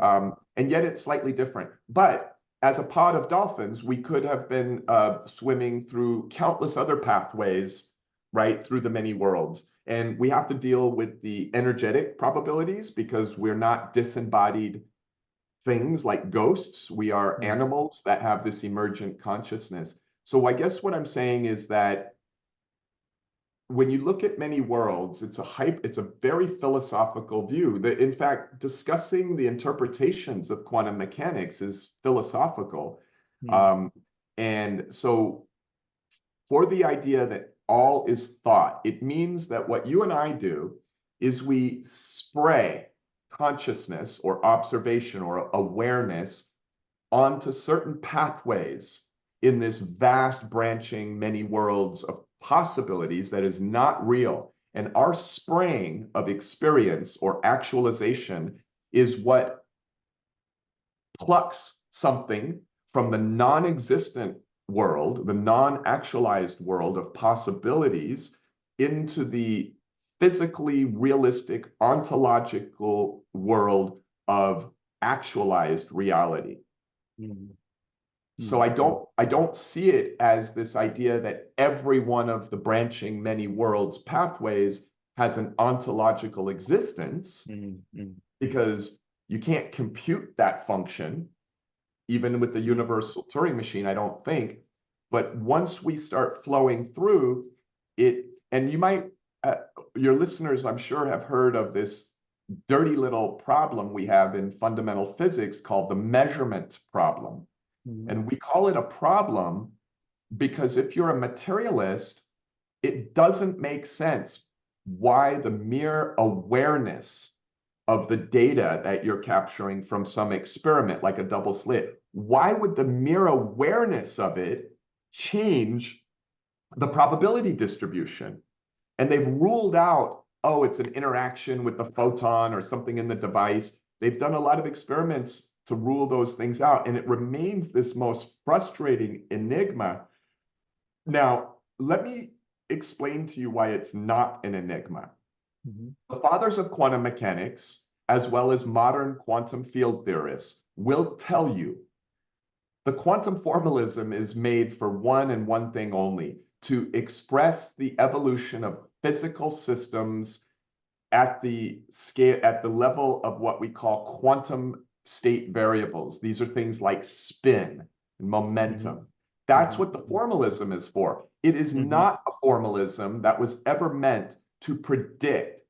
yet it's slightly different. But as a pod of dolphins, we could have been swimming through countless other pathways, right, through the many worlds. And we have to deal with the energetic probabilities because we're not disembodied things like ghosts. We are animals that have this emergent consciousness. So I guess what I'm saying is that when you look at many worlds, it's a very philosophical view. That in fact, discussing the interpretations of quantum mechanics is philosophical. And so for the idea that all is thought, it means that what you and I do is we spray consciousness or observation or awareness onto certain pathways in this vast branching many worlds of possibilities that is not real. And our spraying of experience or actualization is what plucks something from the non-existent world, the non-actualized world of possibilities, into the physically realistic ontological world of actualized reality. So I don't see it as this idea that every one of the branching many worlds pathways has an ontological existence, because you can't compute that function, even with the universal Turing machine, I don't think. But once we start flowing through it, and you might, your listeners, I'm sure, have heard of this dirty little problem we have in fundamental physics called the measurement problem. And we call it a problem because if you're a materialist, it doesn't make sense why the mere awareness of the data that you're capturing from some experiment, like a double slit, why would the mere awareness of it change the probability distribution? And they've ruled out, oh, it's an interaction with the photon or something in the device. They've done a lot of experiments to rule those things out, and it remains this most frustrating enigma. Now, let me explain to you why it's not an enigma. The fathers of quantum mechanics, as well as modern quantum field theorists, will tell you the quantum formalism is made for one and one thing only: to express the evolution of physical systems at the scale, at the level of what we call quantum state variables. These are things like spin and momentum. That's what the formalism is for. It is not a formalism that was ever meant to predict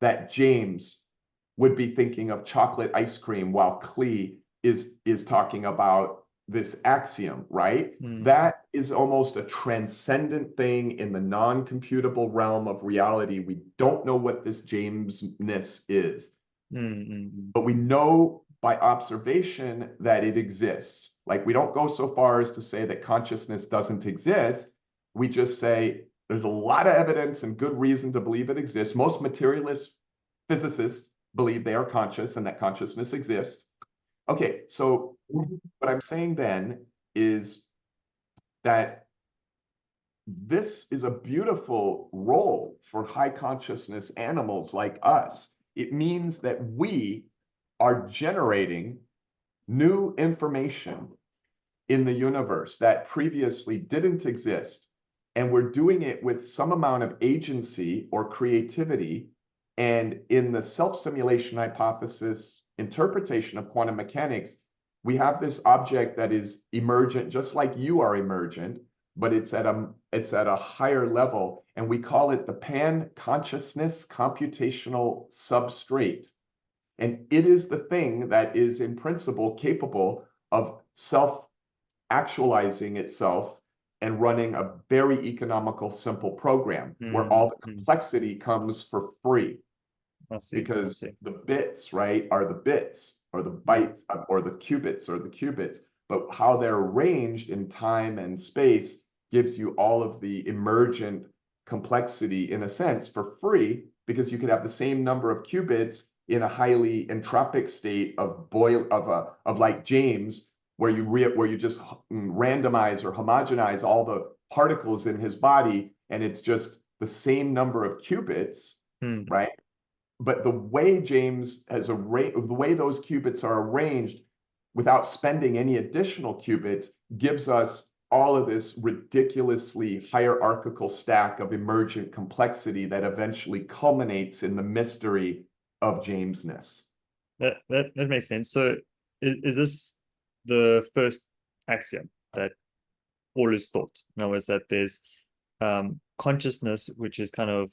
that James would be thinking of chocolate ice cream while Klee is talking about this axiom, right? That is almost a transcendent thing in the non-computable realm of reality. We don't know what this Jamesness is, but we know by observation that it exists. Like, we don't go so far as to say that consciousness doesn't exist. We just say there's a lot of evidence and good reason to believe it exists. Most materialist physicists believe they are conscious and that consciousness exists. Okay, so what I'm saying then is that this is a beautiful role for high consciousness animals like us. It means that we are generating new information in the universe that previously didn't exist. And we're doing it with some amount of agency or creativity. And in the self-simulation hypothesis interpretation of quantum mechanics, we have this object that is emergent, just like you are emergent, but it's at a higher level, and we call it the pan-consciousness computational substrate. And it is the thing that is in principle capable of self-actualizing itself and running a very economical, simple program where all the complexity comes for free. Because the bits, right, are the bits, or the bytes, or the qubits are the qubits. But how they're arranged in time and space gives you all of the emergent complexity, in a sense, for free, because you could have the same number of qubits in a highly entropic state of like James, where you just randomize or homogenize all the particles in his body, and it's just the same number of qubits, right? but the way James has arranged, the way those qubits are arranged without spending any additional qubits gives us all of this ridiculously hierarchical stack of emergent complexity that eventually culminates in the mystery of Jamesness. That makes sense. So is this the first axiom that all is thought? In other words, that there's consciousness, which is kind of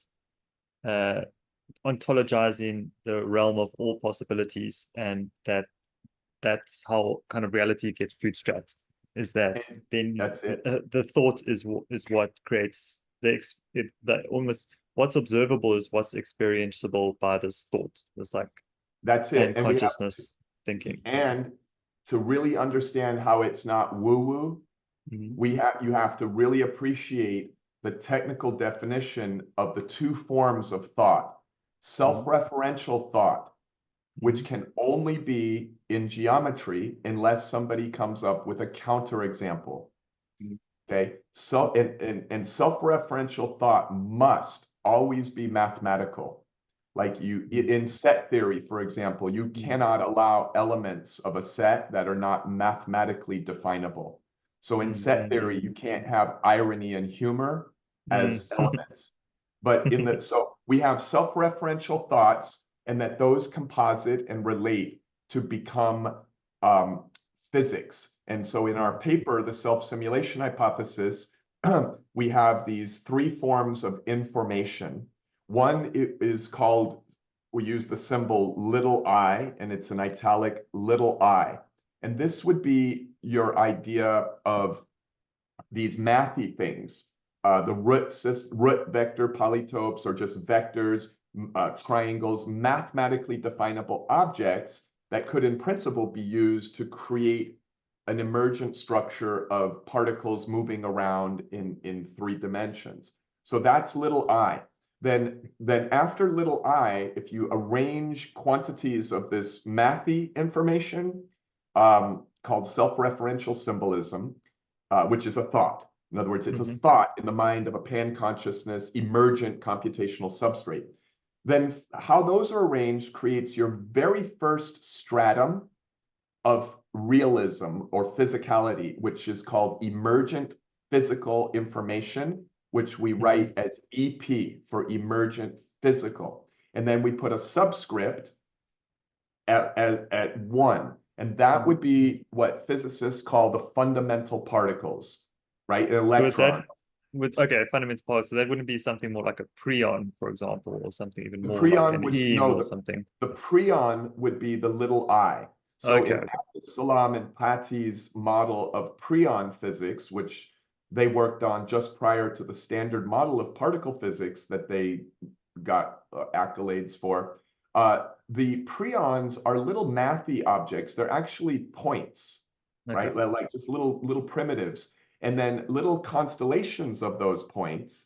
ontologizing the realm of all possibilities, and that's how kind of reality gets bootstrapped. Is that And then that's it. The thought is what creates the almost what's observable is what's experienceable by this thought. It's like That's it. and consciousness thinking. And to really understand how it's not woo-woo, Mm-hmm. you have to really appreciate the technical definition of the two forms of thought. Self-referential thought, which can only be in geometry unless somebody comes up with a counterexample. Okay, so and self-referential thought must always be mathematical. Like in set theory, for example, you cannot allow elements of a set that are not mathematically definable. So in set theory, you can't have irony and humor as elements. But so we have self-referential thoughts, and that those composite and relate to become physics. And so in our paper, the self-simulation hypothesis, we have these three forms of information. One is called, we use the symbol little I, and it's an italic little I. And this would be your idea of these mathy things. The root vector polytopes are just vectors, triangles, mathematically definable objects that could in principle be used to create an emergent structure of particles moving around in 3 dimensions. So that's little I. Then after little I, if you arrange quantities of this mathy information called self-referential symbolism, which is a thought. In other words, it's a thought in the mind of a pan-consciousness, emergent computational substrate. Then how those are arranged creates your very first stratum of realism or physicality, which is called emergent physical information, which we write as EP for emergent physical. And then we put a subscript at 1. And that would be what physicists call the fundamental particles, right? An electron. Fundamental particles. So that wouldn't be something more like a preon, for example, or something even The more like preon an would, EM no, or something. the preon would be the little I. So in Salam and Pati's model of preon physics, which they worked on just prior to the standard model of particle physics that they got accolades for, the preons are little mathy objects. They're actually points, right? Like just little primitives. And then little constellations of those points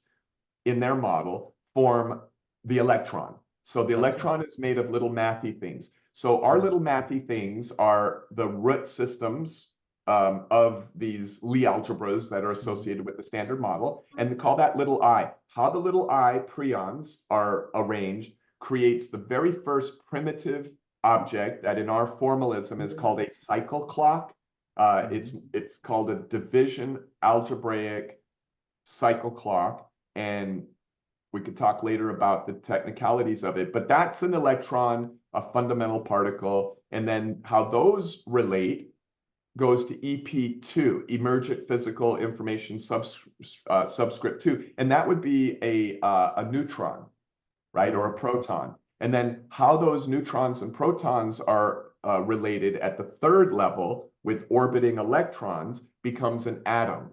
in their model form the electron. So the electron is made of little mathy things. So our little mathy things are the root systems of these Lie algebras that are associated with the standard model, and they call that little I. How the little I preons are arranged creates the very first primitive object that in our formalism is called a cycle clock. It's called a division algebraic cycle clock, and we could talk later about the technicalities of it, but that's an electron, a fundamental particle, and then how those relate goes to EP2, emergent physical information subscript 2, and that would be a neutron, right, or a proton. And then how those neutrons and protons are related at the 3rd level with orbiting electrons becomes an atom.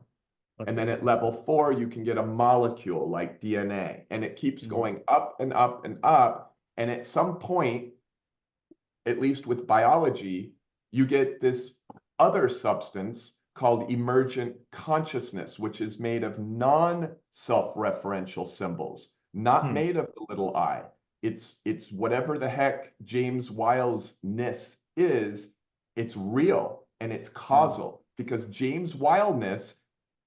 And then at level 4, you can get a molecule like DNA, and it keeps going up and up and up. And at some point, at least with biology, you get this other substance called emergent consciousness, which is made of non-self-referential symbols, not made of the little I. It's whatever the heck James Wiles-ness is, it's real and it's causal, because James Wiles-ness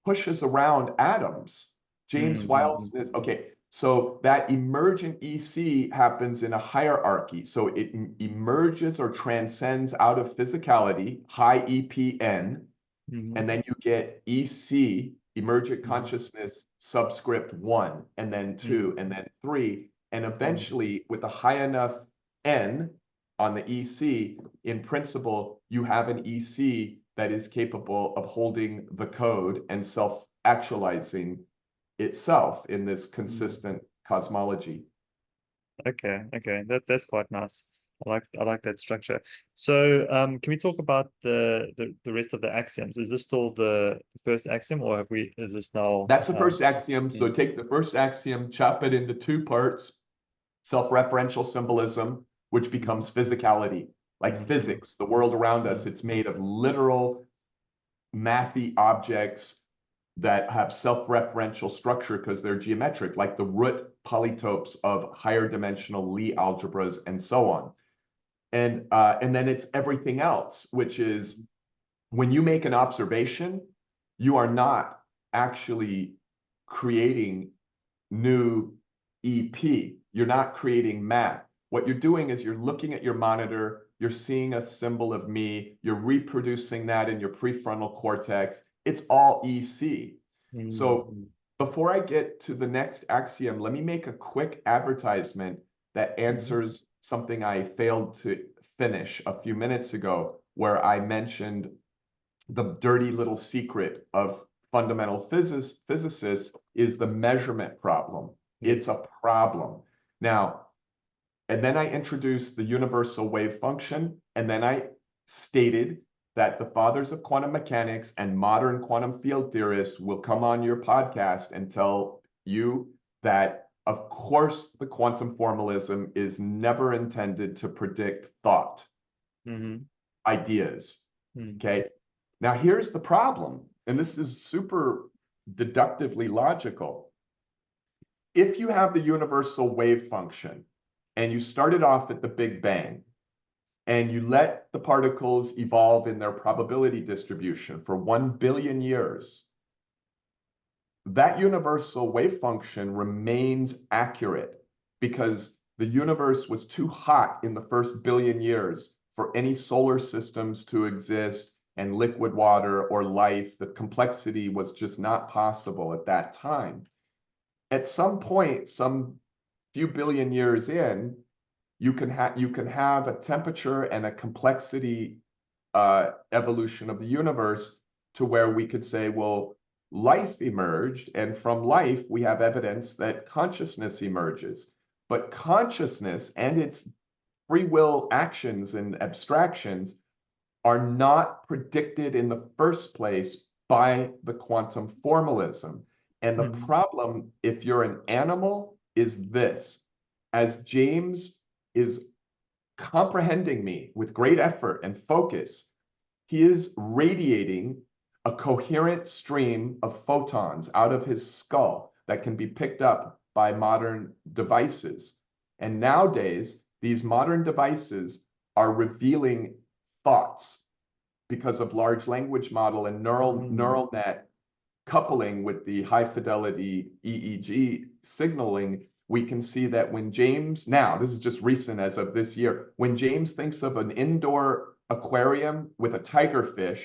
pushes around atoms. James Wiles-ness, okay, So that emergent EC happens in a hierarchy. So it emerges or transcends out of physicality, high EPN, and then you get EC, emergent consciousness, subscript 1, and then 2, and then 3. And eventually, with a high enough N on the EC, in principle, you have an EC that is capable of holding the code and self-actualizing itself in this consistent cosmology. Okay, that's quite nice. I like that structure. So can we talk about the rest of the axioms? Is this still the first axiom, or is this now That's the first axiom. So take the first axiom, chop it into 2 parts, self-referential symbolism, which becomes physicality, like physics, the world around us. It's made of literal mathy objects that have self-referential structure because they're geometric, like the root polytopes of higher dimensional Lie algebras and so on. And then it's everything else, which is when you make an observation, you are not actually creating new EP. You're not creating math. What you're doing is you're looking at your monitor, you're seeing a symbol of me, you're reproducing that in your prefrontal cortex. It's all EC. So before I get to the next axiom, let me make a quick advertisement that answers something I failed to finish a few minutes ago, where I mentioned the dirty little secret of fundamental physicists is the measurement problem. It's a problem. Now, and then I introduced the universal wave function, and then I stated that the fathers of quantum mechanics and modern quantum field theorists will come on your podcast and tell you that, of course, the quantum formalism is never intended to predict thought, ideas, okay? Now, here's the problem, and this is super deductively logical. If you have the universal wave function, and you started off at the Big Bang, and you let the particles evolve in their probability distribution for 1 billion years, that universal wave function remains accurate because the universe was too hot in the first billion years for any solar systems to exist and liquid water or life. The complexity was just not possible at that time. At some point, some few billion years in, you can have a temperature and a complexity evolution of the universe to where we could say, well, life emerged, and from life we have evidence that consciousness emerges. But consciousness and its free will actions and abstractions are not predicted in the first place by the quantum formalism. And the problem, if you're an animal, is this. As James is comprehending me with great effort and focus, he is radiating a coherent stream of photons out of his skull that can be picked up by modern devices. And nowadays, these modern devices are revealing thoughts because of large language model and neural net coupling with the high fidelity EEG signaling. We can see that when James, now this is just recent as of this year, when James thinks of an indoor aquarium with a tigerfish,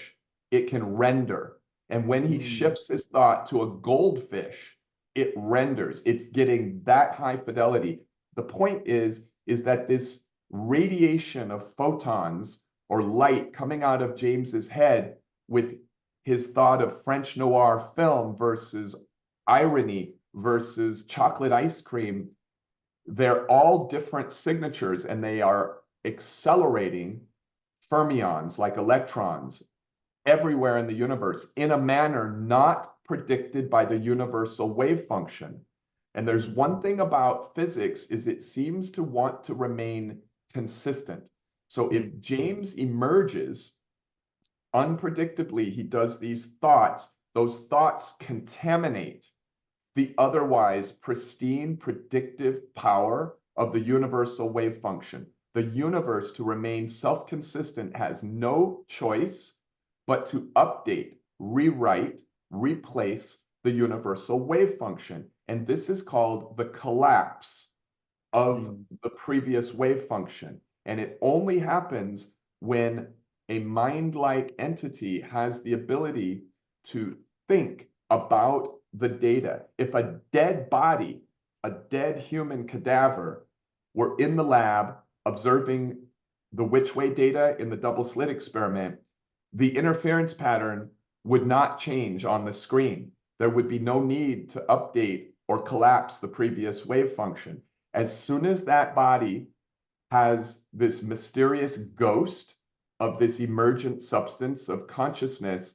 it can render. And when he shifts his thought to a goldfish, it renders. It's getting that high fidelity. The point is that this radiation of photons or light coming out of James's head with his thought of French noir film versus irony versus chocolate ice cream, they're all different signatures, and they are accelerating fermions like electrons everywhere in the universe in a manner not predicted by the universal wave function. And there's one thing about physics is it seems to want to remain consistent. So if James emerges, unpredictably, he does these thoughts. Those thoughts contaminate the otherwise pristine predictive power of the universal wave function. The universe, to remain self-consistent, has no choice but to update, rewrite, replace the universal wave function. And this is called the collapse of the previous wave function. And it only happens when a mind-like entity has the ability to think about the data. If a dead body, a dead human cadaver, were in the lab observing the which way data in the double slit experiment, the interference pattern would not change on the screen. There would be no need to update or collapse the previous wave function. As soon as that body has this mysterious ghost of this emergent substance of consciousness,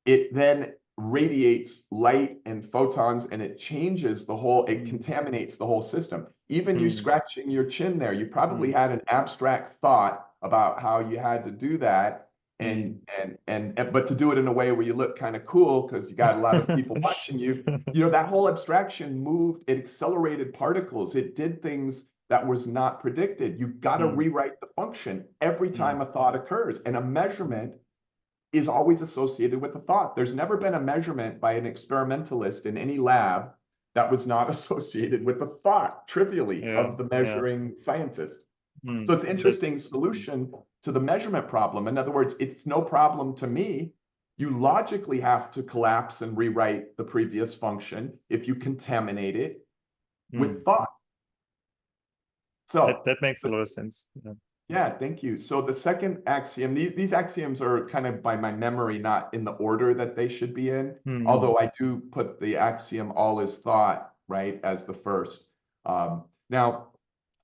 it then radiates light and photons, and it changes the whole, it contaminates the whole system. Even you scratching your chin there, you probably had an abstract thought about how you had to do that, but to do it in a way where you look kind of cool because you got a lot of people watching you. You know, that whole abstraction moved, it accelerated particles, it did things that was not predicted. You've got to rewrite the function every time a thought occurs, and a measurement is always associated with a thought. There's never been a measurement by an experimentalist in any lab that was not associated with a thought, trivially, of the measuring scientist. So it's an interesting solution to the measurement problem. In other words, it's no problem to me. You logically have to collapse and rewrite the previous function if you contaminate it with thought. So that makes a lot of sense. Yeah, thank you. So the second axiom, these axioms are kind of by my memory, not in the order that they should be in, although I do put the axiom all is thought, right, as the first. Now,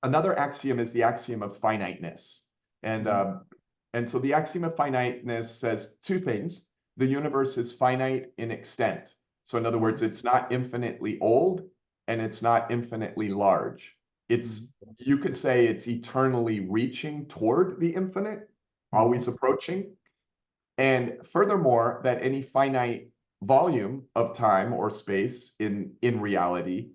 another axiom is the axiom of finiteness. And so the axiom of finiteness says two things. The universe is finite in extent. So in other words, it's not infinitely old and it's not infinitely large. It's, you could say it's eternally reaching toward the infinite, always approaching. And furthermore, that any finite volume of time or space in reality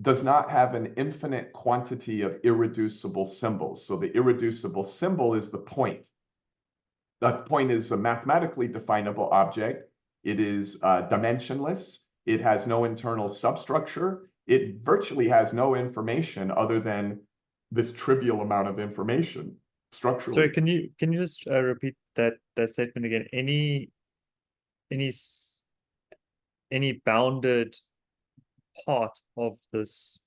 does not have an infinite quantity of irreducible symbols. So the irreducible symbol is the point. That point is a mathematically definable object. It is dimensionless. It has no internal substructure. It virtually has no information other than this trivial amount of information structurally. Sorry, can you just repeat that statement again? Any bounded part of this,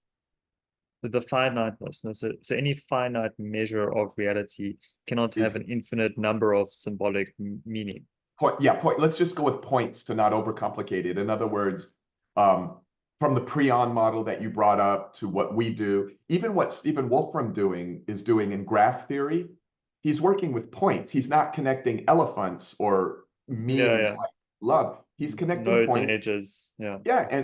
the finiteness, so any finite measure of reality cannot have an infinite number of symbolic meaning. Let's just go with points to not overcomplicate it. In other words, from the Prion model that you brought up to what we do, even what Stephen Wolfram is doing in graph theory, he's working with points. He's not connecting elephants or memes like love. He's connecting nodes points. And edges.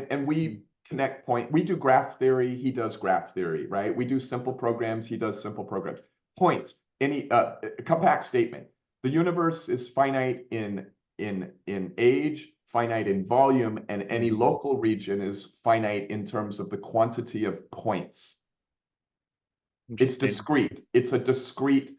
And we connect point. We do graph theory. He does graph theory, right? We do simple programs. He does simple programs. Points. Any compact statement. The universe is finite in age, finite in volume, and any local region is finite in terms of the quantity of points. It's discrete. It's a discrete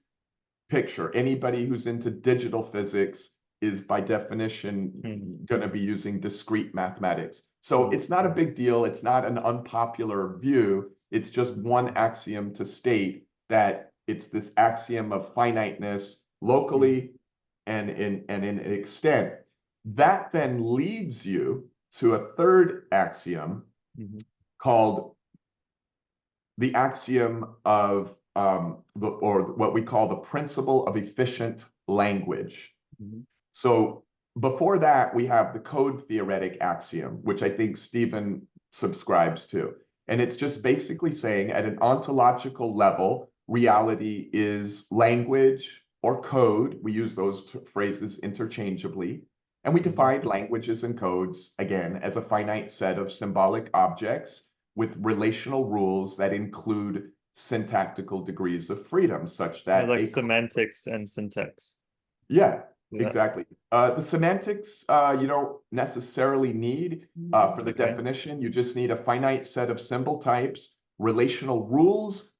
picture. Anybody who's into digital physics is by definition going to be using discrete mathematics. So it's not a big deal. It's not an unpopular view. It's just one axiom to state that it's this axiom of finiteness locally and in extent. That then leads you to a third axiom called the axiom of, or what we call the principle of efficient language. So before that, we have the code theoretic axiom, which I think Stephen subscribes to. And it's just basically saying at an ontological level, reality is language or code. We use those phrases interchangeably. And we define languages and codes, again, as a finite set of symbolic objects with relational rules that include syntactical degrees of freedom, such that like semantics and syntax. Exactly. The semantics you don't necessarily need for the definition. You just need a finite set of symbol types, relational rules,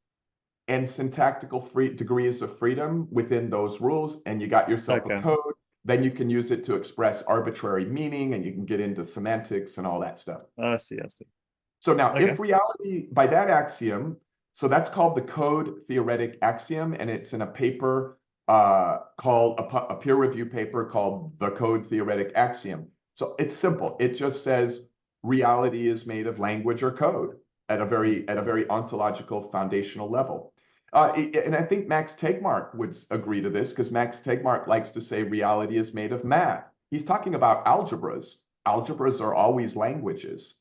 and syntactical degrees of freedom within those rules, and you got yourself a code. then you can use it to express arbitrary meaning, and you can get into semantics and all that stuff. I see. So now, Okay. if reality, by that axiom, so that's called the code theoretic axiom, and it's in a paper called, a peer review paper called the code theoretic axiom. So it's simple. It just says reality is made of language or code at a very ontological foundational level. And I think Max Tegmark would agree to this, because Max Tegmark likes to say reality is made of math. He's talking about algebras. Algebras are always languages,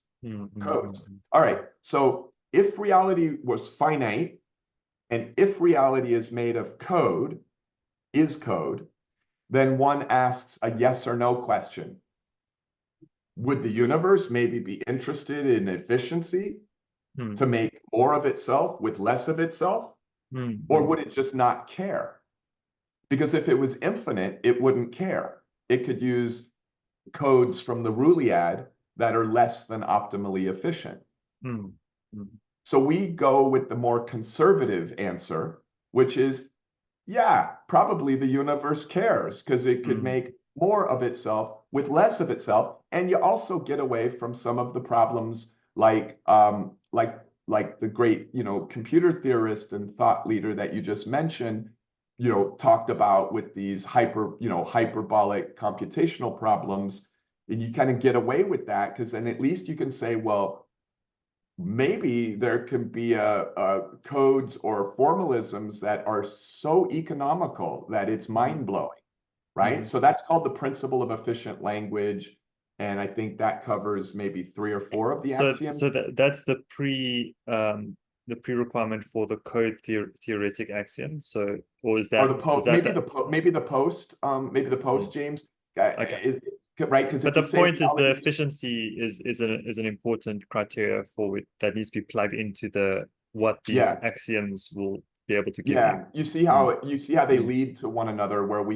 codes. All right, so if reality was finite, and if reality is made of code, is code, then one asks a yes or no question. Would the universe maybe be interested in efficiency to make more of itself with less of itself? Or would it just not care? Because if it was infinite, it wouldn't care. It could use codes from the Roolead that are less than optimally efficient. So we go with the more conservative answer, which is, yeah, probably the universe cares, because it could make more of itself with less of itself. And you also get away from some of the problems like the great, computer theorist and thought leader that you just mentioned, talked about with these hyperbolic computational problems. And you kind of get away with that, because then at least you can say, well, maybe there can be codes or formalisms that are so economical that it's mind-blowing, right? So that's called the principle of efficient language. And I think that covers maybe 3 or 4 of the axioms. So that's the pre-requirement for the code theoretic axiom. So, or is that, maybe the post, James. Okay. Right, because but the point is the efficiency is an important criteria for it that needs to be plugged into what these axioms will be able to give you. You see how they lead to one another, where we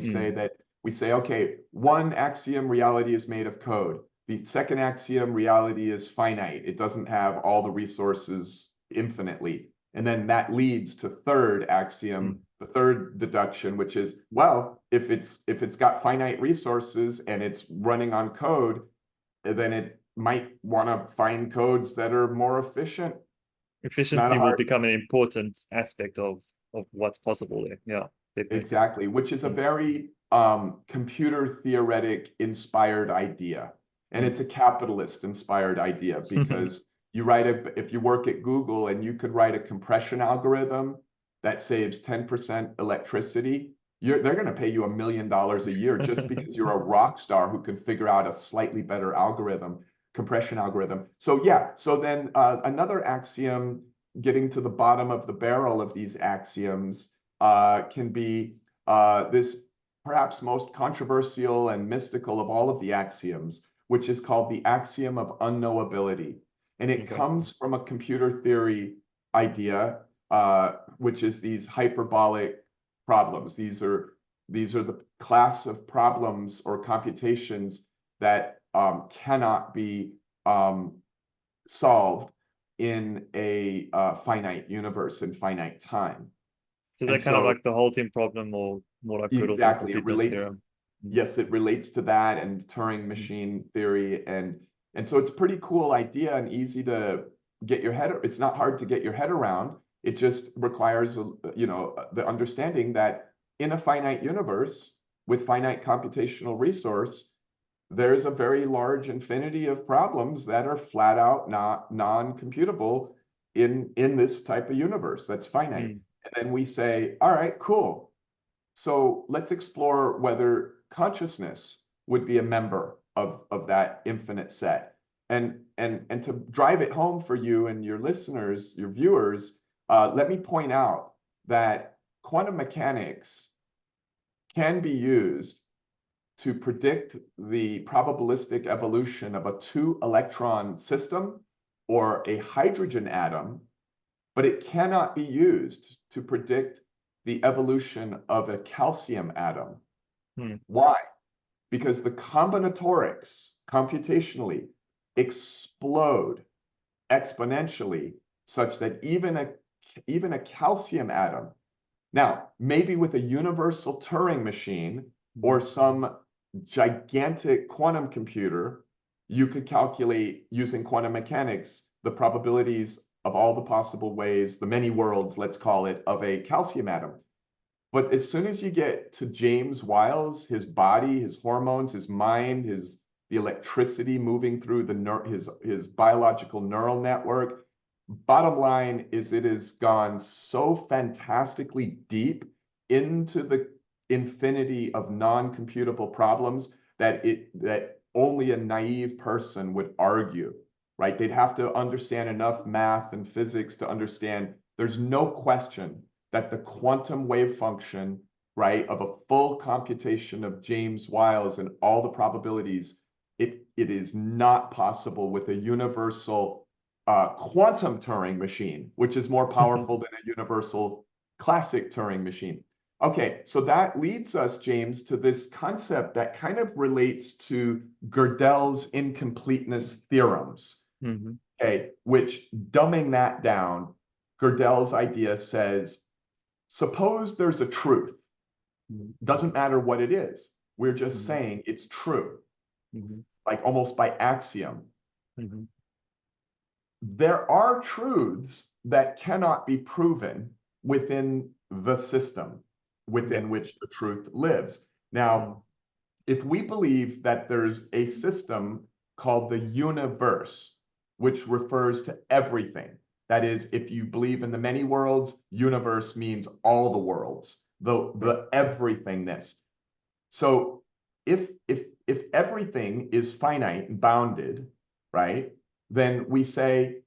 say okay, one axiom, reality is made of code. The second axiom, reality is finite. It doesn't have all the resources infinitely. And then that leads to third axiom, the third deduction, which is, well, if it's got finite resources and it's running on code, then it might want to find codes that are more efficient. Efficiency will become an important aspect of what's possible there. Yeah, definitely. Exactly, which is a very computer theoretic inspired idea. And it's a capitalist inspired idea, because if you work at Google and you could write a compression algorithm that saves 10% electricity, they're going to pay you $1 million a year just because you're a rock star who can figure out a slightly better compression algorithm. So then another axiom, getting to the bottom of the barrel of these axioms, can be this perhaps most controversial and mystical of all of the axioms, which is called the axiom of unknowability. And it comes from a computer theory idea, which is these hyperbolic problems. These are the class of problems or computations that cannot be solved in a finite universe in finite time. So they're kind of like the Halting problem, or more like Gödel's incompleteness theorem. Yes, it relates to that, and Turing machine theory, and so it's a pretty cool idea and easy to get your head. It's not hard to get your head around. It just requires the understanding that in a finite universe with finite computational resource, there's a very large infinity of problems that are flat out not non-computable in this type of universe that's finite. And then we say, all right, cool. So let's explore whether consciousness would be a member of that infinite set. And to drive it home for you and your listeners, your viewers, let me point out that quantum mechanics can be used to predict the probabilistic evolution of a 2-electron system or a hydrogen atom, but it cannot be used to predict the evolution of a calcium atom. Why? Because the combinatorics computationally explode exponentially, such that even a calcium atom, now maybe with a universal Turing machine or some gigantic quantum computer, you could calculate using quantum mechanics the probabilities of all the possible ways, the many worlds, let's call it, of a calcium atom. But as soon as you get to James Wiles, his body, his hormones, his mind, the electricity moving through his biological neural network, bottom line is it has gone so fantastically deep into the infinity of non-computable problems that only a naive person would argue, right? They'd have to understand enough math and physics to understand there's no question that the quantum wave function, right, of a full computation of James Wiles and all the probabilities, it is not possible with a universal quantum Turing machine, which is more powerful than a universal classic Turing machine. Okay, so that leads us, James, to this concept that kind of relates to Gödel's incompleteness theorems, okay, which, dumbing that down, Gödel's idea says, suppose there's a truth. Doesn't matter what it is. We're just saying it's true, like almost by axiom. There are truths that cannot be proven within the system within which the truth lives. Now, if we believe that there's a system called the universe, which refers to everything, that is, if you believe in the many worlds, universe means all the worlds, the everythingness. So if everything is finite and bounded, right, then we say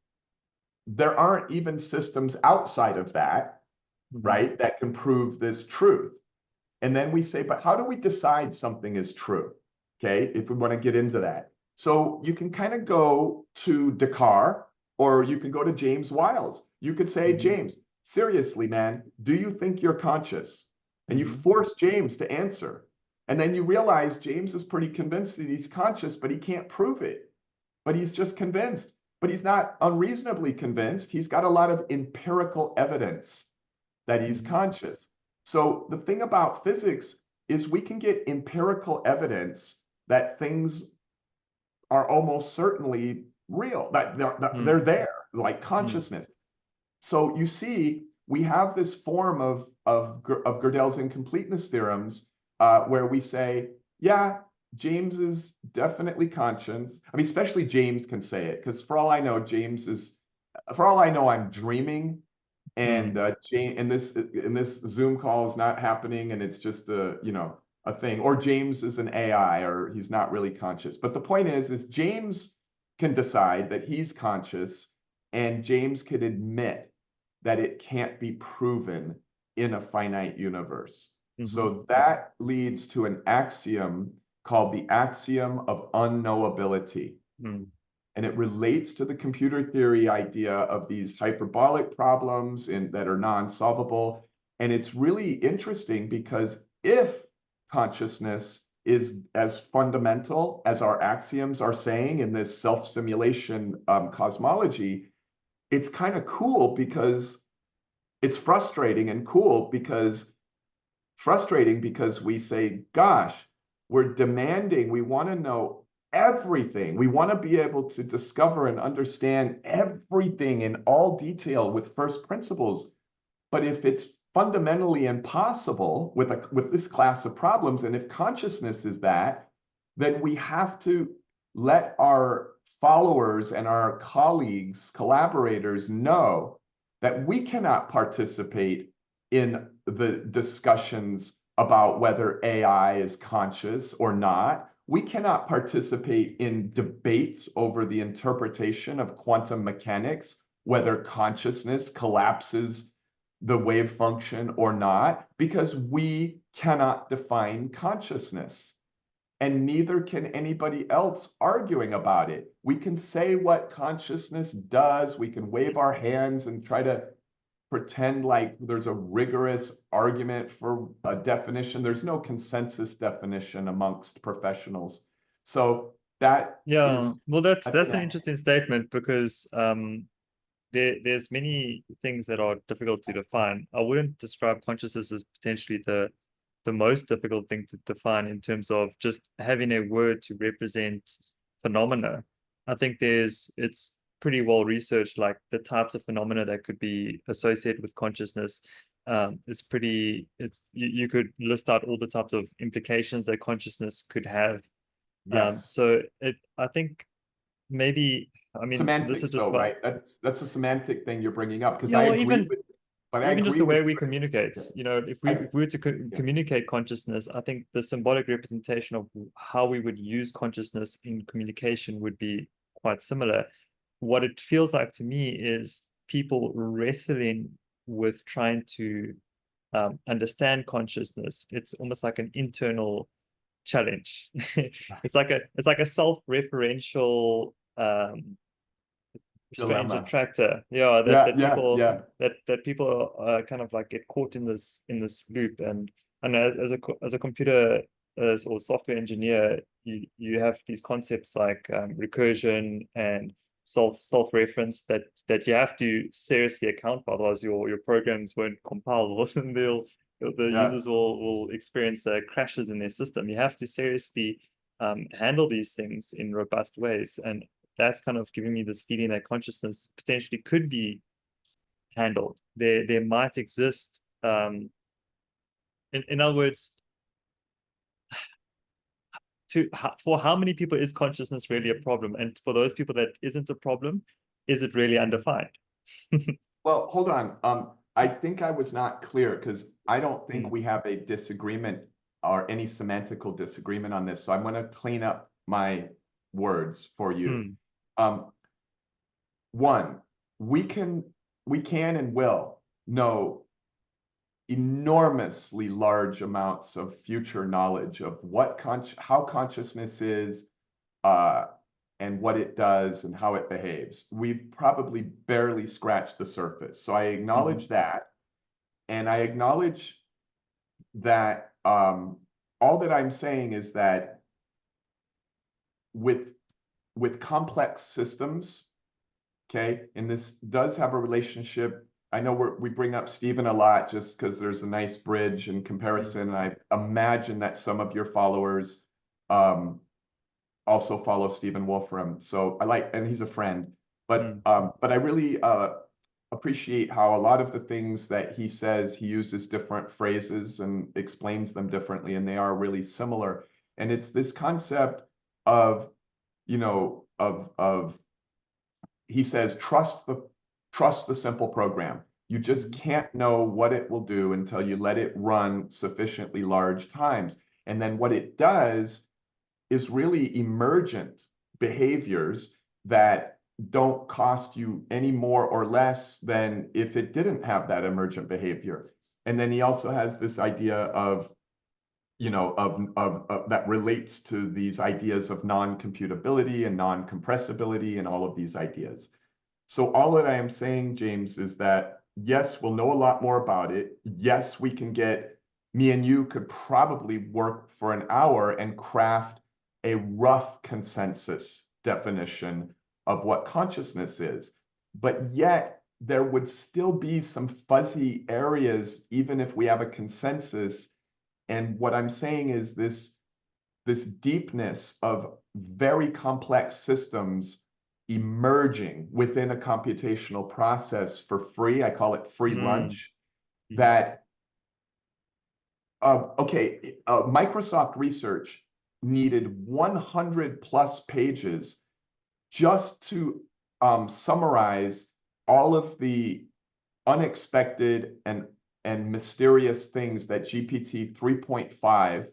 there aren't even systems outside of that, right, that can prove this truth. And then we say, but how do we decide something is true? Okay, if we want to get into that. So you can kind of go to Descartes, or you can go to James Wiles. You could say, James, seriously, man, do you think you're conscious? And you force James to answer. And then you realize James is pretty convinced that he's conscious, but he can't prove it. But he's just convinced. But he's not unreasonably convinced. He's got a lot of empirical evidence that he's conscious. So the thing about physics is we can get empirical evidence that things are almost certainly real, that they're there, like consciousness. So you see, we have this form of Gödel's incompleteness theorems where we say, yeah, James is definitely conscious. I mean, especially James can say it, because for all I know, I'm dreaming. And this Zoom call is not happening, and it's just a thing. Or James is an AI, or he's not really conscious. But the point is James can decide that he's conscious, and James could admit that it can't be proven in a finite universe. So that leads to an axiom called the axiom of unknowability. And it relates to the computer theory idea of these hyperbolic problems that are non-solvable. And it's really interesting because if consciousness is as fundamental as our axioms are saying in this self-simulation cosmology, it's kind of cool because it's frustrating and cool because we say, gosh, we're demanding, we want to know everything. We want to be able to discover and understand everything in all detail with first principles. But if it's fundamentally impossible with this class of problems, and if consciousness is that, then we have to let our followers and our colleagues, collaborators know that we cannot participate in the discussions about whether AI is conscious or not. We cannot participate in debates over the interpretation of quantum mechanics, whether consciousness collapses the wave function or not, because we cannot define consciousness. And neither can anybody else arguing about it. We can say what consciousness does. We can wave our hands and try to pretend like there's a rigorous argument for a definition. There's no consensus definition amongst professionals. So that Yeah, is, well, that's an interesting statement because there's many things that are difficult to define. I wouldn't describe consciousness as potentially the the most difficult thing to define in terms of just having a word to represent phenomena. I think it's pretty well researched, like the types of phenomena that could be associated with consciousness. You could list out all the types of implications that consciousness could have. Yes. I think maybe, I mean, this is Semantics, just though, what, right? That's a semantic thing you're bringing up, because yeah, I well, agree with, but I even just agree the way with we you. communicate, Yeah. you know, if we were to Yeah. communicate consciousness, I think the symbolic representation of how we would use consciousness in communication would be quite similar. What it feels like to me is people wrestling with trying to understand consciousness. It's almost like an internal challenge. It's like a self-referential strange Dilemma. attractor. Yeah, Yeah, yeah, yeah. that people kind of like get caught in this loop. And as a computer or software engineer, you have these concepts like recursion and self-reference that you have to seriously account for, otherwise your programs won't compile, and the Yeah. users will experience crashes in their system. You have to seriously handle these things in robust ways, and that's kind of giving me this feeling that consciousness potentially could be handled. There might exist, in other words, for how many people is consciousness really a problem? And for those people that isn't a problem, is it really undefined? Well, hold on. I think I was not clear, because I don't think Mm. we have a disagreement or any semantical disagreement on this. So I'm going to clean up my words for you. Mm. One, we can and will know enormously large amounts of future knowledge of how consciousness is, and what it does and how it behaves. We've probably barely scratched the surface. So I acknowledge that, and I acknowledge that all that I'm saying is that with complex systems, okay, and this does have a relationship. I know we bring up Stephen a lot just because there's a nice bridge in comparison. And I imagine that some of your followers also follow Stephen Wolfram. So and he's a friend. But I really appreciate how a lot of the things that he says, he uses different phrases and explains them differently, and they are really similar. And it's this concept of, he says, trust the simple program. You just can't know what it will do until you let it run sufficiently large times. And then what it does is really emergent behaviors that don't cost you any more or less than if it didn't have that emergent behavior. And then he also has this idea of, that relates to these ideas of non-computability and non-compressibility and all of these ideas. So all that I am saying, James, is that yes, we'll know a lot more about it. Yes, me and you could probably work for an hour and craft a rough consensus definition of what consciousness is. But yet there would still be some fuzzy areas, even if we have a consensus. And what I'm saying is this deepness of very complex systems emerging within a computational process for free. I call it free lunch. That Microsoft research needed 100 plus pages just to summarize all of the unexpected and mysterious things that GPT 3.5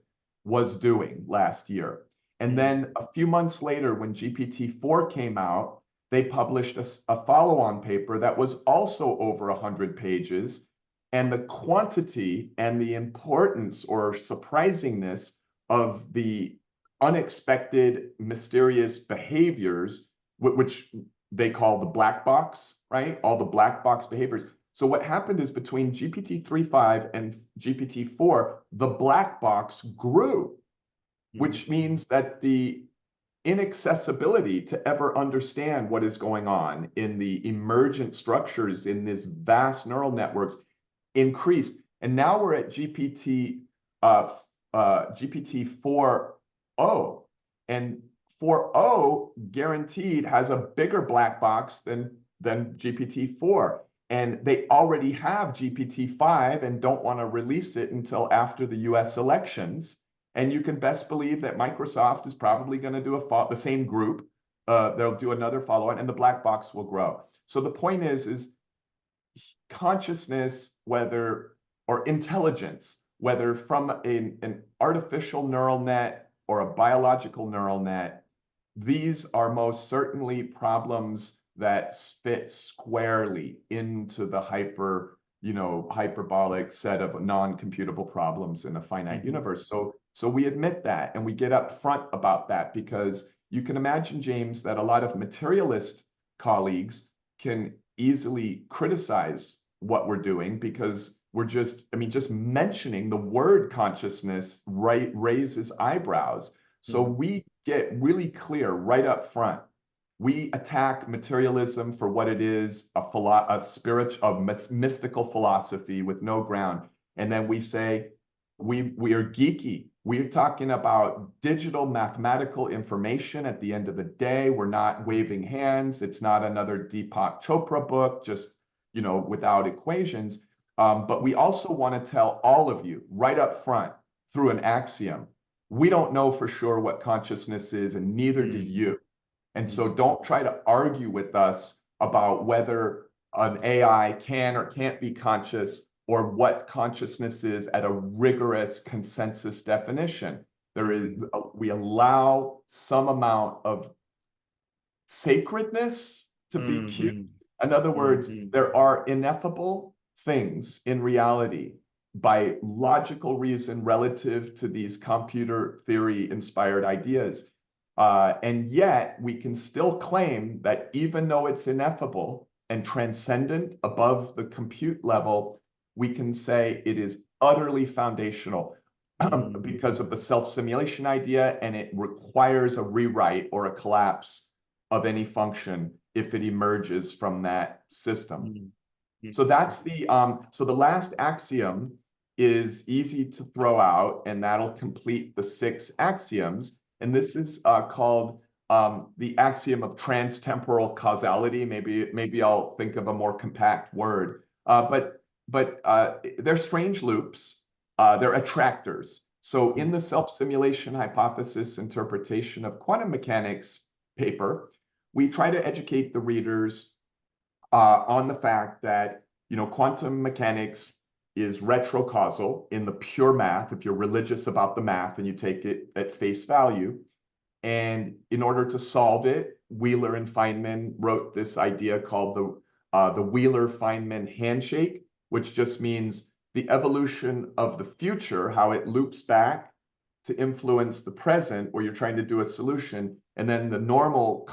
was doing last year. And then a few months later, when GPT-4 came out, they published a follow-on paper that was also over 100 pages. And the quantity and the importance or surprisingness of the unexpected, mysterious behaviors, which they call the black box, right? All the black box behaviors. So what happened is between GPT 3.5 and GPT 4, the black box grew, which means that the inaccessibility to ever understand what is going on in the emergent structures in this vast neural networks increased. And now we're at GPT GPT-4o, and 4o guaranteed has a bigger black box than GPT-4. And they already have GPT-5 and don't want to release it until after the US elections. And you can best believe that Microsoft is probably going to do the same group. They'll do another follow-on, and the black box will grow. So the point is consciousness, or intelligence, whether from an artificial neural net or a biological neural net, these are most certainly problems that fit squarely into the hyperbolic set of non-computable problems in a finite universe. So we admit that, and we get upfront about that, because you can imagine, James, that a lot of materialist colleagues can easily criticize what we're doing, because we're just mentioning the word consciousness raises eyebrows. So we get really clear right up front. We attack materialism for what it is, a mystical philosophy with no ground. And then we say, we are geeky. We're talking about digital mathematical information at the end of the day. We're not waving hands. It's not another Deepak Chopra book, just, without equations. But we also want to tell all of you right up front through an axiom, we don't know for sure what consciousness is, and neither do you. And so don't try to argue with us about whether an AI can or can't be conscious, or what consciousness is at a rigorous consensus definition. We allow some amount of sacredness to be cute. In other words, there are ineffable things in reality by logical reason relative to these computer theory inspired ideas. And yet we can still claim that even though it's ineffable and transcendent above the compute level, we can say it is utterly foundational because of the self-simulation idea, and it requires a rewrite or a collapse of any function if it emerges from that system. So that's the last axiom is easy to throw out, and that'll complete the 6 axioms. And this is called the axiom of transtemporal causality. Maybe I'll think of a more compact word. But they're strange loops. They're attractors. So in the self-simulation hypothesis interpretation of quantum mechanics paper, we try to educate the readers on the fact that quantum mechanics is retrocausal in the pure math, if you're religious about the math and you take it at face value. And in order to solve it, Wheeler and Feynman wrote this idea called the Wheeler-Feynman handshake, which just means the evolution of the future, how it loops back to influence the present, where you're trying to do a solution, and then the normal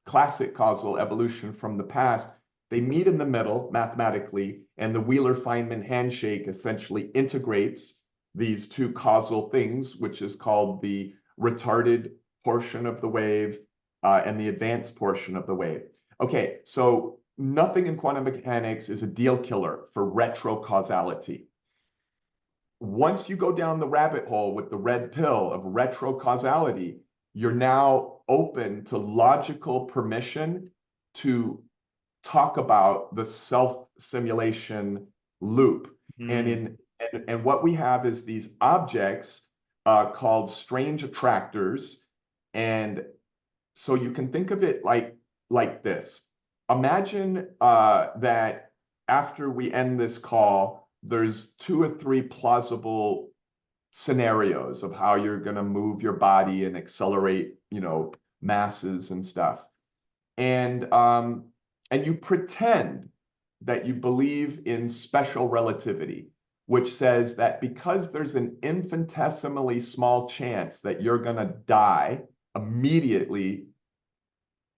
classic causal evolution from the past. They meet in the middle mathematically, and the Wheeler-Feynman handshake essentially integrates these two causal things, which is called the retarded portion of the wave and the advanced portion of the wave. Okay, so nothing in quantum mechanics is a deal killer for retrocausality. Once you go down the rabbit hole with the red pill of retrocausality, you're now open to logical permission to talk about the self-simulation loop. And what we have is these objects called strange attractors. And so you can think of it like this. Imagine that after we end this call, there's 2 or 3 plausible scenarios of how you're going to move your body and accelerate, masses and stuff. And you pretend that you believe in special relativity, which says that because there's an infinitesimally small chance that you're going to die immediately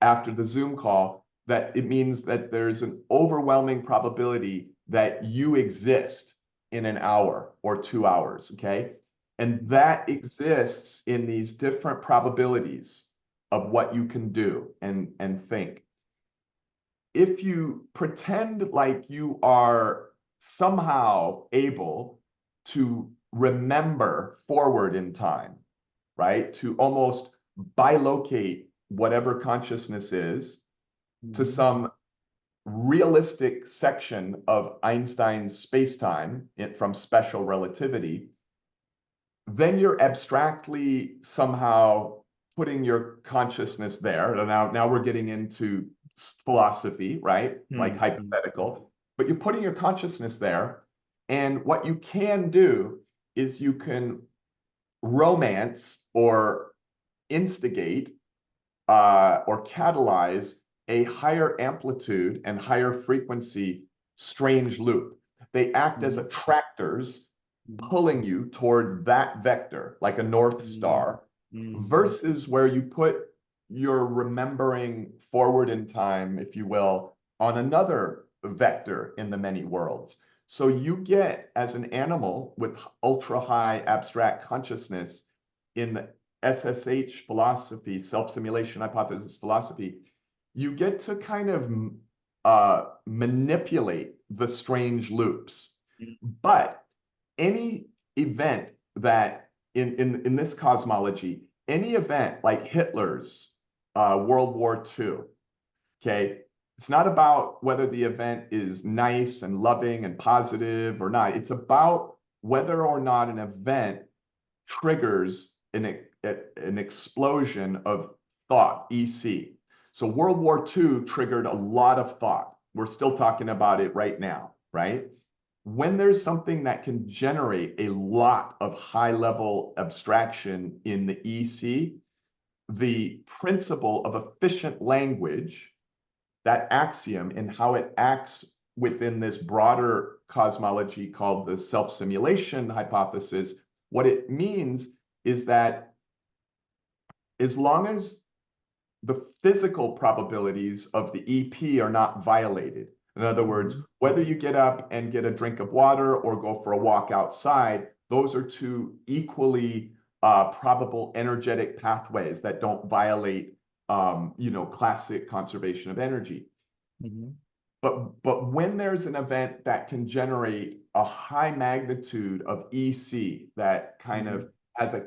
after the Zoom call, that it means that there's an overwhelming probability that you exist in an hour or 2 hours, okay? And that exists in these different probabilities of what you can do and think. If you pretend like you are somehow able to remember forward in time, right? To almost bilocate whatever consciousness is to some realistic section of Einstein's spacetime from special relativity, then you're abstractly somehow putting your consciousness there. Now we're getting into philosophy, right? Like hypothetical, but you're putting your consciousness there. And what you can do is you can romance or instigate or catalyze a higher amplitude and higher frequency strange loop. They act as attractors, pulling you toward that vector, like a North Star, versus where you put your remembering forward in time, if you will, on another vector in the many worlds. So you get, as an animal with ultra high abstract consciousness in the SSH philosophy, self-simulation hypothesis philosophy, you get to kind of manipulate the strange loops. But any event that in this cosmology, any event like Hitler's World War II, okay, it's not about whether the event is nice and loving and positive or not. It's about whether or not an event triggers an explosion of thought, EC. So World War II triggered a lot of thought. We're still talking about it right now, right? When there's something that can generate a lot of high-level abstraction in the EC, the principle of efficient language, that axiom and how it acts within this broader cosmology called the self-simulation hypothesis, what it means is that as long as the physical probabilities of the EP are not violated, in other words, whether you get up and get a drink of water or go for a walk outside, those are two equally probable energetic pathways that don't violate classic conservation of energy. But when there's an event that can generate a high magnitude of EC that kind of has a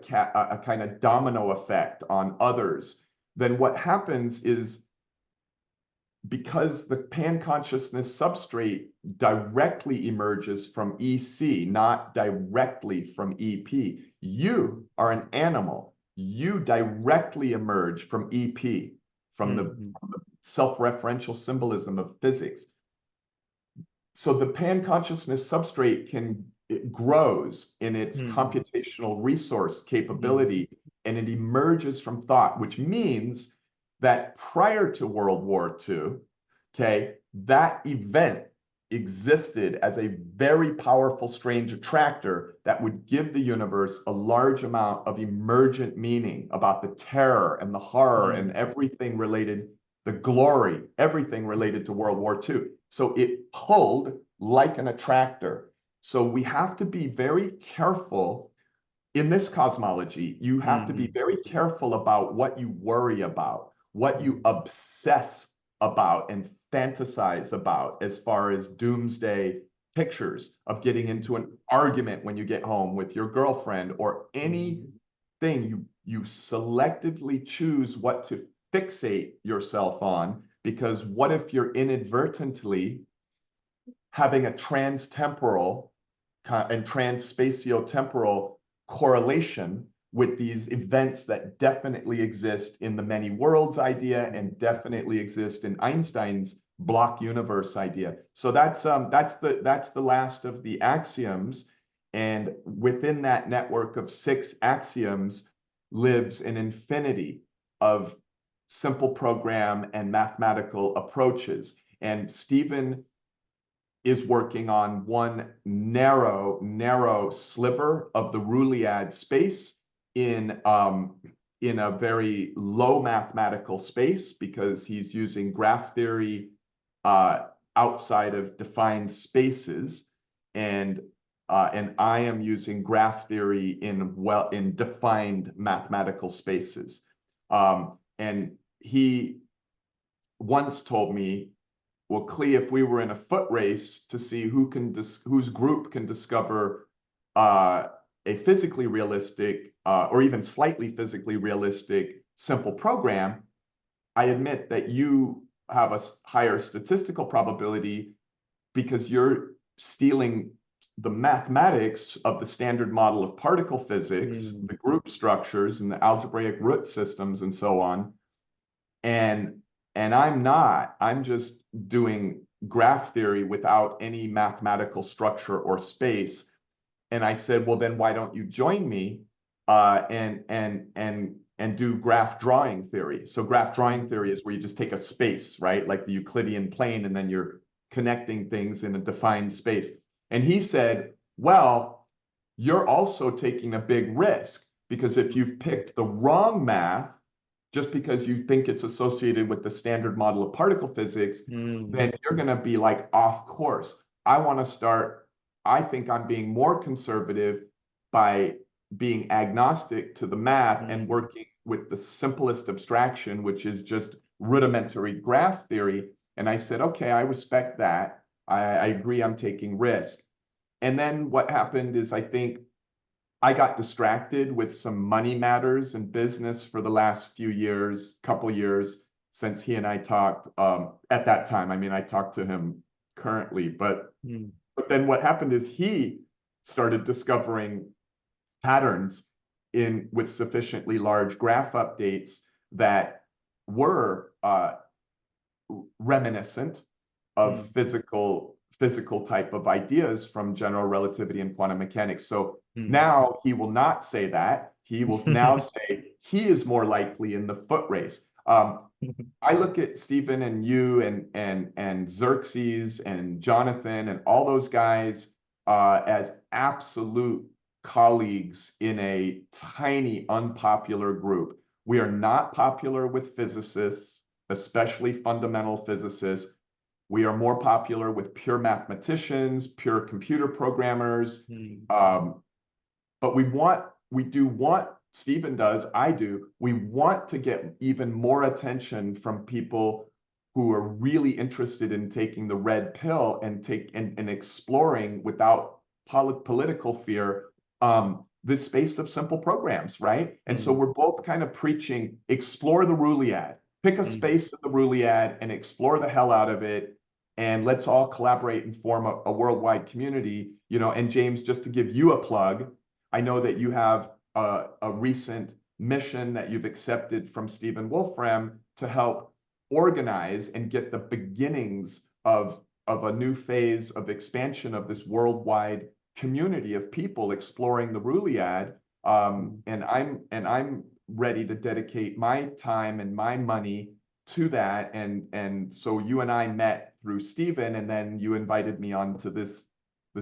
kind of domino effect on others, then what happens is, because the pan-consciousness substrate directly emerges from EC, not directly from EP, you are an animal. You directly emerge from EP, from the self-referential symbolism of physics. So the pan-consciousness substrate it grows in its computational resource capability, and it emerges from thought, which means that prior to World War II, okay, that event existed as a very powerful strange attractor that would give the universe a large amount of emergent meaning about the terror and the horror and everything related, the glory, everything related to World War II. So it pulled like an attractor. So we have to be very careful in this cosmology. You have to be very careful about what you worry about, what you obsess about and fantasize about, as far as doomsday pictures of getting into an argument when you get home with your girlfriend, or anything. You selectively choose what to fixate yourself on, because what if you're inadvertently having a transtemporal and transspatiotemporal correlation with these events that definitely exist in the many worlds idea and definitely exist in Einstein's block universe idea. So that's the last of the axioms, and within that network of 6 axioms lives an infinity of simple program and mathematical approaches. And Stephen is working on one narrow sliver of the Reuliad space in a very low mathematical space, because he's using graph theory outside of defined spaces, and I am using graph theory in defined mathematical spaces. And he once told me, well, Klee, if we were in a foot race to see whose group can discover a physically realistic or even slightly physically realistic simple program, I admit that you have a higher statistical probability because you're stealing the mathematics of the standard model of particle physics, the group structures and the algebraic root systems and so on. And I'm not. I'm just doing graph theory without any mathematical structure or space. And I said, well, then why don't you join me and do graph drawing theory? So graph drawing theory is where you just take a space, right? Like the Euclidean plane, and then you're connecting things in a defined space. And he said, well, you're also taking a big risk, because if you've picked the wrong math, just because you think it's associated with the standard model of particle physics, then you're going to be like off course. I think I'm being more conservative by being agnostic to the math and working with the simplest abstraction, which is just rudimentary graph theory. And I said, okay, I respect that. I agree I'm taking risk. And then what happened is I think I got distracted with some money matters and business for the last couple years since he and I talked at that time. I mean, I talked to him currently, but then what happened is he started discovering patterns with sufficiently large graph updates that were reminiscent of physical type of ideas from general relativity and quantum mechanics. So now he will not say that. He will now say he is more likely in the foot race. I look at Stephen and you and Xerxes and Jonathan and all those guys as absolute colleagues in a tiny, unpopular group. We are not popular with physicists, especially fundamental physicists. We are more popular with pure mathematicians, pure computer programmers. But we do want, Stephen does, I do, we want to get even more attention from people who are really interested in taking the red pill and exploring without political fear this space of simple programs, right? And so we're both kind of preaching, explore the Rouliad, pick a space in the Rouliad and explore the hell out of it. And let's all collaborate and form a worldwide community, you know. And James, just to give you a plug, I know that you have a recent mission that you've accepted from Stephen Wolfram to help organize and get the beginnings of a new phase of expansion of this worldwide community of people exploring the Rouliad. And I'm ready to dedicate my time and my money to that. And so you and I met through Stephen, and then you invited me onto this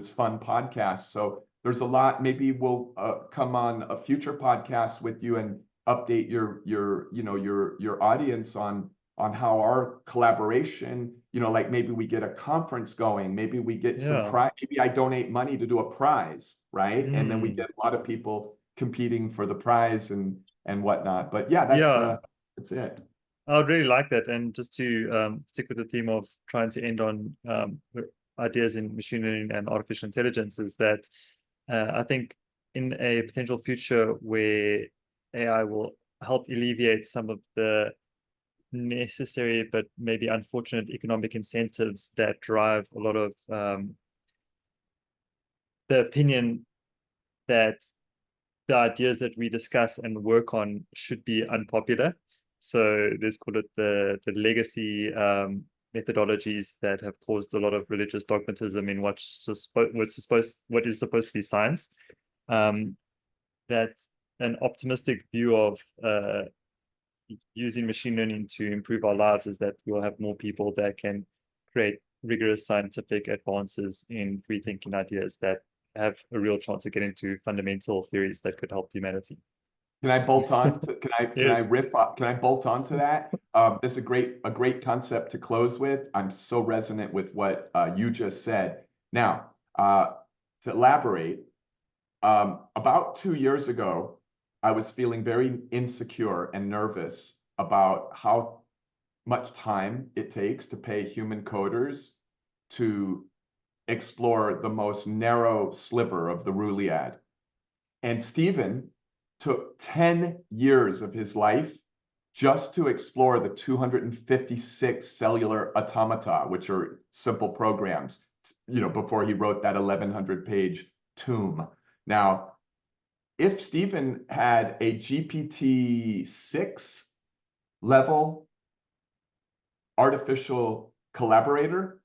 fun podcast. So there's a lot. Maybe we'll come on a future podcast with you and update your audience on how our collaboration, like maybe we get a conference going, maybe we get some prize, maybe I donate money to do a prize, right? And then we get a lot of people competing for the prize and whatnot. But yeah, that's it. I would really like that. And just to stick with the theme of trying to end on ideas in machine learning and artificial intelligence, is that I think in a potential future where AI will help alleviate some of the necessary but maybe unfortunate economic incentives that drive a lot of the opinion that the ideas that we discuss and work on should be unpopular. So let's call it the legacy methodologies that have caused a lot of religious dogmatism in what is supposed to be science. That an optimistic view of using machine learning to improve our lives is that we'll have more people that can create rigorous scientific advances in free thinking ideas that have a real chance of getting to fundamental theories that could help humanity. Can I bolt on? Can Yes. I riff up? Can I bolt on to that? This is a great concept to close with. I'm so resonant with what you just said. Now, to elaborate, about 2 years ago, I was feeling very insecure and nervous about how much time it takes to pay human coders to explore the most narrow sliver of the Rouliad. And Stephen took 10 years of his life just to explore the 256 cellular automata, which are simple programs, before he wrote that 1,100-page tome. Now, if Stephen had a GPT-6 level artificial collaborator,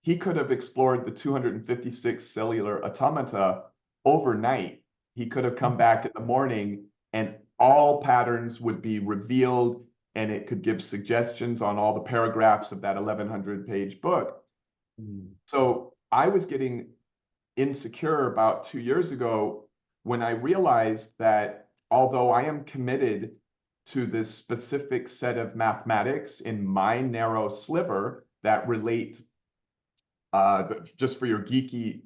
he could have explored the 256 cellular automata overnight. He could have come back in the morning and all patterns would be revealed, and it could give suggestions on all the paragraphs of that 1,100-page book. So I was getting insecure about 2 years ago when I realized that although I am committed to this specific set of mathematics in my narrow sliver that relate, just for your geeky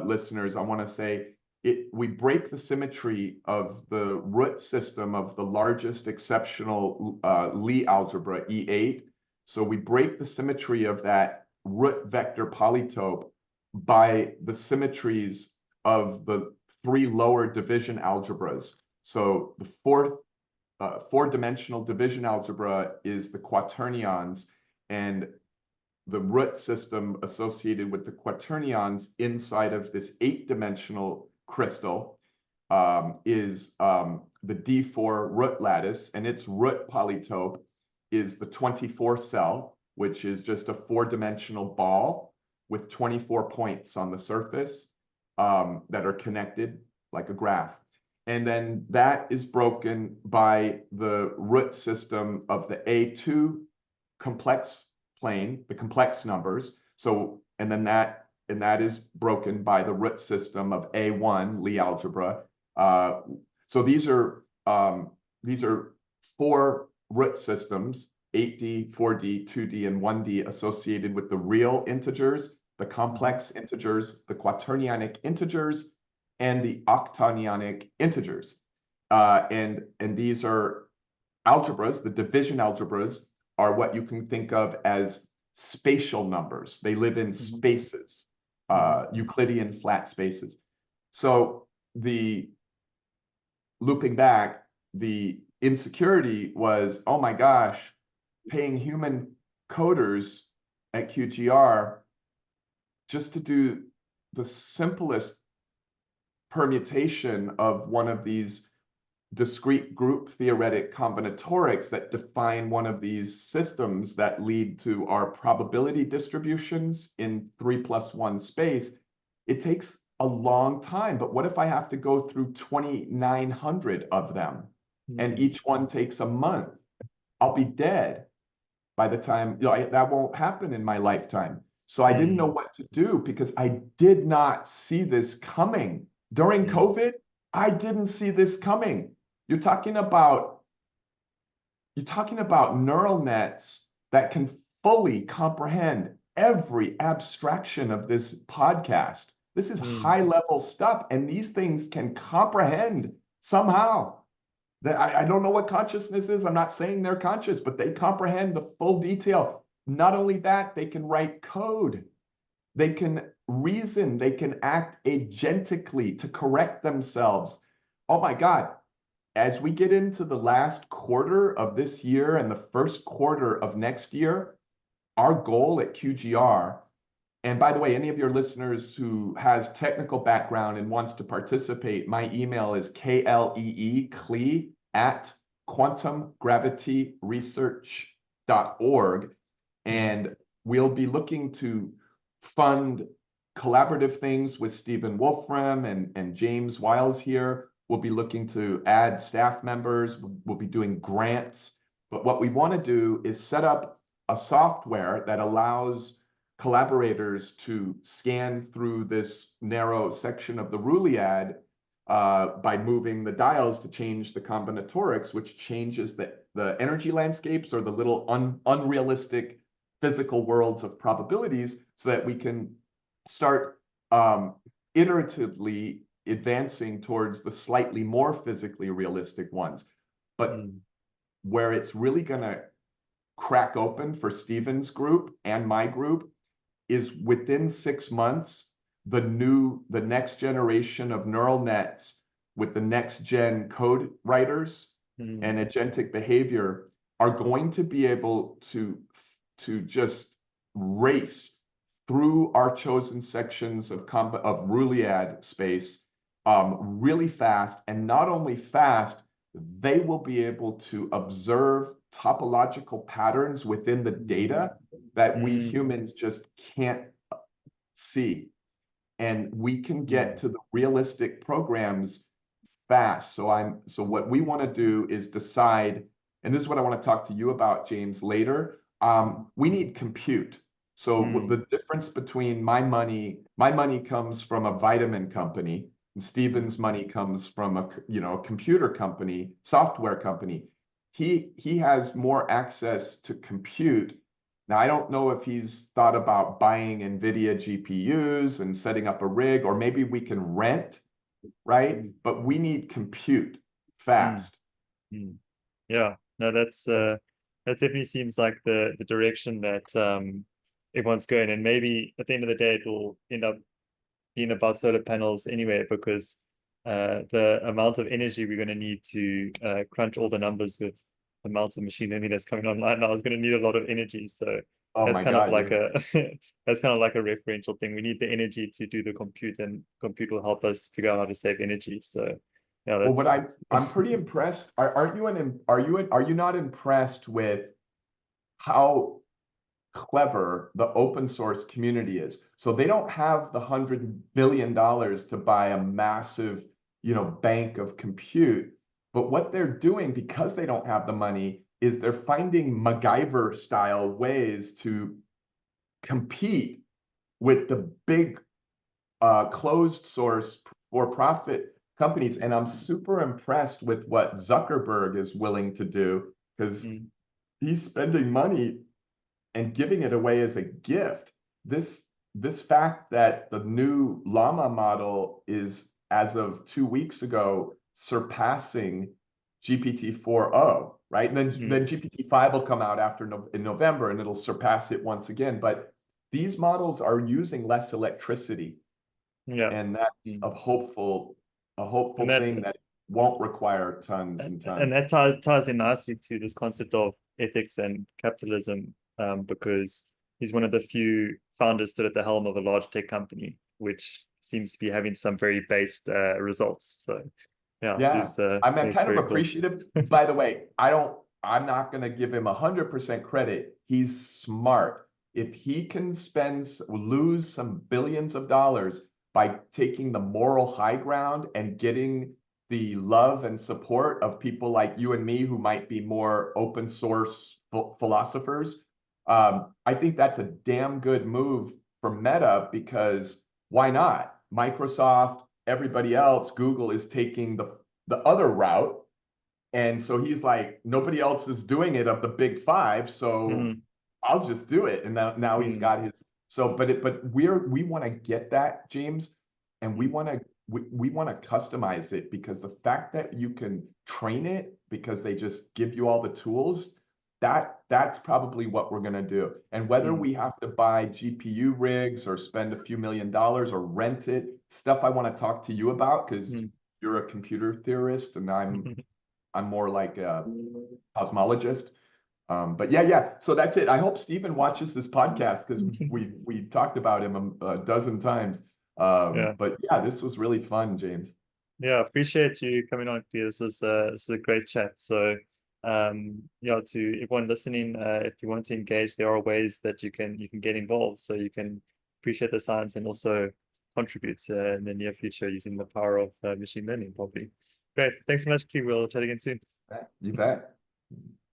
listeners, I want to say, we break the symmetry of the root system of the largest exceptional Lie algebra, E8. So we break the symmetry of that root vector polytope by the symmetries of the 3 lower division algebras. So the four-dimensional division algebra is the quaternions, and the root system associated with the quaternions inside of this 8-dimensional crystal is the D4 root lattice, and its root polytope is the 24 cell, which is just a 4-dimensional ball with 24 points on the surface that are connected like a graph. And then that is broken by the root system of the A2 complex plane, the complex numbers. So, and that is broken by the root system of A1 Lie algebra. So these are 4 root systems, 8D, 4D, 2D, and 1D, associated with the real integers, the complex integers, the quaternionic integers, and the octonionic integers. And these are algebras. The division algebras are what you can think of as spatial numbers. They live in spaces, Euclidean flat spaces. So looping back, the insecurity was, oh my gosh, paying human coders at QGR just to do the simplest permutation of one of these discrete group theoretic combinatorics that define one of these systems that lead to our probability distributions in 3+1 space, it takes a long time. But what if I have to go through 2,900 of them and each one takes a month? I'll be dead by the time, that won't happen in my lifetime. So I didn't know what to do because I did not see this coming. During COVID, I didn't see this coming. You're talking about neural nets that can fully comprehend every abstraction of this podcast. This is high-level stuff, and these things can comprehend somehow. I don't know what consciousness is. I'm not saying they're conscious, but they comprehend the full detail. Not only that, they can write code. They can reason. They can act agentically to correct themselves. Oh my God. As we get into the last quarter of this year and the first quarter of next year, our goal at QGR, and by the way, any of your listeners who has technical background and wants to participate, my email is Klee at quantumgravityresearch.org. And we'll be looking to fund collaborative things with Stephen Wolfram and James Wiles here. We'll be looking to add staff members. We'll be doing grants. But what we want to do is set up a software that allows collaborators to scan through this narrow section of the Ruliad by moving the dials to change the combinatorics, which changes the energy landscapes or the little unrealistic physical worlds of probabilities, so that we can start iteratively advancing towards the slightly more physically realistic ones. But where it's really going to crack open for Stephen's group and my group is within 6 months, the next generation of neural nets with the next gen code writers and agentic behavior are going to be able to just race through our chosen sections of Reuliad space really fast. And not only fast, they will be able to observe topological patterns within the data that we humans just can't see. And we can get to the realistic programs fast. So what we want to do is decide, and this is what I want to talk to you about, James, later. We need compute. So the difference between my money comes from a vitamin company, and Stephen's money comes from a computer company, software company. He has more access to compute. Now, I don't know if he's thought about buying NVIDIA GPUs and setting up a rig, or maybe we can rent, right? But we need compute fast. Yeah, no, that definitely seems like the direction that everyone's going. And maybe at the end of the day, it will end up being about solar panels anyway, because the amount of energy we're going to need to crunch all the numbers with the amount of machine learning that's coming online now is going to need a lot of energy. So that's kind of like that's kind of like a referential thing. We need the energy to do the compute, and compute will help us figure out how to save energy. So yeah, well, what I'm pretty impressed. Are you not impressed with how clever the open source community is? So they don't have the $100 billion to buy a massive, bank of compute. But what they're doing, because they don't have the money, is they're finding MacGyver style ways to compete with the big closed source for profit companies. And I'm super impressed with what Zuckerberg is willing to do, because he's spending money and giving it away as a gift. This fact that the new Llama model is, as of 2 weeks ago, surpassing GPT-4o, right? And then GPT-5 will come out in November, and it'll surpass it once again. But these models are using less electricity, and that's a hopeful thing that won't require tons and tons. And that ties in nicely to this concept of ethics and capitalism, because he's one of the few founders stood at the helm of a large tech company, which seems to be having some very based results. So yeah, I'm kind of appreciative. Cool. By the way, I'm not going to give him 100% credit. He's smart. If he can lose some billions of dollars by taking the moral high ground and getting the love and support of people like you and me, who might be more open source philosophers, I think that's a damn good move for Meta, because why not? Microsoft, everybody else, Google is taking the other route. And so he's like, nobody else is doing it of the big five, so I'll just do it. And now he's got his. So, but we want to get that, James, and we want to customize it, because the fact that you can train it because they just give you all the tools, that's probably what we're going to do. And whether we have to buy GPU rigs or spend a few $1 million or rent it, stuff I want to talk to you about, because you're a computer theorist and I'm more like a cosmologist. But yeah. So that's it. I hope Stephen watches this podcast, because we talked about him a dozen times. But yeah, this was really fun, James. Yeah, appreciate you coming on, Klee. This is a great chat. So to everyone listening, if you want to engage, there are ways that you can get involved, so you can appreciate the science and also contribute in the near future using the power of machine learning, probably. Great. Thanks so much, Klee. We'll chat again soon. You bet.